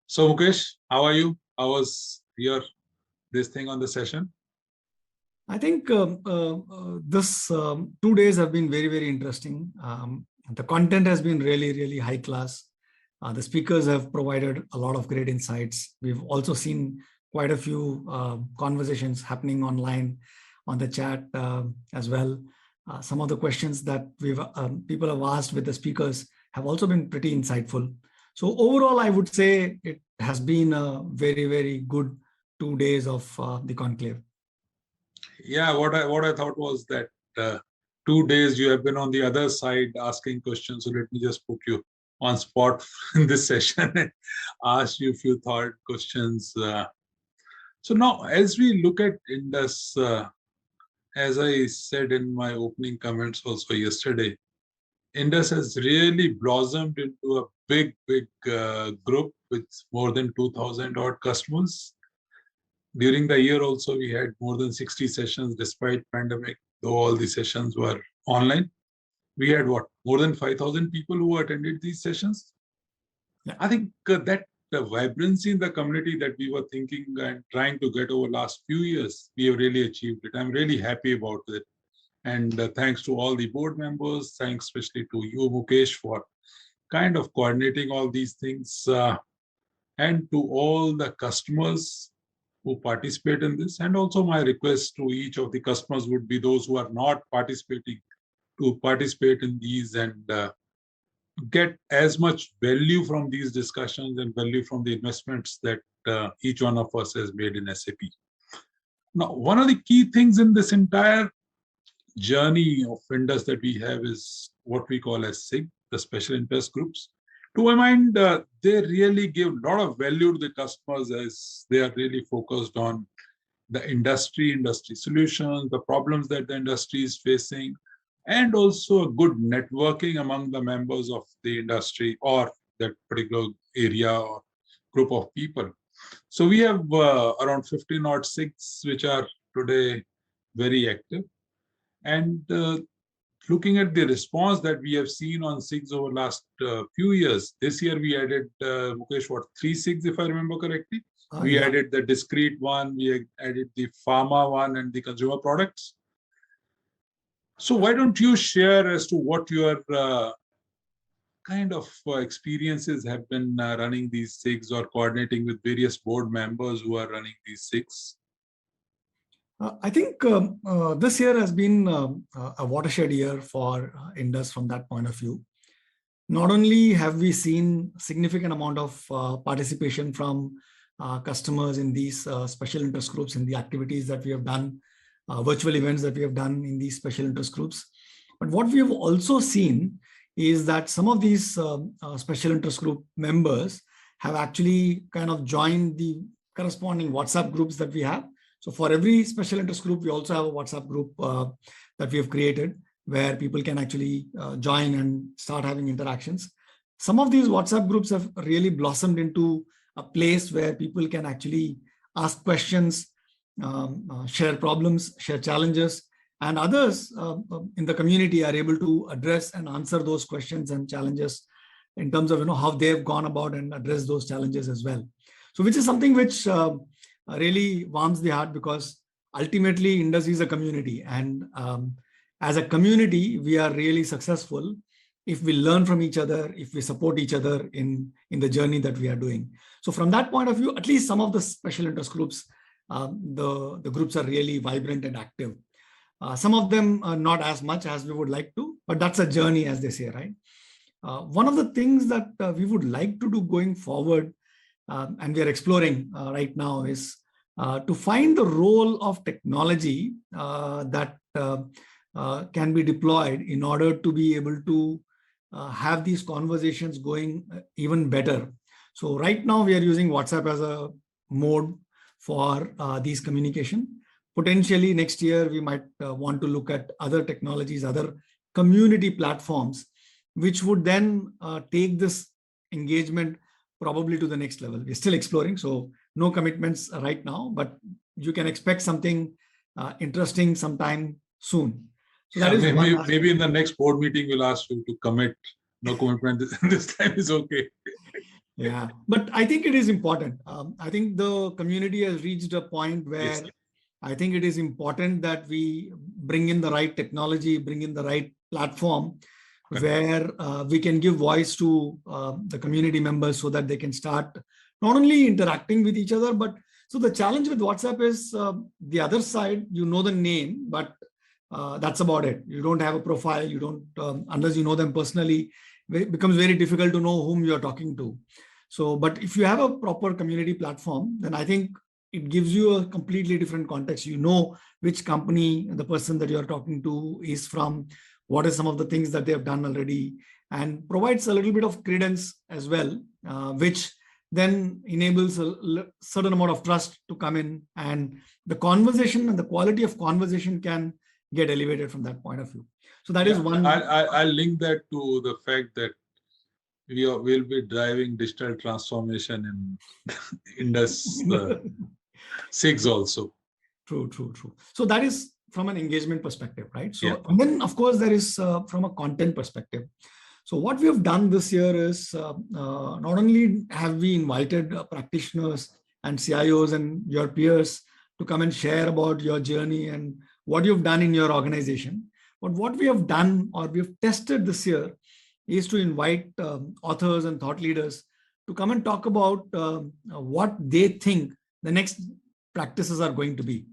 So Mukesh, how are you? How was this thing on the session? I think this 2 days have been very, very interesting. The content has been really, really high class. The speakers have provided a lot of great insights. We've also seen quite a few conversations happening online on the chat as well. Some of the questions that people have asked with the speakers have also been pretty insightful. So overall, I would say it has been a very, very good 2 days of the conclave. Yeah, what I thought was that 2 days you have been on the other side asking questions. So let me just put you on spot in this session and ask you a few thought questions. So now, as we look at INDUS, as I said in my opening comments also yesterday, INDUS has really blossomed into a big group with more than 2,000 odd customers. During the year also, we had more than 60 sessions despite pandemic, though all the sessions were online. We had more than 5,000 people who attended these sessions. Yeah. I think that the vibrancy in the community that we were thinking and trying to get over last few years, we have really achieved it. I'm really happy about it. And thanks to all the board members, thanks especially to you, Mukesh, for kind of coordinating all these things, and to all the customers who participate in this. And also my request to each of the customers would be those who are not participating to participate in these and get as much value from these discussions and value from the investments that each one of us has made in SAP. Now, one of the key things in this entire journey of INDUS that we have is what we call as SIG, the special interest groups. To my mind, they really give a lot of value to the customers as they are really focused on the industry solutions, the problems that the industry is facing, and also a good networking among the members of the industry or that particular area or group of people. So we have around 15 odd SIGs, which are today very active. And looking at the response that we have seen on SIGs over last few years, this year we added, Mukesh, 3 SIGs, if I remember correctly? We added the discrete one, we added the pharma one and the consumer products. So why don't you share as to what your kind of experiences have been running these SIGs or coordinating with various board members who are running these SIGs? I think this year has been a watershed year for INDUS from that point of view. Not only have we seen significant amount of participation from customers in these special interest groups, in the activities that we have done, virtual events that we have done in these special interest groups. But what we have also seen is that some of these special interest group members have actually kind of joined the corresponding WhatsApp groups that we have. So for every special interest group, we also have a WhatsApp group that we have created where people can actually join and start having interactions. Some of these WhatsApp groups have really blossomed into a place where people can actually ask questions, share problems, share challenges, and others in the community are able to address and answer those questions and challenges in terms of how they've gone about and address those challenges as well. So which is something which really warms the heart, because ultimately Indus is a community, and as a community we are really successful if we learn from each other, if we support each other in the journey that we are doing. So from that point of view, at least some of the special interest groups, the groups are really vibrant and active. Some of them are not as much as we would like to, but that's a journey, as they say, right? One of the things that we would like to do going forward, and we are exploring right now, is to find the role of technology that can be deployed in order to be able to have these conversations going even better. So right now we are using WhatsApp as a mode for these communication. Potentially next year we might want to look at other technologies, other community platforms, which would then take this engagement probably to the next level. We're still exploring, so no commitments right now, but you can expect something interesting sometime soon. So that is maybe in the next board meeting we'll ask you to commit. No commitment this time is okay. Yeah, but I think it is important. I think the community has reached a point where yes, I think it is important that we bring in the right technology, bring in the right platform, where we can give voice to the community members so that they can start not only interacting with each other, but so the challenge with WhatsApp is the other side, you know the name, but that's about it. You don't have a profile, you don't, unless you know them personally, it becomes very difficult to know whom you're talking to. So, but if you have a proper community platform, then I think it gives you a completely different context. You know which company the person that you're talking to is from, what are some of the things that they have done already, and provides a little bit of credence as well, which then enables a certain amount of trust to come in, and the conversation and the quality of conversation can get elevated from that point of view. So that is one. I'll link that to the fact that we'll be driving digital transformation in Indus 6 also. True. So that is from an engagement perspective, right? So and then of course there is from a content perspective. So what we have done this year is not only have we invited practitioners and CIOs and your peers to come and share about your journey and what you've done in your organization, but what we have done, or we have tested this year, is to invite authors and thought leaders to come and talk about what they think the next practices are going to be.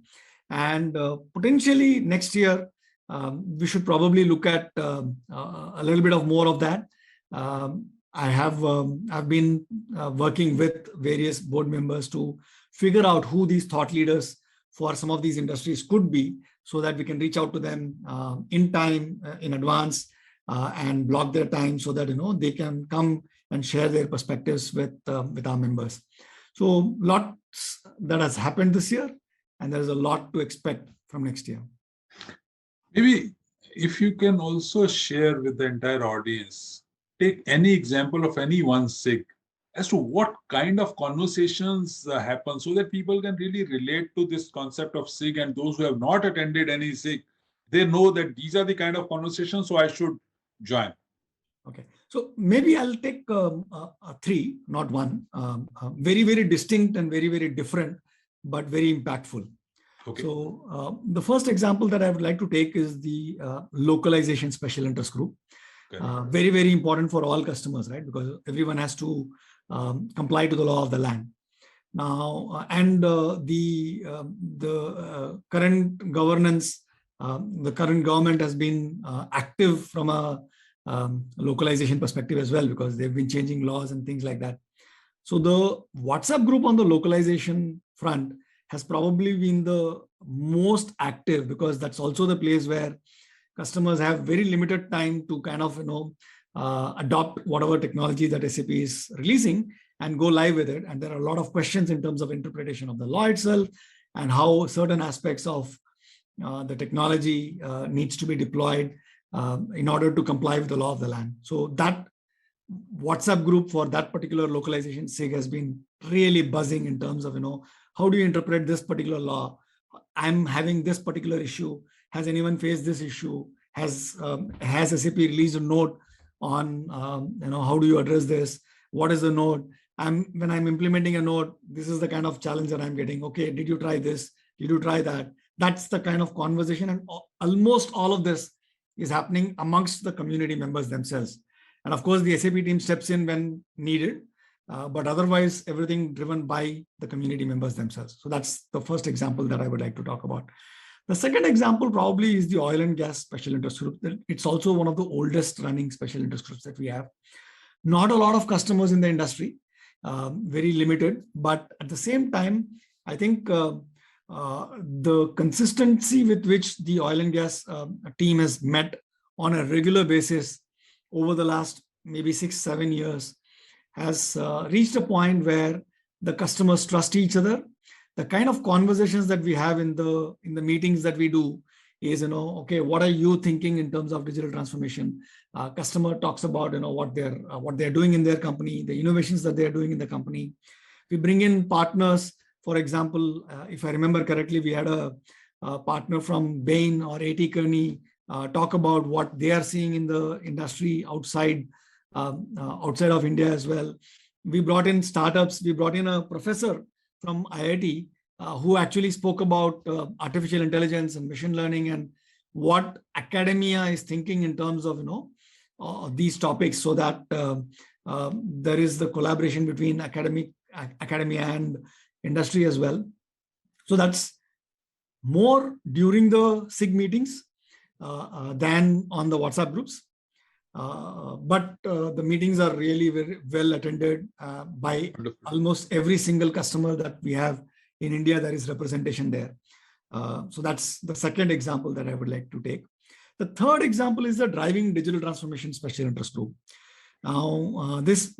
And potentially next year, we should probably look at a little bit of more of that. I've been working with various board members to figure out who these thought leaders for some of these industries could be, so that we can reach out to them in time, in advance, and block their time so that they can come and share their perspectives with our members. So lots that has happened this year, and there's a lot to expect from next year. Maybe if you can also share with the entire audience, take any example of any one SIG as to what kind of conversations happen, so that people can really relate to this concept of SIG, and those who have not attended any SIG, they know that these are the kind of conversations, so I should join. Okay, so maybe I'll take 3, not one, very, very distinct and very, very different, but very impactful. Okay. So the first example that I would like to take is the localization special interest group. Okay. Very, very important for all customers, right? Because everyone has to comply to the law of the land. Now, and the current governance, the current government has been active from a localization perspective as well, because they've been changing laws and things like that. So the WhatsApp group on the localization front has probably been the most active, because that's also the place where customers have very limited time to kind of, adopt whatever technology that SAP is releasing and go live with it. And there are a lot of questions in terms of interpretation of the law itself and how certain aspects of the technology needs to be deployed in order to comply with the law of the land. So that WhatsApp group for that particular localization SIG has been really buzzing in terms of, how do you interpret this particular law? I'm having this particular issue. Has anyone faced this issue? Has SAP released a note on, how do you address this? What is the note? When I'm implementing a note, this is the kind of challenge that I'm getting. Okay, did you try this? Did you try that? That's the kind of conversation. And almost all of this is happening amongst the community members themselves. And of course, the SAP team steps in when needed, but otherwise everything driven by the community members themselves. So that's the first example that I would like to talk about. The second example probably is the oil and gas special interest group. It's also one of the oldest running special interest groups that we have. Not a lot of customers in the industry, very limited, but at the same time, I think the consistency with which the oil and gas team has met on a regular basis over the last maybe 6-7 years has reached a point where the customers trust each other. The kind of conversations that we have in the meetings that we do is, okay, what are you thinking in terms of digital transformation? Customer talks about, what they're doing in their company, the innovations that they're doing in the company. We bring in partners. For example, if I remember correctly, we had a partner from Bain or A.T. Kearney talk about what they are seeing in the industry outside of India as well. We brought in startups. We brought in a professor from IIT who actually spoke about artificial intelligence and machine learning and what academia is thinking in terms of these topics, so that there is the collaboration between academia and industry as well. So that's more during the SIG meetings than on the WhatsApp groups. But the meetings are really very well attended by almost every single customer that we have in India. There is representation there. So that's the second example that I would like to take. The third example is the Driving Digital Transformation Special Interest Group. Now, this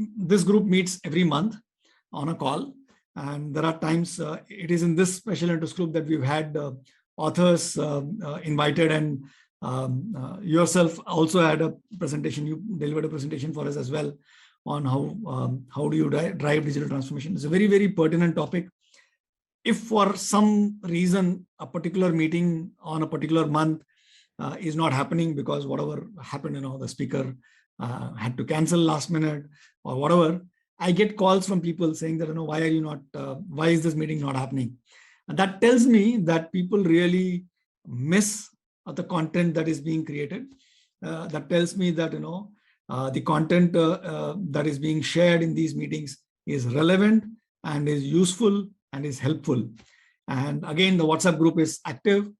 group meets every month on a call. And there are times it is in this special interest group that we've had authors invited, and yourself also had a presentation. You delivered a presentation for us as well on how do you drive digital transformation. It's a very, very pertinent topic. If for some reason a particular meeting on a particular month is not happening because whatever happened, the speaker had to cancel last minute or whatever, I get calls from people saying that, why is this meeting not happening? And that tells me that people really miss the content that is being created. That tells me that, the content that is being shared in these meetings is relevant and is useful and is helpful. And again, the WhatsApp group is active.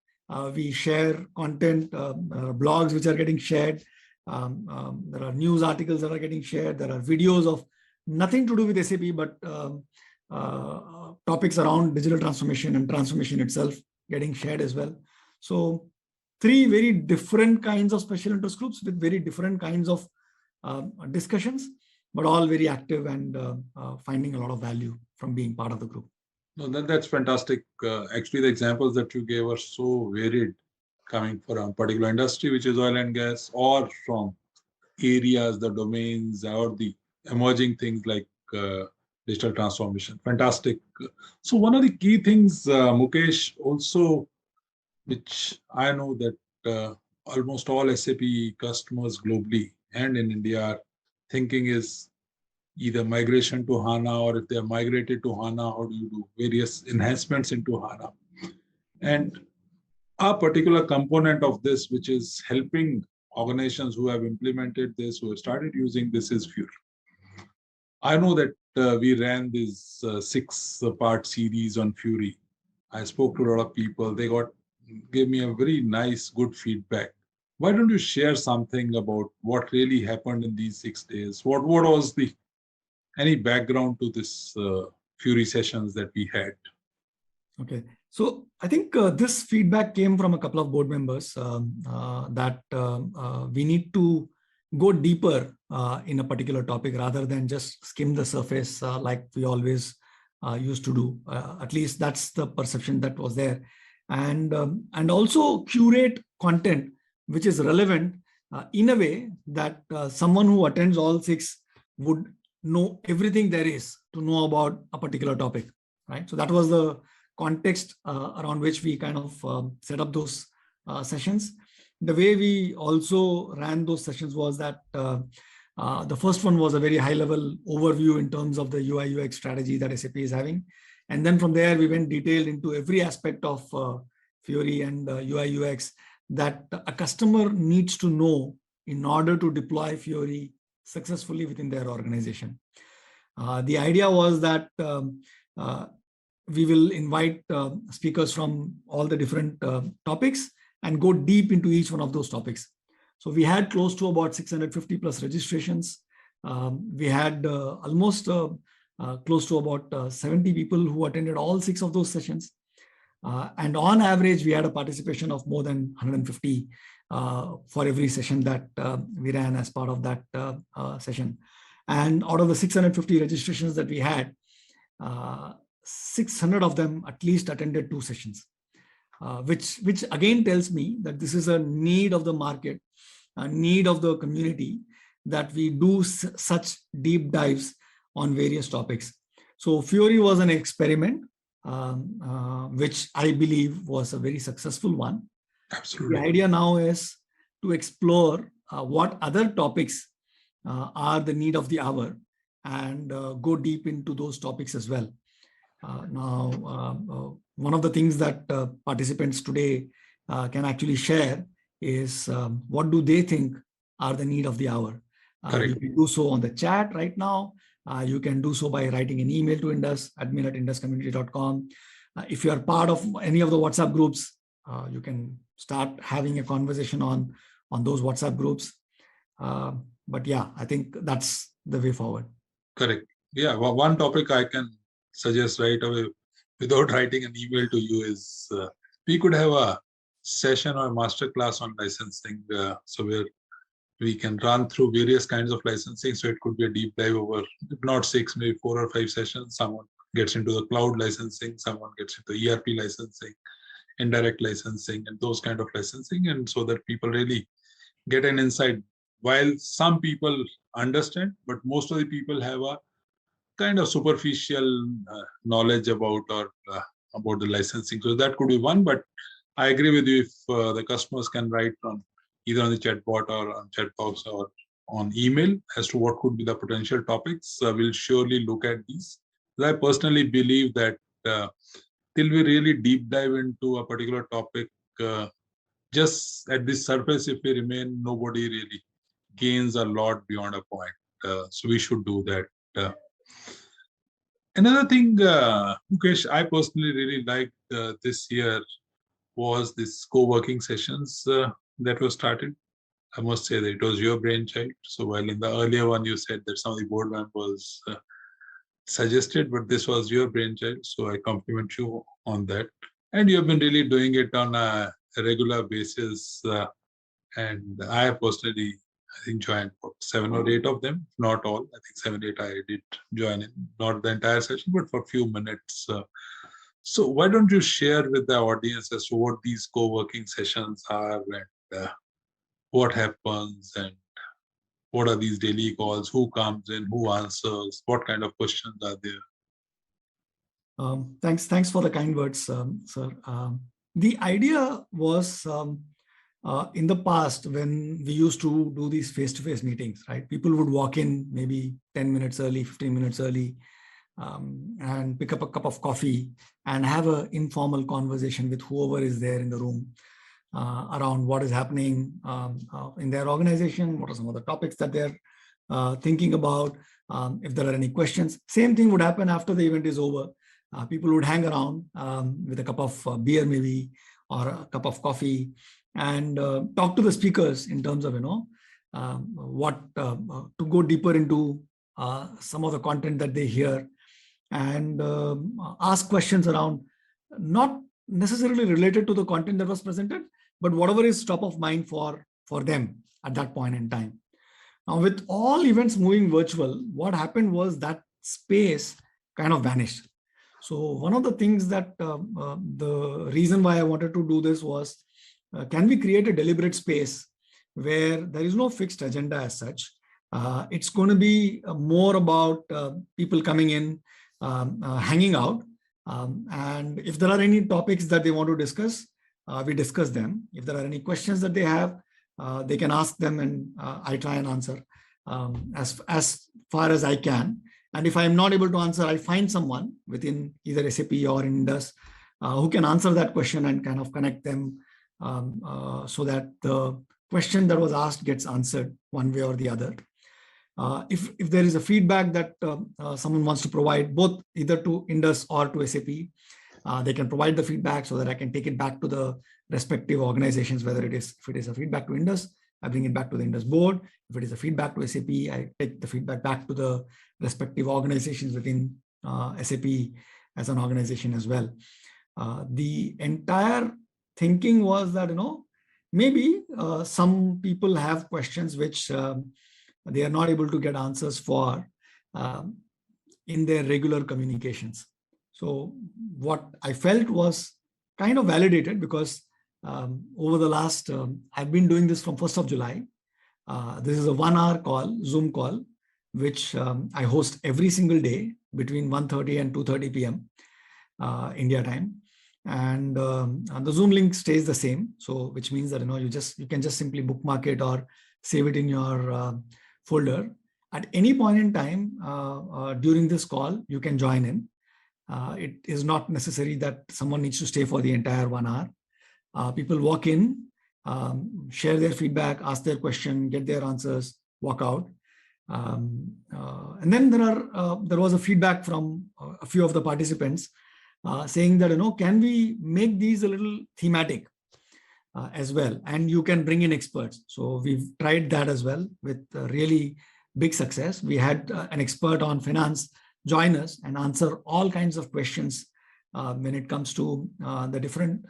We share content, blogs which are getting shared. There are news articles that are getting shared. There are videos of nothing to do with SAP, but topics around digital transformation and transformation itself getting shared as well. So 3 very different kinds of special interest groups with very different kinds of discussions, but all very active and finding a lot of value from being part of the group. No, that's fantastic. Actually, the examples that you gave are so varied, coming from a particular industry, which is oil and gas, or from areas, the domains, or the emerging things like digital transformation. Fantastic. So one of the key things, Mukesh, also, which I know that almost all SAP customers globally and in India are thinking is either migration to HANA, or if they are migrated to HANA, how do you do various enhancements into HANA? And a particular component of this, which is helping organizations who have implemented this, who have started using this, is Fury. I know that we ran this 6-part series on Fury. I spoke to a lot of people. They gave me a very nice, good feedback. Why don't you share something about what really happened in these 6 days? What was the any background to this Fury sessions that we had? Okay, so I think this feedback came from a couple of board members that we need to go deeper in a particular topic rather than just skim the surface like we always used to do. At least that's the perception that was there, and also curate content which is relevant in a way that someone who attends all 6 would know everything there is to know about a particular topic, right? So that was the context around which we kind of set up those sessions. The way we also ran those sessions was that the first one was a very high level overview in terms of the UI UX strategy that SAP is having. And then from there, we went detailed into every aspect of Fury and UI UX that a customer needs to know in order to deploy Fury successfully within their organization. The idea was that we will invite speakers from all the different topics and go deep into each one of those topics. So we had close to about 650 plus registrations. We had almost close to about 70 people who attended all 6 of those sessions. And on average, we had a participation of more than 150 for every session that we ran as part of that session. And out of the 650 registrations that we had, 600 of them at least attended 2 sessions, which again tells me that this is a need of the market, a need of the community, that we do such deep dives on various topics. So Fury was an experiment, which I believe was a very successful one. Absolutely. The idea now is to explore what other topics are the need of the hour and go deep into those topics as well. Now, one of the things that participants today can actually share is what do they think are the need of the hour. You can do so on the chat right now. You can do so by writing an email to Indus, admin@induscommunity.com. If you are part of any of the WhatsApp groups, you can start having a conversation on those WhatsApp groups. But yeah, I think that's the way forward. Correct. Yeah, one topic I can suggest right away without writing an email to you is we could have a session or master class on licensing. So where we can run through various kinds of licensing. So it could be a deep dive over, if not 6, maybe 4 or 5 sessions. Someone gets into the cloud licensing, someone gets into ERP licensing, indirect licensing, and those kind of licensing. And so that people really get an insight. While some people understand, but most of the people have a kind of superficial knowledge about the licensing. So that could be one, but I agree with you. If the customers can write on either on the chatbot or on chat box or on email as to what could be the potential topics, we'll surely look at these. I personally believe that till we really deep dive into a particular topic, just at this surface, if we remain, nobody really gains a lot beyond a point. So we should do that. Another thing, Mukesh, I personally really liked this year was this co-working sessions that was started. I must say that it was your brainchild. So while in the earlier one you said that some of the board members suggested, but this was your brainchild. So I compliment you on that. And you have been really doing it on a regular basis. And I have personally, I think, joined 7 or 8 of them, not all. I think 7, 8 I did join in, not the entire session, but for a few minutes. So why don't you share with the audience as to what these co-working sessions are and what happens and what are these daily calls, who comes in, who answers, what kind of questions are there? Thanks for the kind words, sir. The idea was in the past when we used to do these face-to-face meetings, right? People would walk in maybe 10 minutes early, 15 minutes early, and pick up a cup of coffee and have an informal conversation with whoever is there in the room around what is happening in their organization, what are some of the topics that they're thinking about, if there are any questions. Same thing would happen after the event is over. People would hang around with a cup of beer maybe, or a cup of coffee, and talk to the speakers in terms of, what to go deeper into some of the content that they hear and ask questions around not necessarily related to the content that was presented, but whatever is top of mind for them at that point in time. Now, with all events moving virtual, what happened was that space kind of vanished. So one of the things that the reason why I wanted to do this was, can we create a deliberate space where there is no fixed agenda as such? It's going to be more about people coming in, hanging out. And if there are any topics that they want to discuss, we discuss them. If there are any questions that they have, they can ask them, and I try and answer as far as I can. And if I'm not able to answer, I find someone within either SAP or INDUS who can answer that question and kind of connect them so that the question that was asked gets answered one way or the other. If there is a feedback that someone wants to provide, both either to INDUS or to SAP, they can provide the feedback so that I can take it back to the respective organizations, whether if it is a feedback to INDUS, I bring it back to the INDUS board. If it is a feedback to SAP, I take the feedback back to the respective organizations within SAP as an organization as well. The entire thinking was that, maybe some people have questions which they are not able to get answers for in their regular communications. So what I felt was kind of validated, because over the last, I've been doing this from 1st of July. This is a 1-hour call, Zoom call, which I host every single day between 1:30 and 2:30 p.m. India time. And the Zoom link stays the same. So which means that, you can just simply bookmark it or save it in your folder. At any point in time during this call, you can join in. It is not necessary that someone needs to stay for the entire 1 hour. People walk in, share their feedback, ask their question, get their answers, walk out. And then there was a feedback from a few of the participants saying that, can we make these a little thematic as well? And you can bring in experts. So we've tried that as well with really big success. We had an expert on finance join us and answer all kinds of questions when it comes to the different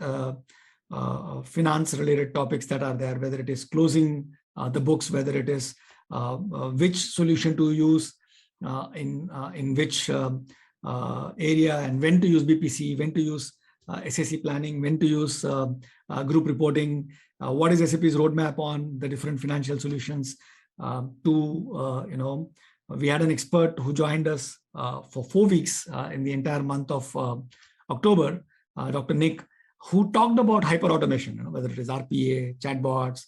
finance related topics that are there, whether it is closing the books, whether it is which solution to use in which area, and when to use BPC, when to use SAC planning, when to use group reporting, what is SAP's roadmap on the different financial solutions. We had an expert who joined us for 4 weeks in the entire month of October, Dr. Nick, who talked about hyperautomation, whether it is RPA, chatbots,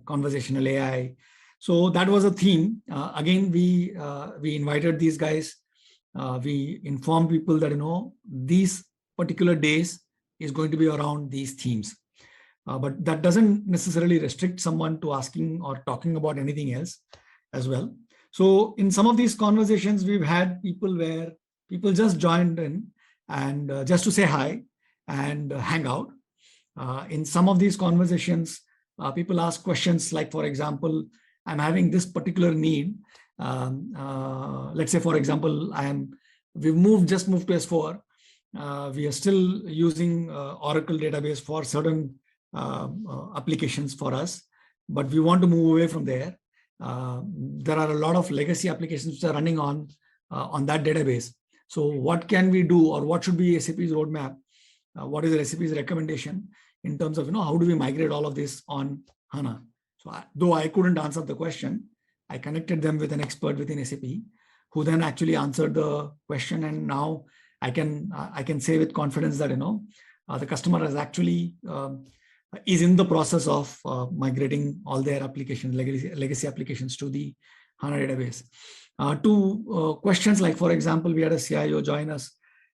conversational AI. So that was a theme. Again, we invited these guys. We informed people that, these particular days is going to be around these themes. But that doesn't necessarily restrict someone to asking or talking about anything else as well. So in some of these conversations, we've had people where people just joined in and just to say hi and hang out. In some of these conversations, people ask questions like, for example, I'm having this particular need. Let's say, for example, we've just moved to S4. We are still using Oracle database for certain applications for us, but we want to move away from there. There are a lot of legacy applications which are running on that database. So what can we do, or what should be SAP's roadmap? What is SAP's recommendation in terms of, how do we migrate all of this on HANA? So though I couldn't answer the question, I connected them with an expert within SAP who then actually answered the question. And now I can say with confidence that, the customer has actually is in the process of migrating all their applications, legacy applications to the HANA database. Two questions like, for example, we had a CIO join us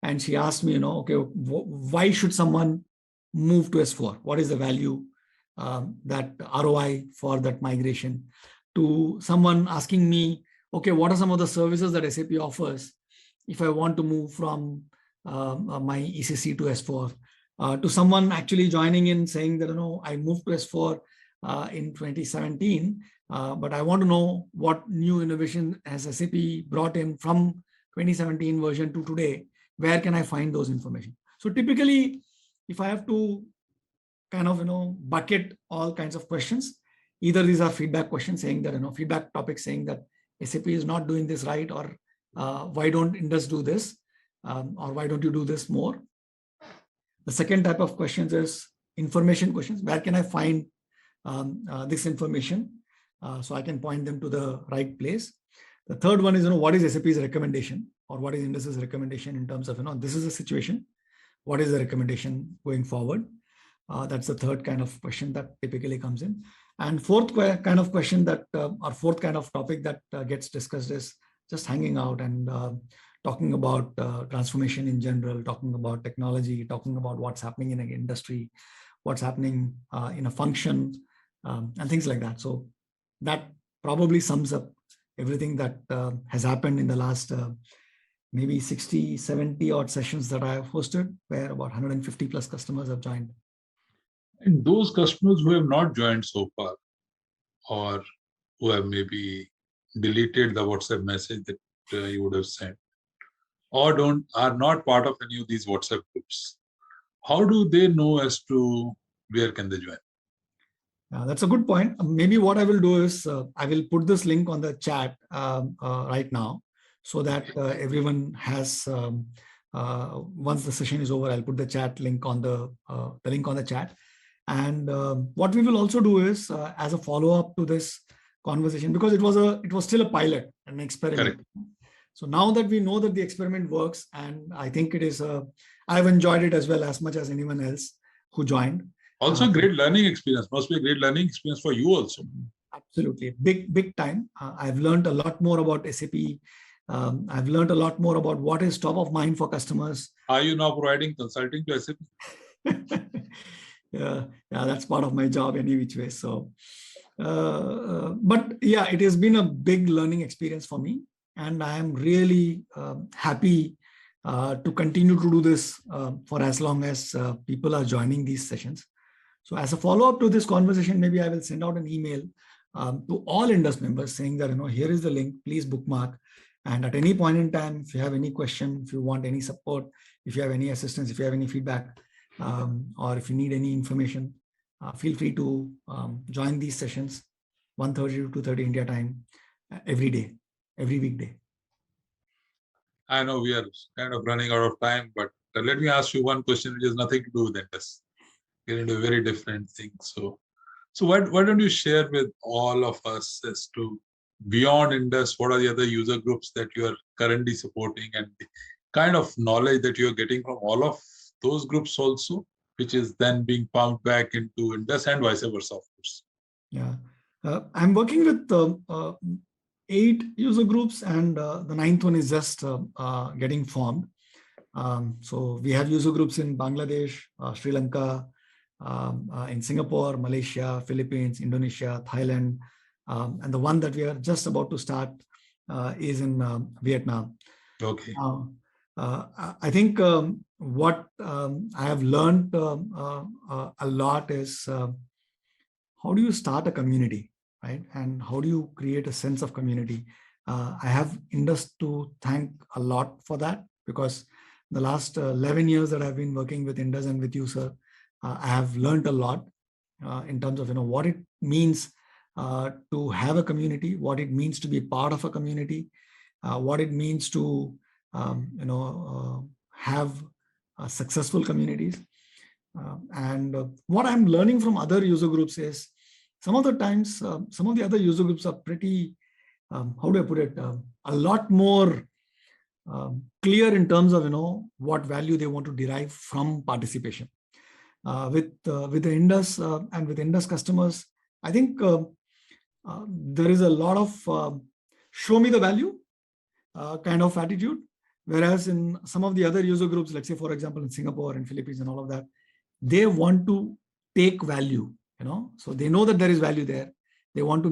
and she asked me, okay, why should someone move to S4? What is the value, that ROI for that migration? To someone asking me, okay, what are some of the services that SAP offers if I want to move from my ECC to S4? To someone actually joining in saying that, I moved to S4 in 2017, but I want to know what new innovation has SAP brought in from 2017 version to today. Where can I find those information? So typically, if I have to kind of bucket all kinds of questions, either these are feedback questions saying that feedback topics saying that SAP is not doing this right, or why don't Indus do this, or why don't you do this more. The second type of questions is information questions. Where can I find this information so I can point them to the right place? The third one is what is SAP's recommendation, or what is Indus's recommendation in terms of this is the situation, what is the recommendation going forward? That's the third kind of question that typically comes in. And fourth kind of question that, or fourth kind of topic that gets discussed is just hanging out and talking about transformation in general, talking about technology, talking about what's happening in an industry, what's happening in a function, and things like that. So that probably sums up everything that has happened in the last maybe 60, 70 odd sessions that I have hosted, where about 150 plus customers have joined. And those customers who have not joined so far, or who have maybe deleted the WhatsApp message that you would have sent, or are not part of any of these WhatsApp groups, how do they know as to where can they join? That's a good point. Maybe what I will do is I will put this link on the chat right now, so that everyone has. Once the session is over, I'll put the chat link on the link on the chat. And what we will also do is, as a follow-up to this conversation, because it was still a pilot, an experiment. Correct. So now that we know that the experiment works, and I think it is, I've enjoyed it as well as much as anyone else who joined. Also, a great learning experience. Must be a great learning experience for you also. Absolutely, big time. I've learned a lot more about SAP. I've learned a lot more about what is top of mind for customers. Are you now providing consulting to SAP? Yeah, that's part of my job any which way. So, but yeah, it has been a big learning experience for me, and I am really happy to continue to do this for as long as people are joining these sessions. So as a follow-up to this conversation, maybe I will send out an email to all Indus members saying that, here is the link, please bookmark. And at any point in time, if you have any question, if you want any support, if you have any assistance, if you have any feedback, or if you need any information, feel free to join these sessions, 1:30 to 2:30 India time, every day, every weekday. I know we are kind of running out of time, but let me ask you one question which has nothing to do with Indus. Get into a very different thing. So why don't you share with all of us as to, beyond Indus, what are the other user groups that you are currently supporting, and the kind of knowledge that you are getting from all of those groups also, which is then being pumped back into Indus and vice versa, of course. Yeah, I'm working with 8 user groups, and the 9th one is just getting formed. So we have user groups in Bangladesh, Sri Lanka, in Singapore, Malaysia, Philippines, Indonesia, Thailand, and the one that we are just about to start is in Vietnam. Okay. I think what I have learned a lot is how do you start a community, right? And how do you create a sense of community? I have Indus to thank a lot for that, because the last 11 years that I've been working with Indus and with you, sir, I have learned a lot in terms of what it means to have a community, what it means to be part of a community, what it means to have successful communities. And what I'm learning from other user groups is, some of the times, some of the other user groups are pretty, how do I put it, a lot more clear in terms of what value they want to derive from participation. With the Indus and with Indus customers, I think there is a lot of show me the value kind of attitude. Whereas in some of the other user groups, let's say, for example, in Singapore and Philippines and all of that, they want to take value, so they know that there is value there. They want to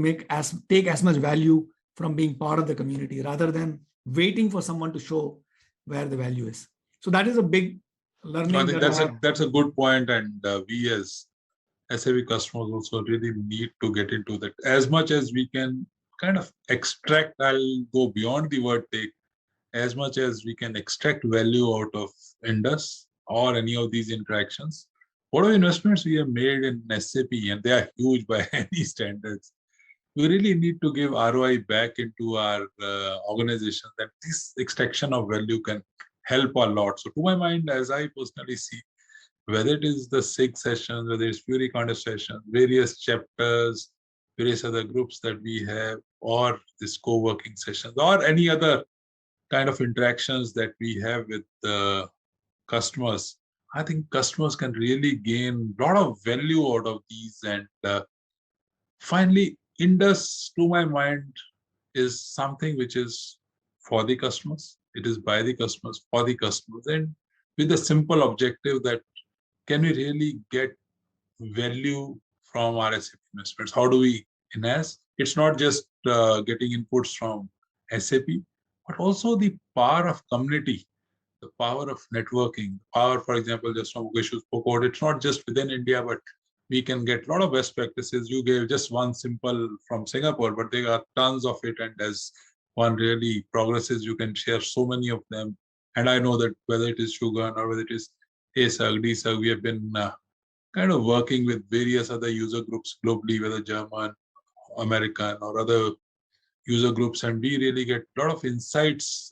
take as much value from being part of the community, rather than waiting for someone to show where the value is. So that is a big learning. I think that's a good point, and we as SAP customers also really need to get into that. As much as we can kind of extract, I'll go beyond the word take, as much as we can extract value out of INDUS or any of these interactions. Whatever investments we have made in SAP, and they are huge by any standards, we really need to give ROI back into our organization, that this extraction of value can help a lot. So to my mind, as I personally see, whether it is the SIG sessions, whether it's Fury conversation, various chapters, various other groups that we have, or this co-working sessions, or any other kind of interactions that we have with the customers, I think customers can really gain a lot of value out of these. And finally, INDUS, to my mind, is something which is for the customers. It is by the customers, for the customers, and with the simple objective that can we really get value from our SAP investments? How do we enhance? It's not just getting inputs from SAP, but also the power of community, the power of networking, power, for example, just from Mukesh spoke about, it's not just within India, but we can get a lot of best practices. You gave just one simple from Singapore, but there are tons of it. And as one really progresses, you can share so many of them. And I know that whether it is Shugan or whether it is ASAG, DSAG, we have been kind of working with various other user groups globally, whether German, American, or other user groups, and we really get a lot of insights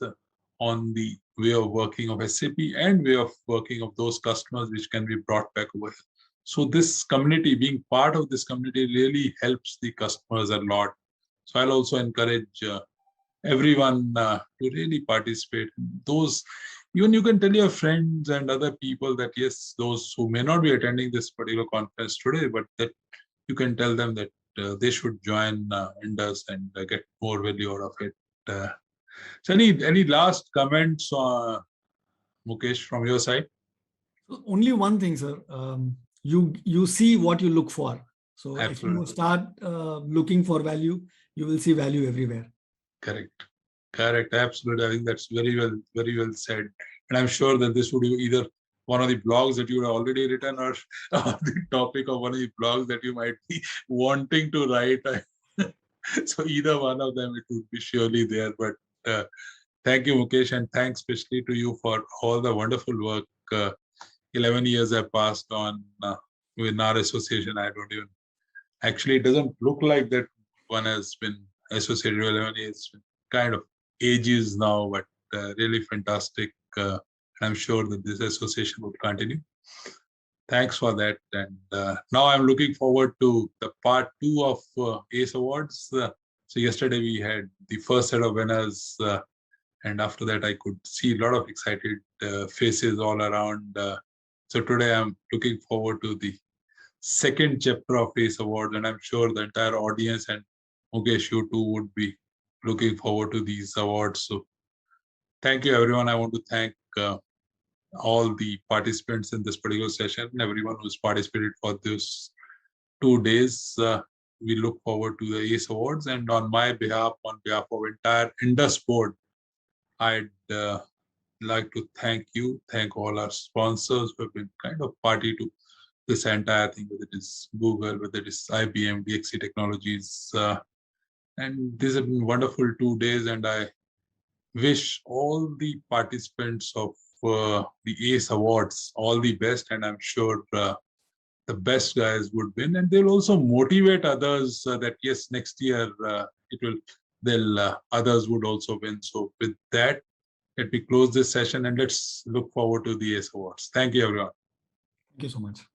on the way of working of SAP and way of working of those customers, which can be brought back over. So this community, being part of this community, really helps the customers a lot. So I'll also encourage everyone to really participate in those. Even you can tell your friends and other people that, yes, those who may not be attending this particular conference today, but that you can tell them that they should join INDUS and get more value out of it. So any last comments, Mukesh, from your side? Only one thing, sir. You see what you look for. So Absolutely. if you start looking for value, you will see value everywhere. Correct. Absolutely. I think that's very well said. And I'm sure that this would be either one of the blogs that you have already written, or the topic of one of the blogs that you might be wanting to write. So either one of them, it would be surely there. But thank you, Mukesh, and thanks especially to you for all the wonderful work. 11 years have passed on with our association. I don't even, actually, it doesn't look like that one has been associated with 11 years. Kind of ages now, but really fantastic. I'm sure that this association will continue. Thanks for that. And now I'm looking forward to the part 2 of ACE Awards. So yesterday we had the first set of winners, and after that I could see a lot of excited faces all around. So today I'm looking forward to the second chapter of ACE Awards, and I'm sure the entire audience and Mukesh, you too, would be looking forward to these awards. So thank you, everyone. I want to thank all the participants in this particular session and everyone who's participated for this 2 days. We look forward to the ACE Awards, and on my behalf, on behalf of entire INDUS board, I'd like to thank all our sponsors who have been kind of party to this entire thing, whether it is Google, whether it is IBM, DXC Technologies, and these have been wonderful 2 days, and I wish all the participants of the ACE Awards all the best, and I'm sure the best guys would win, and they'll also motivate others that yes, next year others would also win. So with that, let me close this session and let's look forward to the ACE Awards. Thank you, everyone. Thank you so much.